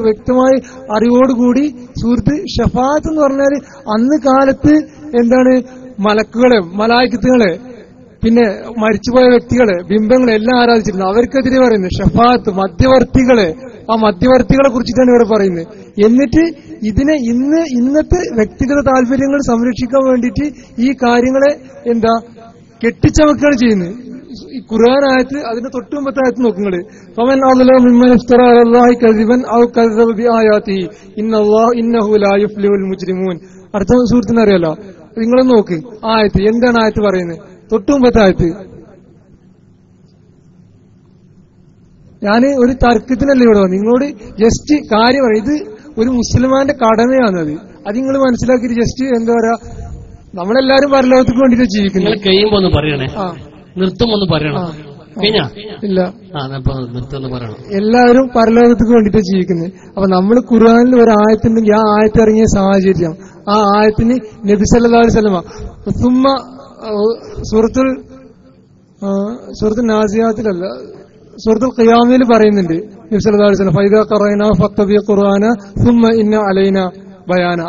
വ്യക്തമായ അറിവോടുകൂടി സുഹൃത്ത് ഷഫാഅത്ത് എന്ന് പറഞ്ഞാൽ അന്ന് കാലത്ത് എന്താണ് മലക്കുകളെ, മലായികത്തുകളെ, പിന്നെ മരിച്ചുപോയ വ്യക്തികളെ, ബിംബങ്ങളെ എല്ലാം ആരാധിച്ചിരുന്നു. അവർക്കെതിരെ പറയുന്നത് ഷഫാഅത്ത്, മധ്യവർത്തികളെ, ആ മധ്യവർത്തികളെ കുറിച്ചിട്ടാണ് ഇവിടെ പറയുന്നത്. എന്നിട്ട് ഇതിനെ ഇന്നത്തെ വ്യക്തിഗത താല്പര്യങ്ങൾ സംരക്ഷിക്കാൻ വേണ്ടിയിട്ട് ഈ കാര്യങ്ങളെ കെട്ടിച്ചമക്കുകയാണ് ചെയ്യുന്നത്. ഈ ഖുർആൻ ആയത്ത്, അതിന്റെ തൊട്ടുമുമ്പത്തെ ആയത്ത് നോക്കുങ്ങള്, ഫമൻ അദ്ലമു മിമ്മൻ ഇഫ്തറ അലല്ലാഹി കദിബൻ ഔ കദബ ബിആയാതിഹി ഇന്നഹു ലാ യുഫ്ലിഹുൽ മുജ്രിമൂൻ. അടുത്ത സുഹൃത്തിന് അറിയാലോ, നിങ്ങളൊന്ന് നോക്ക് ആയത്ത്. എന്താണ് ആയത്ത് പറയുന്നത്? തൊട്ടുമുമ്പത്തെ ആയത്ത്. ഞാൻ ഒരു തർക്കത്തിനല്ല ഇവിടെ വന്നു, നിങ്ങളോട് ജസ്റ്റ് കാര്യം പറയും. ഇത് ഒരു മുസ്ലിമാന്റെ കടമയാണത്. അത് നിങ്ങൾ മനസ്സിലാക്കിയിട്ട് ജസ്റ്റ് എന്താ പറയാ, നമ്മളെല്ലാരും പരലോകത്തേക്ക് വേണ്ടിട്ട് ജീവിക്കുന്നത്. കഴിയുമ്പോ ഒന്ന് പറയണേ, നിർത്തുമൊന്ന് പറയണം. കഴിഞ്ഞാ ഇല്ല, നിർത്തുമെന്ന് പറയണം. എല്ലാവരും പരലോകത്തേക്ക് വേണ്ടിട്ട് ജീവിക്കുന്നത്. അപ്പൊ നമ്മൾ ഖുർആനിൽ ഒരു ആയത്തുണ്ടെങ്കിൽ ആ ആയത്ത് ഇറങ്ങിയ സാഹചര്യം, ആ ആയത്തിന് നബി സല്ലല്ലാഹു അലൈഹി വസല്ലം സുമ്മ സൂറത്തുൽ നാസിയാത്തിലല്ല, സൂറത്തുൽ ഖിയാമയിൽ പറയുന്നുണ്ട് നബി സല്ലല്ലാഹു അലൈഹി വസല്ലം ഫൈദാ ഖറഅനാ ഫത്തബി ഖുർആന സുമ്മ ഇന്ന അലൈനാ ബയാന.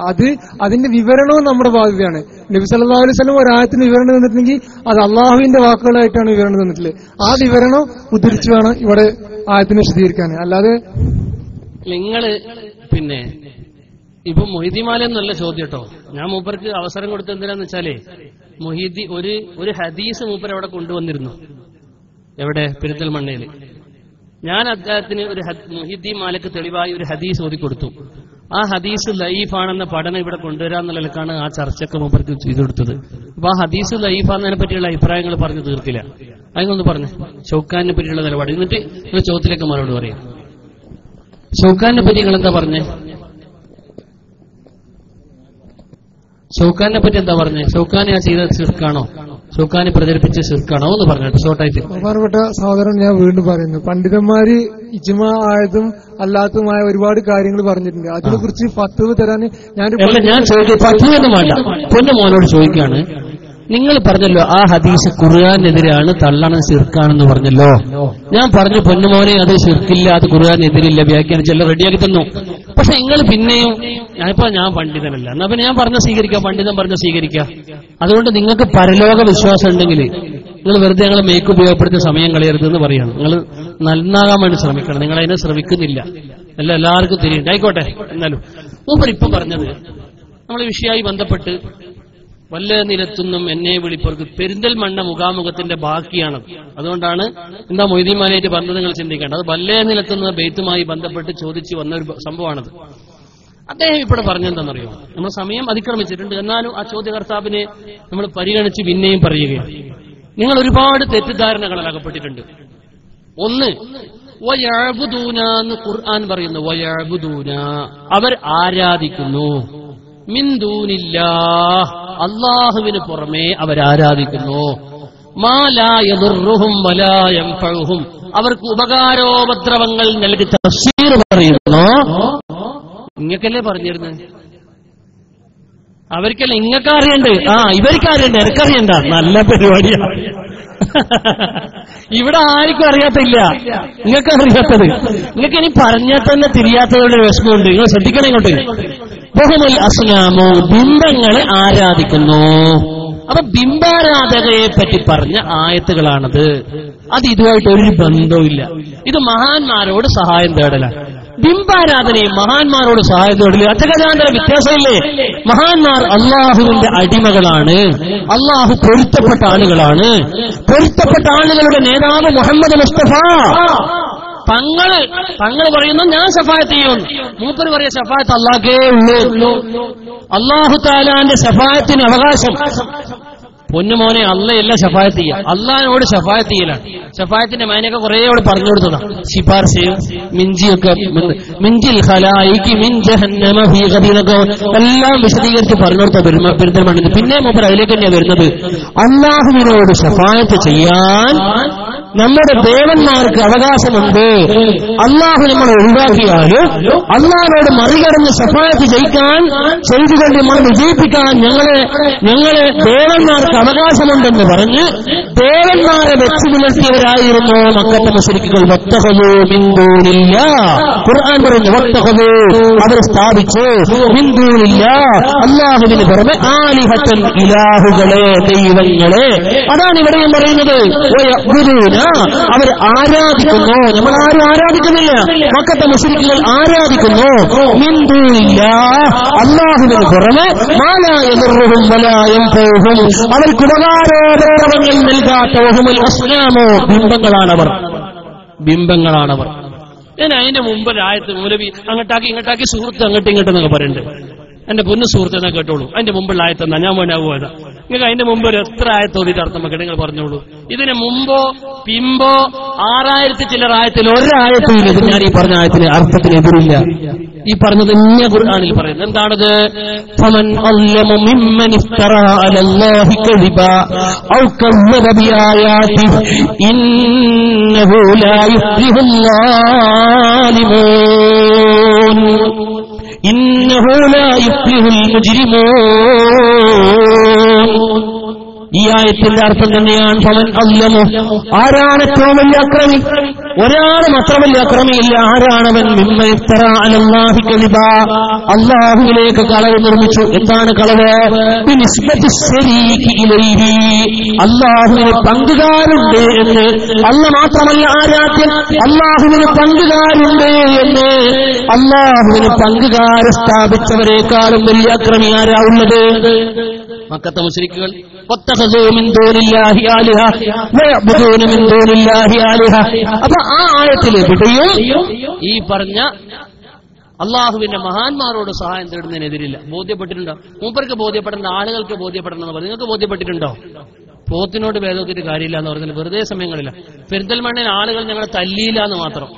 അതിന്റെ വിവരണവും നമ്മുടെ ബാധ്യതയാണ്. നബി സല്ലല്ലാഹു അലൈഹി വസല്ലം ഒരായത്തിന് വിവരണം തന്നിട്ടുണ്ടെങ്കിൽ അത് അള്ളാഹുവിന്റെ വാക്കുകളായിട്ടാണ് വിവരണം തന്നിട്ടുള്ളത്. ആ വിവരണം ഉദ്ധരിച്ചു വേണം ഇവിടെ ആയത്തിനെ വിശദീകരിക്കാൻ. അല്ലാതെ നിങ്ങള് പിന്നെ ഇപ്പൊ മൊഹിദ്ദിമാലെന്നല്ല ചോദ്യം കേട്ടോ. ഞാൻ മൂപ്പർക്ക് അവസരം കൊടുത്തത് എന്തിനാന്ന് വെച്ചാലേ, മൊഹീദ്ദി ഒരു ഹദീസ് മൂപ്പർ അവിടെ കൊണ്ടുവന്നിരുന്നു. എവിടെ? പെരിന്തൽമണ്ണയിൽ. ഞാൻ അദ്ദേഹത്തിന് ഒരു മുഹിദ്ദീൻ മാലക്ക് തെളിവായി ഒരു ഹദീസ് ഓതിക്കൊടുത്തു. ആ ഹദീസ് ലൈഫാണെന്ന പഠനം ഇവിടെ കൊണ്ടുവരാന്നുള്ള നിലക്കാണ് ആ ചർച്ചയ്ക്ക് മൂപ്പർക്ക് ചെയ്തു കൊടുത്തത്. അപ്പൊ ആ ഹദീസ് ലൈഫാന്നതിനെ പറ്റിയുള്ള അഭിപ്രായങ്ങൾ പറഞ്ഞു തീർത്തില്ല. അതിനൊന്ന് പറഞ്ഞു ഷൗക്കാനെ പറ്റിയുള്ള നിലപാട്. എന്നിട്ട് നിങ്ങൾ ചോദ്യത്തിലേക്ക് മറുപടി പറയാം. ഷൗക്കാനെ പറ്റി നിങ്ങൾ എന്താ പറഞ്ഞേ? ഷൗക്കാനെ പറ്റി എന്താ പറഞ്ഞേ? ഷൗക്കാനെ ആ ചെയ്ത ശിർക്കാണോ? ഷൗക്കാനെ പ്രചരിപ്പിച്ച ശിർക്കാണോ എന്ന് പറഞ്ഞിട്ട് ഷോർട്ടായിട്ട്. ബഹുമാനപ്പെട്ട സഹോദരൻ, ഞാൻ വീണ്ടും പറയുന്നു, പണ്ഡിതന്മാര് ഇജ്മാ ആയതും അല്ലാത്തതുമായ ഒരുപാട് കാര്യങ്ങൾ പറഞ്ഞിട്ടുണ്ട്. അതിനെക്കുറിച്ച് ഫത്വ തരാൻ ഞാൻ ഫത്വ ഒന്നും വേണ്ട. പൊന്നു മോനോട് ചോദിക്കാണ്, നിങ്ങൾ പറഞ്ഞല്ലോ ആ ഹദീസ് ഖുർആനെതിരാണ്, തള്ളണം ശിർക്കാണെന്ന് പറഞ്ഞല്ലോ. ഞാൻ പറഞ്ഞു പൊന്നുമോനെ അത് ശിർക്കില്ല, അത് ഖുർആനെതിരില്ല, വ്യാഖ്യാനിച്ചെല്ലാം റെഡിയാക്കി തന്നു. പക്ഷെ നിങ്ങൾ പിന്നെയും ഞാൻ പണ്ഡിതനല്ല, എന്നാ പിന്നെ ഞാൻ പറഞ്ഞ സ്വീകരിക്കാം, പണ്ഡിതൻ പറഞ്ഞ സ്വീകരിക്കാം. അതുകൊണ്ട് നിങ്ങൾക്ക് പരലോക വിശ്വാസം ഉണ്ടെങ്കിൽ നിങ്ങൾ വെറുതെ ഞങ്ങളെ മേക്ക് ഉപയോഗപ്പെടുത്തിയ സമയം കളയരുതെന്ന് പറയാണ്. നിങ്ങൾ നന്നാകാൻ വേണ്ടി ശ്രമിക്കണം. നിങ്ങൾ അതിനെ ശ്രമിക്കുന്നില്ല, എല്ലാവർക്കും തിരിയുണ്ട്. ആയിക്കോട്ടെ. എന്നാലും മൂപ്പർ ഇപ്പം പറഞ്ഞത് നമ്മളെ വിഷയമായി ബന്ധപ്പെട്ട് വല്ല നിലത്തുനിന്നും എന്നെ വിളിപ്പവർക്ക് പെരിന്തൽമണ്ണ മുഖാമുഖത്തിന്റെ ബാക്കിയാണ്. അതുകൊണ്ടാണ് എന്താ മൊയ്തീമാനായിട്ട് പറഞ്ഞത് നിങ്ങൾ ചിന്തിക്കേണ്ടത്. അത് വല്ല നിലത്തുനിന്ന് ബെയ്ത്തുമായി ബന്ധപ്പെട്ട് ചോദിച്ചു വന്ന ഒരു സംഭവമാണത്. അദ്ദേഹം ഇവിടെ പറഞ്ഞെന്താണെന്നറിയോ, നമ്മൾ സമയം അതിക്രമിച്ചിട്ടുണ്ട്, എന്നാലും ആ ചോദ്യകർത്താവിനെ നമ്മൾ പരിഗണിച്ച് പിന്നെയും പറയുകയാണ്. നിങ്ങൾ ഒരുപാട് തെറ്റിദ്ധാരണകളിൽ അകപ്പെട്ടിട്ടുണ്ട്. ഒന്ന്, വയഅ്ബുദൂന എന്ന് ഖുർആൻ പറയുന്നു. വയഅ്ബുദൂന, അവർ ആരാധിക്കുന്നു. മിൻ ദൂനില്ലാഹ്, അല്ലാഹുവിന് പുറമെ അവരാരാധിക്കുന്നു. മാ ലാ യദുർറുഹും വലാ യൻഫഉഹും, അവർക്ക് ഉപകാരോപദ്രവങ്ങൾ നൽകി തഫ്സീർ പറയുന്നു. ഇങ്ങക്കല്ലേ പറഞ്ഞിരുന്നത്? അവർക്കല്ല, ഇങ്ങക്ക് അറിയണ്ട്. ഇവർക്ക് അറിയണ്ട, എനിക്കറിയണ്ട. നല്ല പരിപാടിയാണ്. ഇവിടെ ആർക്കും അറിയാത്തില്ല, നിങ്ങൾക്ക് അറിയാത്തത്. നിങ്ങൾക്ക് ഇനി പറഞ്ഞാൽ തന്നെ തിരിയാത്തതുകൊണ്ട് വിഷമമുണ്ട്. നിങ്ങൾ ശ്രദ്ധിക്കണം ഇങ്ങോട്ട്. ബഹുമൽ അസ്നാമോ, ബിംബങ്ങളെ ആരാധിക്കുന്നു. അപ്പൊ ബിംബാരാധകയെ പറ്റി പറഞ്ഞ ആയത്തുകളാണത്. അത് ഇതുമായിട്ട് ഒരു ബന്ധവുമില്ല. ഇത് മഹാന്മാരോട് സഹായം തേടലാണ്. ബിംബാരാധനയും മഹാന്മാരോട് സഹായം തേടല് അറ്റഗജാന്തര വ്യത്യാസമില്ലേ? മഹാന്മാർ അള്ളാഹുവിന്റെ അടിമകളാണ്, അള്ളാഹു പൊരുത്തപ്പെട്ട ആളുകളാണ്. പൊരുത്തപ്പെട്ട ആളുകളുടെ നേതാവ് മുഹമ്മദ് മുസ്തഫ. തങ്ങൾ പറയുന്നു ഞാൻ ശഫായത്ത് ചെയ്യും. മൂപ്പര് പറയ ശഫായത്ത് അള്ളാഹ്ക്കേ ഉള്ളൂ. അള്ളാഹു തആലാന്റെ ശഫായത്തിന് അവകാശം. പൊന്നുമോനെ, അള്ളയല്ല ശഫായത്ത് ചെയ്യുക, അള്ളാഹിനോട് ശഫായത്ത് ചെയ്യലാണ്. ശഫായത്തിന്റെ മാനൊക്കെ കുറെ അവിടെ പറഞ്ഞു കൊടുത്തതാണ്. ശിപാർശയും മിഞ്ചിയൊക്കെ, മിഞ്ചിൽ ഖലായികി മിൻ ജഹന്നമ ഫീ ഖബീലൊക്കെ എല്ലാം വിശദീകരിച്ച് പറഞ്ഞു കൊടുത്ത പെരുന്തൽമണ്ണിന്. പിന്നെ മൂപ്പർ അതിലേക്ക് തന്നെയാണ് വരുന്നത്. അള്ളാഹുവിനോട് ശഫായത്ത് ചെയ്യാൻ നമ്മുടെ ദേവന്മാർക്ക് അവകാശമുണ്ട്. അള്ളാഹു നമ്മൾ ഒഴിവാക്കിയാലും അള്ളാഹിനോട് മറികടന്ന് ശഫായത്ത് ചെയ്തുകൊണ്ട് നമ്മൾ വിജയിപ്പിക്കാൻ ഞങ്ങളെ ദേവന്മാർക്ക് അവകാശമുണ്ടെന്ന് പറഞ്ഞ് ദേവന്മാരെ വെച്ചു പുലർത്തിയവരായിരുന്നു മക്കത്തെ മുശ്രിക്കുകൾ. വത്തഖദൂ മിൻ ദൂനില്ലാഹ്, ഖുർആൻ പറയുന്നു വത്തഖദൂ, അവർ സ്ഥാപിച്ചു മിൻ ദൂനില്ലാഹ്, അല്ലാഹുവിന് പുറമെ ആലിഹത്തൻ, ഇലാഹുകളെ, ദൈവങ്ങളെ. അതാണ് ഇവിടെയും പറയുന്നത്. വയഅ്ബുദൂന, അവർ ആരാധിക്കുന്നു. നമ്മൾ ആരും ആരാധിക്കുന്നില്ല, മക്കത്തെ മുശ്രിക്കുകൾ ആരാധിക്കുന്നു. മിൻ ദൂനില്ലാഹ്, അല്ലാഹുവിന് പുറമെ മാ ലാ യദുർറുഹും വലാ യൻഫഉഹും, അവർക്ക് ഉപകാരോപദ്രവങ്ങൾ നൽകാത്തവഹുൽ അസ്നാമോ, ബിംബങ്ങളാണവർ. ഞാൻ അതിന്റെ മുമ്പ് ആയത്ത് മൗലവി അങ്ങോട്ടാക്കി സുഹൃത്ത് ഇങ്ങോട്ടെന്നൊക്കെ പറയുന്നുണ്ട്. എന്റെ പൊന്നു സുഹൃത്തിനെ കേട്ടോളൂ. അതിന്റെ മുമ്പുള്ള ആയത്തെന്നാ ഞാൻ വേണ്ടാവുക. നിങ്ങൾക്ക് അതിന്റെ മുമ്പ് ഒരു എത്ര ആയത്തോതിട്ട് അർത്ഥം വെക്കട്ടെ നിങ്ങൾ പറഞ്ഞോളൂ. ഇതിന് മുമ്പോ പിമ്പോ 6000 ചില്ലറ ആയത്തിൽ ഒരായത്തും ഇല്ല. ഞാൻ ഈ പറഞ്ഞ ആയത്തിന് അർത്ഥത്തിന് എതിരില്ല. ഈ പറഞ്ഞത് ഇന്ന ഖുർആനിൽ പറയുന്നത് എന്താണത്? ഫമൻ അല്ലമു മിമ്മൻ ഇഫ്തറാ അലല്ലാഹി കദിബാ ഔ കസ്സബ ബിആയാതിഹി ഇന്നഹു ലാ യുഫ്ലിഹുൽ ളാലിമൂൻ ഇന്നഹു ലാ യുഫ്ലിഹുൽ മുജ്രിമൂൻ. ഈ ആയത്തിന്റെ അർത്ഥം തന്നെയാണ് ഫമൻ അല്ലമു, ആരാണ് ഏറ്റവും വലിയ അക്രമി? ഒരാളും അത്ര വലിയ അക്രമിയില്ല. ആരാണവൻ? മിമ്മൻ ഇഫ്തറാ അലല്ലാഹി കദിബാ, അല്ലാഹുവിലേക്ക് കളവ് നിർമ്മിച്ചു. എന്താണ് കളവ്? ബിനിസ്ബത്തി ശരീകി ഇലൈഹി, അല്ലാഹുവിന് പങ്കുകാരുണ്ട് എന്ന്. അല്ല മാത്രമല്ല ആരാധ്യൻ, അല്ലാഹുവിന് പങ്കുകാരുണ്ട് എന്ന്. അല്ലാഹുവിന് പങ്കുകാരെ സ്ഥാപിച്ചവരെക്കാളും വലിയ അക്രമി ആരാ ഉള്ളത്? മക്കത്തെ മുശ്രിക്കുകൾ. വത്തഖദൂ മിൻ ദൂനില്ലാഹി ആലിഹ വയഅ്ബുദൂന മിൻ ദൂനില്ലാഹി ആലിഹ. അപ്പൊ ആ ആയത്തിൽ എവിടെയും ഈ പറഞ്ഞ അള്ളാഹുവിന്റെ മഹാന്മാരോട് സഹായം തേടുന്നതിനെതിരില്ല. ബോധ്യപ്പെട്ടിട്ടുണ്ടോ? മൂപ്പർക്ക് ബോധ്യപ്പെടേണ്ട, ആളുകൾക്ക് ബോധ്യപ്പെടണമെന്ന് പറഞ്ഞു. നിങ്ങൾക്ക് ബോധ്യപ്പെട്ടിട്ടുണ്ടോ? പോത്തിനോട് വേദോക്കിട്ട് കാര്യമില്ല എന്ന് പറഞ്ഞാൽ വെറുതെ സമയങ്ങളില്ല. പെരിന്തൽമണ്ണയിൽ ആളുകൾ ഞങ്ങളെ തല്ലിയില്ല എന്ന് മാത്രം.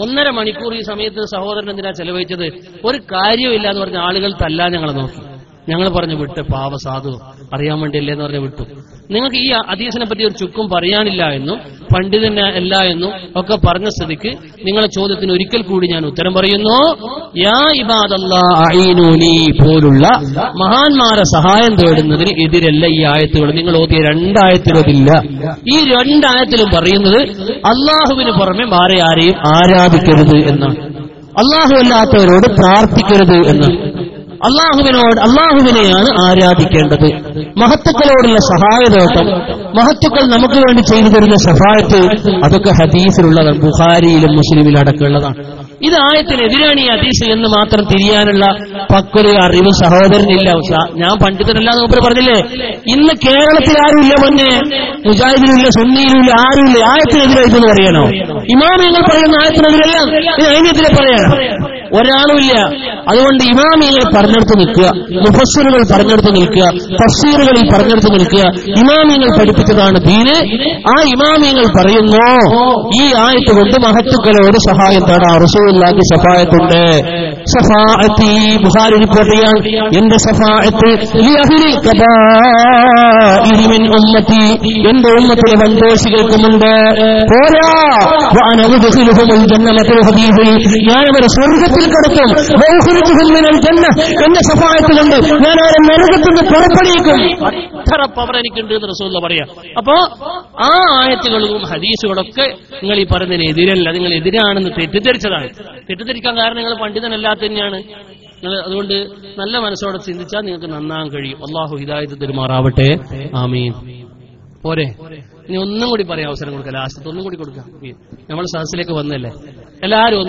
1.5 മണിക്കൂർ ഈ സമയത്ത് സഹോദരൻ എന്തിനാ ചെലവഴിച്ചത്? ഒരു കാര്യമില്ല എന്ന് പറഞ്ഞ ആളുകൾ തല്ലാൻ ഞങ്ങളെ നോക്കി. ഞങ്ങൾ പറഞ്ഞു വിട്ട്, പാവ സാധു അറിയാൻ വേണ്ടിയല്ലേ എന്ന് പറഞ്ഞ് വിട്ടു. നിങ്ങൾക്ക് ഈ ഹദീസിനെ പറ്റി ഒരു ചുക്കും പറയാനില്ല എന്നും പണ്ഡിതന് അല്ല എന്നും ഒക്കെ പറഞ്ഞ സ്ഥിതിക്ക് നിങ്ങളെ ചോദ്യത്തിന് ഒരിക്കൽ കൂടി ഞാൻ ഉത്തരം പറയുന്നു. യാ ഇബാദല്ലാഹ് അഈനൂനി പോലുള്ള മഹാന്മാരെ സഹായം തേടുന്നതിന് എതിരല്ല ഈ ആയത്തുകൾ. നിങ്ങൾ ഓതിയ 2 ആയത്തിലും അതില്ല. ഈ 2 ആയത്തിലും പറയുന്നത് അള്ളാഹുവിന് പുറമെ വേറെ ആരെയും ആരാധിക്കരുത് എന്നാണ്. അള്ളാഹു അല്ലാത്തവരോട് പ്രാർത്ഥിക്കരുത് എന്നാണ്. അള്ളാഹുവിനെയാണ് ആരാധിക്കേണ്ടത്. മഹത്തുക്കളോടുള്ള സഹായതോട്ടം, മഹത്തുക്കൾ നമുക്ക് വേണ്ടി ചെയ്തു തരുന്ന ശഫാഅത്ത്, അതൊക്കെ ഹദീസിലുള്ളതാണ്. ബുഖാരിയിലും മുസ്ലിമിലും അടക്കമുള്ളതാണ്. ഇത് ആയത്തിനെതിരാണ് ഈ ഹദീസ് എന്ന് മാത്രം തിരിയാനുള്ള പക്വത അറിവ് സഹോദരനില്ല. ഞാൻ പണ്ഡിതനല്ല എന്ന് മൂപ്പര് പറഞ്ഞില്ലേ. ഇന്ന് കേരളത്തിൽ ആരുമില്ല, പൊന്നെ മുജാഹിദിനില്ല, സുന്നിയിലില്ല, ആരുമില്ല. ആയത്തിനെതിരായിട്ടെന്ന് പറയാനോ? ഇമാമിയങ്ങൾ പറയുന്ന ആയത്തിനെതിരല്ല, ഇത് അതിനെതിരെ പറയാനോ? ഒരാളുമില്ല. അതുകൊണ്ട് ഇമാമിയങ്ങൾ പറഞ്ഞെടുത്ത് നിൽക്കുക, മുഫസ്സിറുകൾ പറഞ്ഞെടുത്ത് നിൽക്കുക, തഫ്സീറുകളിൽ പറഞ്ഞെടുത്ത് നിൽക്കുക. ഇമാമിയങ്ങൾ പഠിപ്പിച്ചതാണ് ദീന്. ആ ഇമാമിയങ്ങൾ പറയുന്നു ഈ ആയത്ത് കൊണ്ട് മഹത്തുക്കളോട് സഹായം തേടാം. റസൂലുള്ളാഹിക്ക് ശഫാഅത്തുണ്ട്. ശഫാഅത്തി ബുഖാരി റിപ്പോർട്ട് ചെയ്യാൻ എന്റെ ശഫാഅത്ത് ലിഅഹ്ലിൽ കബാഇരി മിൻ ഉമ്മത്തി, എന്റെ ഉമ്മത്തിലെ വൻദോഷികൾക്കുമുണ്ട്. പോരാ വഅന ഉദ്ഖിലുഹുൽ ജന്നത ഹദീബിൽ, ഞാൻ അവരെ സ്വർഗ്ഗത്തിൽ കടത്തും. വഉഖ്രിജുഹും മിനൽ ജന്ന, എന്റെ ശഫാഅത്ത് കൊണ്ട് ഞാൻ അവരെ നരകത്തിൽ നിന്ന് പുറപ്പെടുവിക്കും. അത്ര പവർ എനിക്കുണ്ട് എന്ന് റസൂലുള്ള പറയാം. അപ്പോ ആ ആയത്തുകളും ഹദീസുകളൊക്കെ നിങ്ങൾ ഈ പറഞ്ഞതിന് എതിരല്ല, നിങ്ങൾ എതിരാണെന്ന് തെറ്റിദ്ധരിച്ചതാണ്. തെറ്റിദ്ധരിക്കാൻ കാരണം നിങ്ങൾ പണ്ഡിതനല്ലാത്ത തന്നെയാണ്. നിങ്ങൾ അതുകൊണ്ട് നല്ല മനസ്സോടെ ചിന്തിച്ചാൽ നിങ്ങൾക്ക് നന്നാൻ കഴിയും. അല്ലാഹു ഹിദായത്ത് തരുമാറാവട്ടെ. ആമീൻ. പോരെ, ഇനി ഒന്നും കൂടി പറയാൻ അവസരം കൊടുക്കാം. ലാസ്റ്റത്ത് ഒന്നും കൂടി കൊടുക്കാം. നമ്മൾ സദസ്സിലേക്ക് വന്നല്ലേ, എല്ലാവരും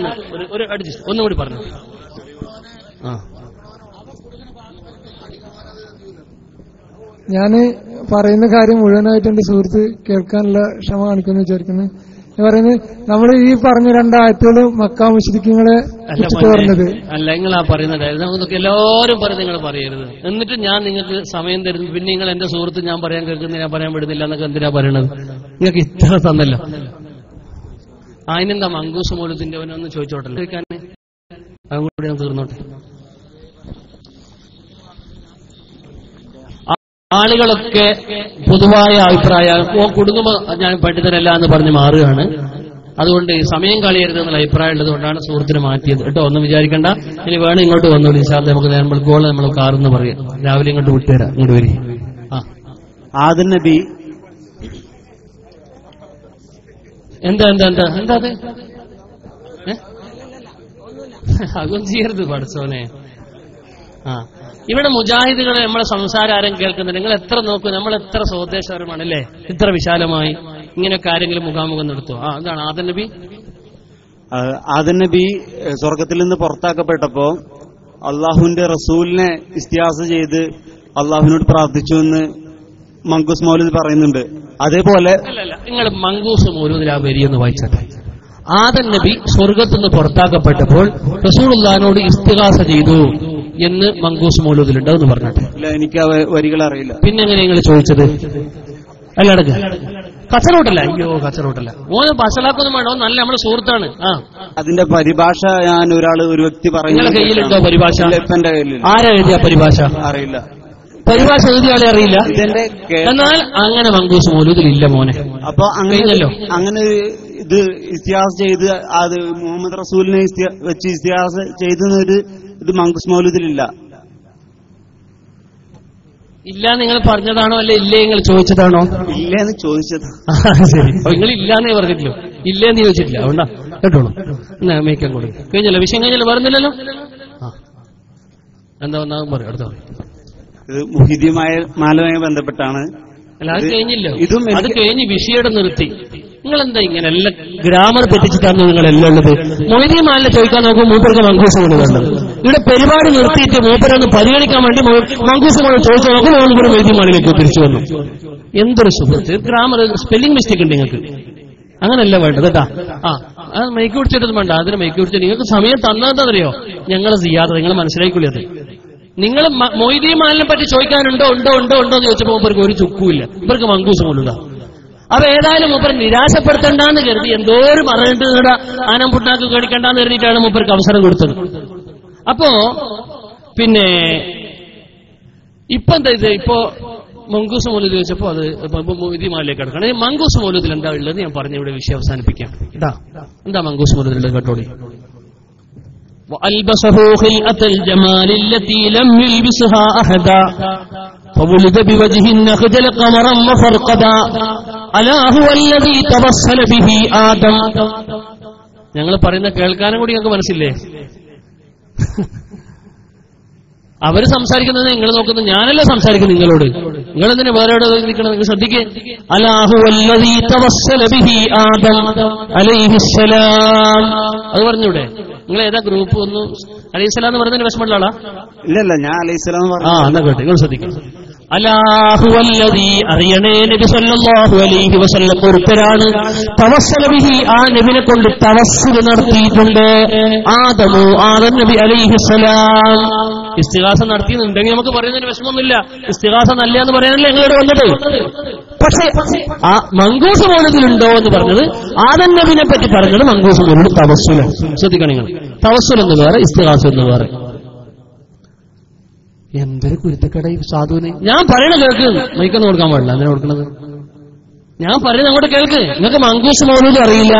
ഒരു അഡ്ജസ്റ്റ് ഒന്നും കൂടി പറഞ്ഞു. ഞാന് പറയുന്ന കാര്യം മുഴുവനായിട്ട് എന്റെ സുഹൃത്ത് കേൾക്കാനുള്ള ക്ഷമ കാണിക്കുമെന്ന് വിചാരിക്കുന്നു. ഞാൻ പറയുന്നത്, നമ്മൾ ഈ പറഞ്ഞ രണ്ടായത്തുകളും മക്ക മുശ്രിക്കുകളെ കുറിച്ചിട്ട് പറഞ്ഞത് അല്ല, നിങ്ങളാ പറയുന്നുണ്ടായിരുന്നു. നമുക്ക് എല്ലാവരും പറഞ്ഞ് നിങ്ങൾ പറയരുത്. എന്നിട്ട് ഞാൻ നിങ്ങൾക്ക് സമയം തരുന്നു. പിന്നെ നിങ്ങൾ എന്റെ സുഹൃത്ത് ഞാൻ പറയാൻ കേൾക്കുന്ന ഞാൻ പറയാൻ വിടുന്നില്ല എന്നൊക്കെ എന്തിനാ പറയണത്? നിങ്ങൾക്ക് ഇത്ര തന്നല്ലോ. അതിനെന്താ മങ്കൂസ് മൂലത്തിന്റെ ഒന്ന് ചോദിച്ചോട്ടല്ലോ, ചോദിക്കാൻ അതും കൂടി ഞാൻ തീർന്നോട്ടെ. ആളുകളൊക്കെ പൊതുവായ അഭിപ്രായം കുടുങ്ങുമ്പോൾ ഞാൻ പണ്ഡിതനല്ല എന്ന് പറഞ്ഞ് മാറുകയാണ്. അതുകൊണ്ട് സമയം കളയരുത് എന്നുള്ള അഭിപ്രായം ഉള്ളത് കൊണ്ടാണ് സുഹൃത്തിന് മാറ്റിയത് കേട്ടോ. ഒന്നും വിചാരിക്കണ്ട. ഇനി വേണം ഇങ്ങോട്ട് വന്നോളൂ. ഇൻഷാല്ലാ നമുക്ക് നമ്മൾ ഗോള് നമ്മൾ കാറെന്ന് പറയാം. രാവിലെ ഇങ്ങോട്ട് വിട്ടുതരാം. ഇങ്ങോട്ട് വരി. ആദം നബി എന്താ എന്താ എന്താ എന്താ അത് അതൊന്നും ചെയ്യരുത് പഠിച്ചോനെ. ഇവിടെ മുജാഹിദുകളെ നമ്മളെ സംസാരം ആരും കേൾക്കുന്നുണ്ട്. നിങ്ങൾ എത്ര നോക്കൂ, നമ്മൾ എത്ര സ്വദേശപരമാണല്ലേ, ഇത്ര വിശാലമായി ഇങ്ങനെയൊക്കെ ആരെങ്കിലും മുഖാമുഖം നടത്തുമോ? അതാണ് ആദം നബി. ആദം നബി സ്വർഗത്തിൽ നിന്ന് പുറത്താക്കപ്പെട്ടപ്പോ അള്ളാഹുവിന്റെ റസൂലിനെ ഇസ്തിഹാസ ചെയ്ത് അള്ളാഹുവിനോട് പ്രാർത്ഥിച്ചു എന്ന് മങ്കൂസ് മൗലൂദ് പറയുന്നുണ്ട്. അതേപോലെ നിങ്ങൾ മങ്കൂസ് മൗലൂദിൽ ആ വരിയൊന്ന് വായിച്ചട്ടെ. ആദം നബി സ്വർഗത്തിൽ നിന്ന് പുറത്താക്കപ്പെട്ടപ്പോൾ റസൂലുള്ളാഹിനോട് ഇസ്തിഹാസ ചെയ്തു എന്ന് മങ്കൂസ് മൗലൂദിലുണ്ട്. അതൊന്ന് പറഞ്ഞിട്ട്. ഇല്ല, എനിക്ക് ആ വരികൾ അറിയില്ല. പിന്നെ എങ്ങനെ നിങ്ങൾ ചോദിച്ചത്? അല്ല അടക്ക കച്ചറോട്ടല്ല. അയ്യോ കച്ചറോട്ടല്ല. ഓന് പശലാക്കൊന്നും വേണോ, നല്ല നമ്മുടെ സുഹൃത്താണ്. അതിന്റെ പരിഭാഷ ഞാൻ ഒരു വ്യക്തി നിങ്ങളുടെ കയ്യിലുണ്ടോ പരിഭാഷ? എന്റെ കയ്യിലില്ല. ആരാ എഴുതിയ പരിഭാഷ? അറിയില്ല. പരിഭാഷ എഴുതിയാളെ അറിയില്ല. എന്നാൽ അങ്ങനെ മങ്കൂസ് മൗലൂദിലില്ല മോനെ. അപ്പൊ അങ്ങനെയല്ലോ, അങ്ങനെ ഇത് ഇസ്തിഹാസ് ചെയ്ത് അത് മുഹമ്മദ് റസൂലിനെ വെച്ച് ഇസ്തിഹാസ് ചെയ്തൊരു ഇത് മങ്കൂസ് മൗലൂദിലില്ല. ഇല്ല നിങ്ങൾ പറഞ്ഞതാണോ അല്ലെ ഇല്ലേ നിങ്ങൾ ചോദിച്ചതാണോ? ഇല്ലേന്ന് ചോദിച്ചത്. ശരി, നിങ്ങൾ ഇല്ലാന്നേ പറഞ്ഞിട്ടില്ലോ, ഇല്ലേന്ന് ചോദിച്ചിട്ടില്ല. അതുകൊണ്ടാ കേട്ടോളൂ. എന്നാ മേക്കാൻ കൊടുക്കും. കഴിഞ്ഞല്ലോ, വിഷയം കഴിഞ്ഞല്ലോ, പറഞ്ഞില്ലല്ലോ. എന്താ ഒന്നാകും പറയും. അടുത്ത പറയും. ഇത് മുഹിദ്ദീമാലുമായി ബന്ധപ്പെട്ടാണ്. അല്ല അത് കഴിഞ്ഞില്ലോ, അത് കഴിഞ്ഞ് വിഷയം നിർത്തി. നിങ്ങളെന്താ ഇങ്ങനെ എല്ലാം ഗ്രാമർ തെറ്റിച്ചിട്ടാണ് നിങ്ങളെല്ലാം ഉള്ളത്. മൊയ്തീമാലിനെ ചോദിക്കാൻ നോക്കും, മൂപ്പർക്ക് മങ്കൂസ് കൊണ്ടുവരുന്നത്. ഇവിടെ പരിപാടി നിർത്തിയിട്ട് മൂപ്പരൊന്ന് പരിഗണിക്കാൻ വേണ്ടി മങ്കൂസ് കൊണ്ട് ചോദിച്ചു നോക്കും. മോനും കൂടെ മൊയ്തീമാലിലേക്ക് തിരിച്ചു വന്നു. എന്തൊരു സുഹൃത്ത്! ഗ്രാമർ സ്പെല്ലിംഗ് മിസ്റ്റേക്ക് ഉണ്ട് നിങ്ങൾക്ക്. അങ്ങനെയല്ല വേണ്ടത് കേട്ടാ. അത് മൈക്ക് പിടിച്ചിട്ടൊന്നും വേണ്ട. അതിന് മൈക്ക് പിടിച്ചിട്ട് നിങ്ങൾക്ക് സമയം തന്നതെന്നറിയോ? ഞങ്ങളെ ചെയ്യാതെ നിങ്ങൾ മനസ്സിലാക്കിക്കൊള്ളത്. നിങ്ങൾ മൊയ്തീമാലിനെ പറ്റി ചോദിക്കാനുണ്ടോ ഉണ്ടോ ഉണ്ടോ ഉണ്ടോ എന്ന് ചോദിച്ചപ്പോൾ മൂപ്പർക്ക് ഒരു ചുക്കുമില്ല. ഇവർക്ക് മങ്കൂസ് കൊള്ളുക. അപ്പൊ ഏതായാലും മൂപ്പർ നിരാശപ്പെടുത്തണ്ടെന്ന് കരുതി എന്തോരം പറഞ്ഞിട്ട് ഇവിടെ ആനം പുണ്ണാക്ക് കേടിക്കണ്ടെന്ന് കരുതിയിട്ടാണ് മൂപ്പർക്ക് അവസരം കൊടുത്തത്. അപ്പോ പിന്നെ ഇപ്പൊ എന്താ ഇത്? ഇപ്പോ മങ്കൂസ് മൗലൂദ് ചോദിച്ചപ്പോ അത് മൊയ്തീമാലിലേക്ക് കിടക്കണം. മങ്കൂസ് മൗലൂദിൽ എന്താ ഉള്ളത് ഞാൻ പറഞ്ഞ ഇവിടെ വിഷയം അവസാനിപ്പിക്കാം. എന്താ മങ്കൂസ് മൗലൂദിലുള്ളത് കേട്ടോളി. وألبسه خلعة الجمال التي لم يلبسها أحدا فولد بوجه النخجل قمرا وفرقدا ألا هو الذي توسل به آدم. ഞങ്ങൾ പറയുന്ന കേൾക്കാനും കൂടി ഞങ്ങൾക്ക് മനസ്സില്ലേ? അവര് സംസാരിക്കുന്നത് നിങ്ങൾ നോക്കുന്നത്, ഞാനല്ല സംസാരിക്കുന്നത് നിങ്ങളോട്. നിങ്ങൾ എന്തിനാ വേറെ എവിടെ നിൽക്കണം? നിങ്ങൾ ശ്രദ്ധിക്കേ. അല്ലാഹു വല്ലദീ തവസ്സല ബിഹി ആദം അലൈഹിസ്സലാം. അത് പറഞ്ഞൂടെ? നിങ്ങൾ ഏതാ ഗ്രൂപ്പ്? ഒന്നും അലൈഹിസ്സലാം എന്ന് പറഞ്ഞതിന് വിഷമമുള്ള ആളാ? ഇല്ലല്ല, ഞാൻ അലൈഹിസ്സലാം എന്നാ കേട്ടെ, നിങ്ങൾ ശ്രദ്ധിക്കണം. അല്ലാഹു വല്ലദീ, അറിയണേ നബി സല്ലല്ലാഹു അലൈഹി വസല്ലം ഒരുത്തരാണ്. തവസ്സല ബിഹി, ആ നബിനെ കൊണ്ട് തവസ്സുൽ നടത്തിയിട്ടുണ്ട്. ആദം നബി അലൈഹിസ്സലാം ഇസ്തിഗാസ നടത്തിയെന്നുണ്ടെങ്കിൽ നമുക്ക് പറയുന്നതിന് വിഷമമൊന്നുമില്ല. ഇസ്തിഗാസ നല്ല എന്ന് പറയാനല്ലേ ഞങ്ങളോട് വന്നത്. പക്ഷേ ആ മങ്കൂസ് മൗലിദിലുണ്ടോ എന്ന് പറഞ്ഞത്, ആദം നബിനെ പറ്റി പറഞ്ഞത് മങ്കൂസ് മൗലിദ് തവസ്സുൽ. ശ്രദ്ധിക്കണം നിങ്ങൾ, തവസ്സുൽ എന്ന് വേറെ, ഇസ്തിഗാസ എന്ന് വേറെ. എന്തൊരു കുരുത്തക്കട ഈ സാധുവിന്. ഞാൻ പറയണ കേൾക്ക്, മൈക്കൊന്നും കൊടുക്കാൻ പാടില്ല. എന്തിനാ കൊടുക്കണത്? ഞാൻ പറയുന്നത് അങ്ങോട്ട് കേൾക്ക്. നിങ്ങൾക്ക് മങ്കൂസ് മൗലൂദ് അറിയില്ല,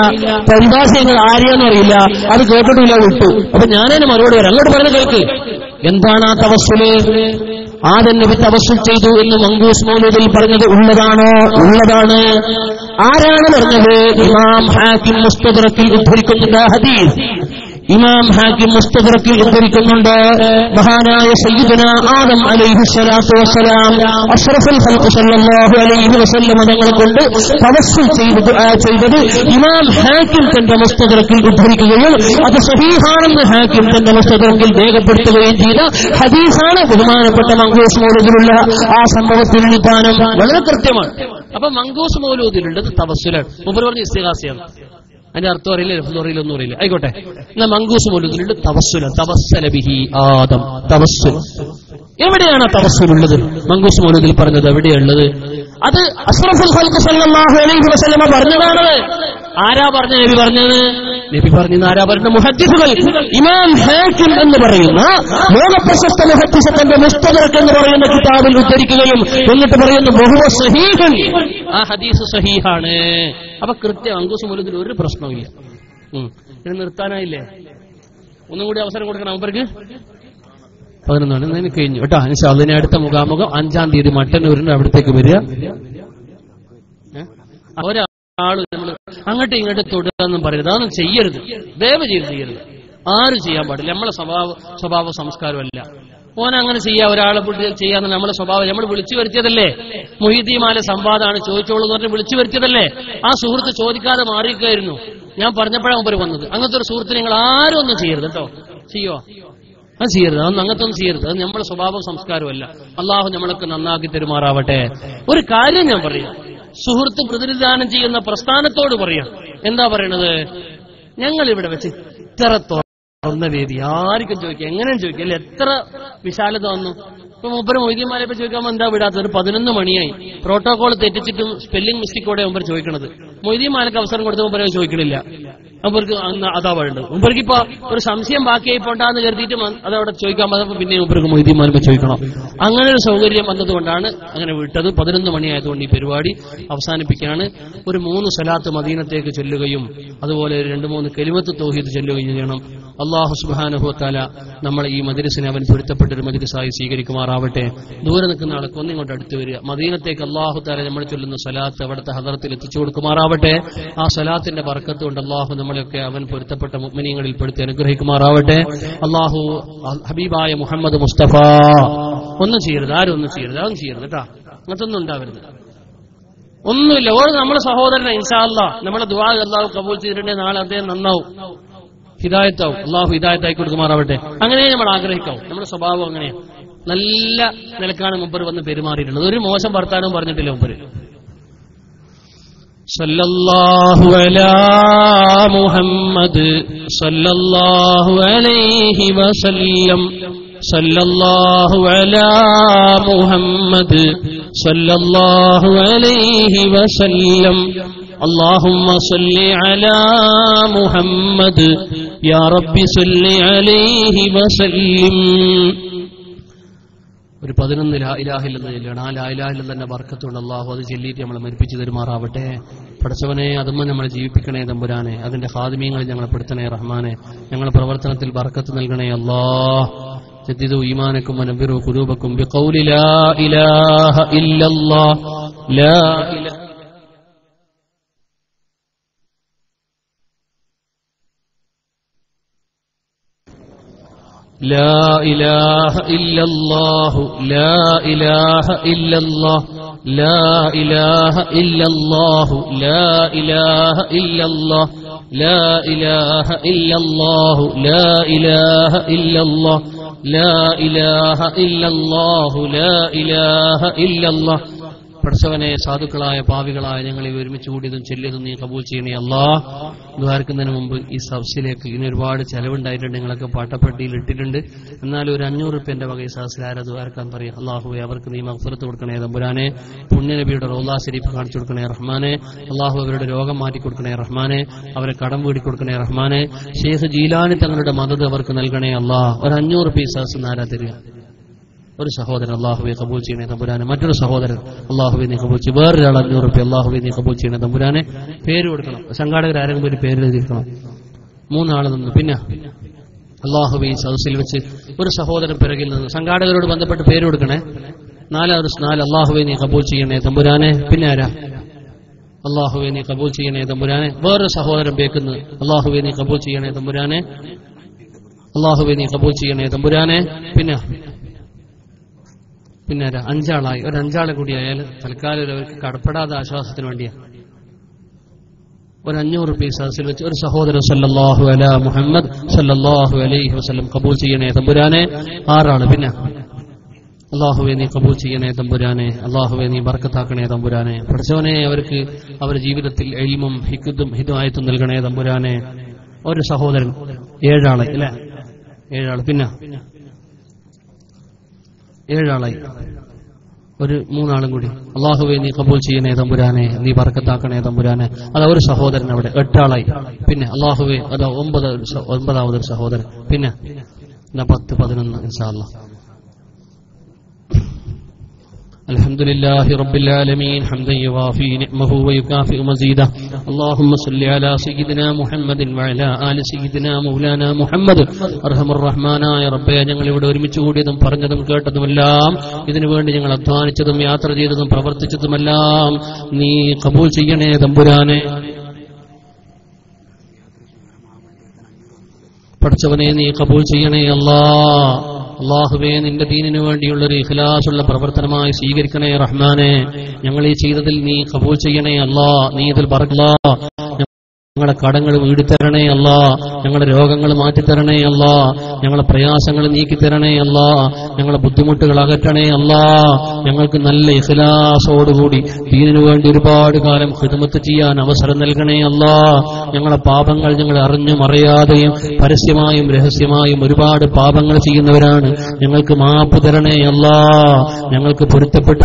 പരിഭാഷ നിങ്ങൾ ആര്യാന്ന് അറിയില്ല, അത് കേട്ടിട്ടില്ല, വിട്ടു. അപ്പൊ ഞാനതിന് മറുപടി വരാം. അങ്ങോട്ട് പറയുന്നത് കേൾക്ക്. എന്താണ് ആ തവസ്സുല്? ആദം നബി തവസ്സുൽ ചെയ്തു എന്ന് മങ്കൂസ് മൗലൂദിൽ പറഞ്ഞത് ഉള്ളതാണോ? ഉള്ളതാണ്. ആരാണ് പറഞ്ഞത്? ഇമാം ഹാക്കിം മുസ്തദ്റക്കിൽ ഉദ്ധരിക്കുന്നുണ്ട് ഹദീസ്. ഇമാം ഹാക്കിം മുസ്തദ്റക്കിൽ ഉദ്ധരിക്കുന്നുണ്ട്, മഹാനായ സയ്യിദുനാ ആദം അലൈഹിസ്സലാത്തു വസ്സലാം അഷ്റഫുൽ ഖൽഖ് സല്ലല്ലാഹു അലൈഹി വസല്ലം തങ്ങളെ കൊണ്ട് തവസ്സുൽ ചെയ്തത് ഇമാം ഹാക്കിം തന്റെ മുസ്തദ്റക്കിൽ ഉദ്ധരിക്കുകയും അത് സഹീഹാണെന്ന് ഹാക്കിം തന്റെ മുസ്തദ്റക്കിൽ രേഖപ്പെടുത്തുകയും ചെയ്ത ഹദീസാണ്. ബഹുമാനപ്പെട്ട മങ്കൂസ് മൗലൂദിലുള്ള ആ സംഭവത്തിന് നിദാനം വളരെ കൃത്യമാണ്. അപ്പൊ മങ്കൂസ് മൗലൂദിലുള്ളത് തവസ്സുലാണ്. മുമ്പ് പറഞ്ഞ ഇസ്തിഗാസയാണ്. അതിന്റെ അർത്ഥം അറിയില്ല, ലഫ്ദ് അറിയില്ല, ഒന്നും അറിയില്ല. ആയിക്കോട്ടെ. എന്നാൽ മങ്കൂസ് മൗലൂദിലുണ്ട് തവസ്സുൽ. തവസ്സല ബിഹി ആദം, തവസ്സുൽ. എവിടെയാണ് തവസ്സുൽ ഉള്ളത്? മങ്കൂസ് മൗലൂദിൽ പറഞ്ഞത് എവിടെയുള്ളത്? അത് അഷ്റഫുൽ ഖൽഖ് സല്ലല്ലാഹു അലൈഹി വസല്ലം പറഞ്ഞതാണ്. ആരാ പറഞ്ഞ? നബി പറഞ്ഞത്. നബി പറഞ്ഞത് ആരാ പറഞ്ഞ? മുഹദ്ദിസുകൾ. ഇമാം ഹാക്കിം എന്ന് പറയുന്ന ലോകപ്രശസ്ത മുഹദ്ദിസ് തന്റെ മുസ്തദ്റക് എന്ന് പറയുന്ന കിതാബിൽ ഉദ്ധരിക്കുകയും എന്നിട്ട് പറയുന്നു ബഹുവ സഹീഹൻ, ആ ഹദീസ് സഹീഹാണ്. അപ്പൊ കൃത്യം മങ്കൂസ് മൗലൂദിൽ ഒരു പ്രശ്നവുമില്ല. ഇത് നിർത്താനായില്ലേ? ഒന്നും കൂടി അവസരം കൊടുക്കണം അവർക്ക്. 11 കഴിഞ്ഞു കേട്ടോ. അതിന് അടുത്ത മുഖാമുഖം 5-ാം തീയതി മട്ടന്നൂരിന് അവിടത്തേക്ക് വരിക. ഒരാള് നമ്മൾ അങ്ങോട്ടും ഇങ്ങോട്ടും തൊടുകയെന്നും പറയരുത്. അതൊന്നും ചെയ്യരുത്, ദയവ് ചെയ്യരുത്. ആരും ചെയ്യാൻ പാടില്ല. നമ്മളെ സ്വഭാവ സംസ്കാരമല്ല. ഓനങ്ങനെ ചെയ്യാം, ഒരാളെ ചെയ്യാന്ന് നമ്മളെ സ്വഭാവം. നമ്മൾ വിളിച്ചു വരുത്തിയതല്ലേ? മൊഹീദ്ദീമാലെ സംവാദമാണ്, ചോദിച്ചോളൂ എന്ന് പറഞ്ഞ് വിളിച്ചു വരുത്തിയതല്ലേ? ആ സുഹൃത്ത് ചോദിക്കാതെ മാറിയിരിക്കുകയായിരുന്നു. ഞാൻ പറഞ്ഞപ്പോഴാണ് മുമ്പ് വന്നത്. അങ്ങനത്തെ ഒരു സുഹൃത്ത് നിങ്ങൾ ആരും ഒന്നും ചെയ്യരുത് കേട്ടോ. ചെയ്യോ? അത് ചെയ്യരുത്. അതൊന്നും അങ്ങനത്തെ ഒന്നും ചെയ്യരുത്. അത് നമ്മുടെ സ്വഭാവ സംസ്കാരമല്ല. അള്ളാഹു നമ്മളൊക്കെ നന്നാക്കി തെരുമാറാവട്ടെ. ഒരു കാര്യം ഞാൻ പറയാം, സുഹൃത്ത് പ്രതിനിധാനം ചെയ്യുന്ന പ്രസ്ഥാനത്തോട് പറയാം. എന്താ പറയണത്? ഞങ്ങൾ ഇവിടെ വെച്ച് ഇത്ര തുറന്ന വേദി, ആർക്കും ചോദിക്കാം, എങ്ങനെയും ചോദിക്കാം അല്ലെ? എത്ര വിശാലത വന്നു. ഇപ്പൊ മൂപ്പര് മൊയ്തീന്മാരെ ഇപ്പൊ ചോദിക്കാമോ എന്താ വിടാത്തത്? 11 മണിയായി. പ്രോട്ടോകോൾ തെറ്റിച്ചിട്ടും സ്പെല്ലിംഗ് മിസ്റ്റേക്കോടെ മുമ്പ് ചോദിക്കണത്. മൊയ്തീന്മാർക്ക് അവസരം കൊടുത്ത മുമ്പ് ചോദിക്കണില്ല. മുമ്പർക്ക് അതാ വേണ്ടത്. മുമ്പർക്ക് ഇപ്പൊ ഒരു സംശയം ബാക്കിയായി പോണ്ടാന്ന് കരുതിയിട്ട് അതവിടെ ചോദിക്കാൻ പറഞ്ഞപ്പോ പിന്നെ മുമ്പർക്ക് മൊയ്തീന്മാരെ ചോദിക്കണം. അങ്ങനെ ഒരു സൗകര്യം വന്നതുകൊണ്ടാണ് അങ്ങനെ വിട്ടത്. 11 മണിയായതുകൊണ്ട് ഈ പരിപാടി അവസാനിപ്പിക്കുകയാണ്. ഒരു 3 സ്വലാത്ത് മദീനത്തേക്ക് ചെല്ലുകയും അതുപോലെ 2-3 കലിമത്ത് തൗഹീദ് ചെല്ലുകയും ചെയ്യണം. അല്ലാഹു സുബ്ഹാനഹു വ തആല നമ്മളെ ഈ മജ്ലിസിനെ അവൻ പൊരുത്തപ്പെട്ട ഒരു മജ്ലിസായി സ്വീകരിക്കുമാറാവട്ടെ. ദൂരെ നിൽക്കുന്ന ആൾക്ക് ഒന്നിങ്ങോട്ട് അടുത്ത് വരിക. മദീനത്തേക്ക് അല്ലാഹു തആല നമ്മൾ ചൊല്ലുന്ന സ്വലാത്ത് അവിടുത്തെ ഹദറത്തിൽ എത്തിച്ചു കൊടുക്കുമാറാവട്ടെ. ആ സ്വലാത്തിന്റെ ബർക്കത്ത് കൊണ്ട് അല്ലാഹു നമ്മളെയൊക്കെ അവൻ പൊരുത്തപ്പെട്ട മുഅ്മിനീങ്ങളിൽ പെടുത്തി അനുഗ്രഹിക്കുമാറാവട്ടെ. അല്ലാഹു ഹബീബായ മുഹമ്മദ് മുസ്തഫ. ഒന്നും ചെയ്യരുത്, ആരും ഒന്നും ചെയ്യരുത്, അതൊന്നും ചെയ്യരുത് കേട്ടാ. അങ്ങനത്തെ ഒന്നും ഉണ്ടാവരുത്. ഒന്നുമില്ല. ഓരോ നമ്മുടെ സഹോദരനെ ഇൻഷാ അല്ലാഹ് നമ്മളെ ദുആ അല്ലാഹു കബൂൽ ചെയ്തിട്ടുണ്ടെങ്കിൽ നാളെ അദ്ദേഹം നന്നാവും, ഹിദായത്താവും. അല്ലാഹു ഹിദായത്തായി കൊടുക്കുമാറാവട്ടെ. അങ്ങനെ നമ്മൾ ആഗ്രഹിക്കാവും. നമ്മുടെ സ്വഭാവം അങ്ങനെയാണ്. നല്ല നിലക്കാണ് മുമ്പർ വന്ന് പെരുമാറിയിട്ടുള്ളത്. ഒരു മോശം വർത്താനവും പറഞ്ഞിട്ടില്ല മുമ്പര്. സല്ലല്ലാഹു അലാ മുഹമ്മദ് സല്ലല്ലാഹു അലൈഹി വസല്ലം. സല്ലല്ലാഹു അലാ മുഹമ്മദ് സല്ലല്ലാഹു അലൈഹി വസല്ലം. اللهم صل على محمد يا رب صل عليه وسلم. ഒരു 11 ലാ ഇലാഹ ഇല്ലല്ലാഹ് ചൊല്ലുകയാണ്. ആ ലാ ഇലാഹ ഇല്ലല്ലാഹ് തന്നെ ബർക്കത്തുണ്ട്. അല്ലാഹു അത് ചൊല്ലിയിട്ട് നമ്മളെ മരിപ്പിച്ചു തരുമാറാവട്ടെ. പടച്ചവനെ അതുമ്മ നമ്മളെ ജീവിപ്പിക്കണേ തമ്പുരാനെ. അതിന്റെ ഖാദിമീങ്ങളിൽ ഞങ്ങളെ പെടുത്തണേ റഹ്മാനെ. ഞങ്ങളുടെ പ്രവർത്തനത്തിൽ ബർക്കത്ത് നൽകണേ അല്ലാഹ്. ജദ്ദിദു ഈമാനക്കും വനബ്ബിറു ഖുലൂബക്കും ബിഖൗലി ലാ ഇലാഹ ഇല്ലല്ലാഹ് ലാ ഇലാഹ. لا إله إلا الله لا إله إلا الله لا إله إلا الله لا إله إلا الله لا إله إلا الله لا إله إلا الله لا إله إلا الله لا إله إلا الله. പടച്ചവനെ സാധുക്കളായ പാവികളായ ഞങ്ങളെ ഒരുമിച്ച് കൂടിയതും ചെല്ലിയതും നീ കബൂൽ ചെയ്യണേ അല്ലാഹ്. ദ്വാരക്കുന്നതിന് മുമ്പ് ഈ സബ്സിലേക്ക് ഇനി ഒരുപാട് ചെലവുണ്ടായിട്ടുണ്ട്. നിങ്ങളൊക്കെ പാട്ടപ്പെട്ടിയിൽ ഇട്ടിട്ടുണ്ട്. എന്നാലും ഒരു 500 രൂപന്റെ വക ഈ സബ്സിലാര ദ്വാരക്കാൻ പറയാം. അള്ളാഹുവെ അവർക്ക് നീ മഗ്ഫിറത്ത് കൊടുക്കണേ തമ്പുരാനെ. പുണ്യനബിയുടെ റൗളാ ശരീഫ് കാണിച്ചു കൊടുക്കണേ റഹ്മാനെ. അള്ളാഹു അവരുടെ രോഗം മാറ്റി കൊടുക്കണേ റഹ്മാനെ. അവരെ കടം വീടി കൊടുക്കണേ റഹ്മാനെ. ഷെയ്ഖ് ജീലാനി തങ്ങളുടെ മദത് അവർക്ക് നൽകണേ അല്ലാഹ്. ഒരു 500 രൂപ ഈ സബ്സ് ആരാ തരിക? ഒരു സഹോദരൻ അള്ളാഹുവെ കബൂൽ ചെയ്യണേ തമ്പുരാനെ. മറ്റൊരു സഹോദരൻ അള്ളാഹുവെ നീ കബൂൽ ചെയ്യും. വേറൊരാൾ 500 രൂപ അള്ളാഹുവെ നീ കബൂൽ ചെയ്യണേ തമ്പുരാനെ. പേര് കൊടുക്കണം. സംഘാടകർ ആരെങ്കിലും ഒരു പേര് എഴുതിയിരിക്കണം. 3 ആൾ നിന്ന്. പിന്നെ അള്ളാഹുവെ ഈ സദസ്സിൽ വെച്ച് ഒരു സഹോദരൻ പിറകിൽ നിന്ന് സംഘാടകരോട് ബന്ധപ്പെട്ട് പേര് കൊടുക്കണേ. 4 അള്ളാഹുവെ നീ കബൂൽ ചെയ്യണേ തമ്പുരാനെ. പിന്നെ ആരാ? അള്ളാഹുവെ നീ കബൂൽ ചെയ്യണേ തമ്പുരാനെ. വേറൊരു സഹോദരൻ ബേക്കുന്നു. അള്ളാഹുവെ നീ കബൂൽ ചെയ്യണേ തമ്പുരാനെ. അള്ളാഹുവെ നീ കബൂൽ ചെയ്യണേ തമ്പുരാനെ. പിന്നെ 5 ആളായി. ഒരു 5 ആളെ കൂടി ആയാൽ തൽക്കാലം അവർക്ക് കടപ്പെടാതെ ആശ്വാസത്തിന് വേണ്ടിയാ. ഒരു 500 രൂപ സദസ്സിൽ വെച്ച് ഒരു സഹോദരൻ സല്ലല്ലാഹു അലാ മുഹമ്മദ് സല്ലല്ലാഹു അലൈഹി വസല്ലം കബൂൽ ചെയ്യണേ തമ്പുരാനെ. 6 ആള്. പിന്നെ അള്ളാഹുവെ നീ കബൂൽ ചെയ്യണേ തമ്പുരാനെ. അള്ളാഹുവെ നീ ബർക്കത്താക്കണേ തമ്പുരാനെ. പഠിച്ചവനെ അവർക്ക് അവരുടെ ജീവിതത്തിൽ ഇൽമും ഹിദായത്തും നൽകണേ തമ്പുരാനെ. ഒരു സഹോദരൻ 7 ആളെ അല്ലെ? 7 ആള്. പിന്നെ 7 ആളായി. ഒരു 3 ആളും കൂടി. അള്ളാഹുവെ നീ കബൂൽ ചെയ്യണേ തമ്പുരാനെ. നീ ബർക്കത്താക്കണേ തമ്പുരാനെ. അത് ഒരു സഹോദരൻ അവിടെ 8 ആളായി. പിന്നെ അള്ളാഹുവെ അത് 9ാമതൊരു സഹോദരൻ. പിന്നെ 10, 11 ഇൻഷാ അല്ലാഹ്. الحمد لله رب العالمين حمدا يوافي نعمه ويكافئ مزيده اللهم صل على سيدنا محمد وعلى آل سيدنا مولانا محمد أرحم الرحمن يا رب. ഞങ്ങൾ ഇവിടെ ഒരുമിച്ച് കൂടിയതും പറഞ്ഞതും കേട്ടതുമെല്ലാം ഇതിനു വേണ്ടി ഞങ്ങൾ അധ്വാനിച്ചതും യാത്ര ചെയ്തതും പ്രവർത്തിച്ചതുമെല്ലാം നീ കബൂൽ ചെയ്യണേ തമ്പുരാനെ. പഠിച്ചവനെ നീ കബൂൽ ചെയ്യണേ അല്ലാഹ്. അള്ളാഹുവേ നിന്റെ ദീനിനു വേണ്ടിയുള്ള ഒരു ഇഖ്ലാസുള്ള പ്രവർത്തനമായി സ്വീകരിക്കണേ റഹ്മാനെ. ഞങ്ങൾ ഈ ചെയ്തതിൽ നീ കബൂൽ ചെയ്യണേ അല്ലാഹ്. നീ ഇതിൽ ബറക്കത്ത്. ഞങ്ങളുടെ കടങ്ങൾ വീടിത്തരണേ അല്ലാഹ്. ഞങ്ങളുടെ രോഗങ്ങൾ മാറ്റിത്തരണേ അല്ലാഹ്. ഞങ്ങളുടെ പ്രയാസങ്ങൾ നീക്കിത്തരണേ അല്ലാഹ്. ഞങ്ങളുടെ ബുദ്ധിമുട്ടുകൾ അകറ്റണേ അല്ലാഹ്. ഞങ്ങൾക്ക് നല്ല ഇഖ്ലാസോടുകൂടി ദീനിനു വേണ്ടി ഒരുപാട് കാലം ഖിദ്മത്ത് ചെയ്യാൻ അവസരം നൽകണേ അല്ലാഹ്. ഞങ്ങളുടെ പാപങ്ങൾ ഞങ്ങൾ അറിഞ്ഞും അറിയാതെയും പരസ്യമായും രഹസ്യമായും ഒരുപാട് പാപങ്ങൾ ചെയ്യുന്നവരാണ്. ഞങ്ങൾക്ക് മാപ്പ് തരണേ അല്ലാഹ്. ഞങ്ങൾക്ക് പൊരുത്തപ്പെട്ട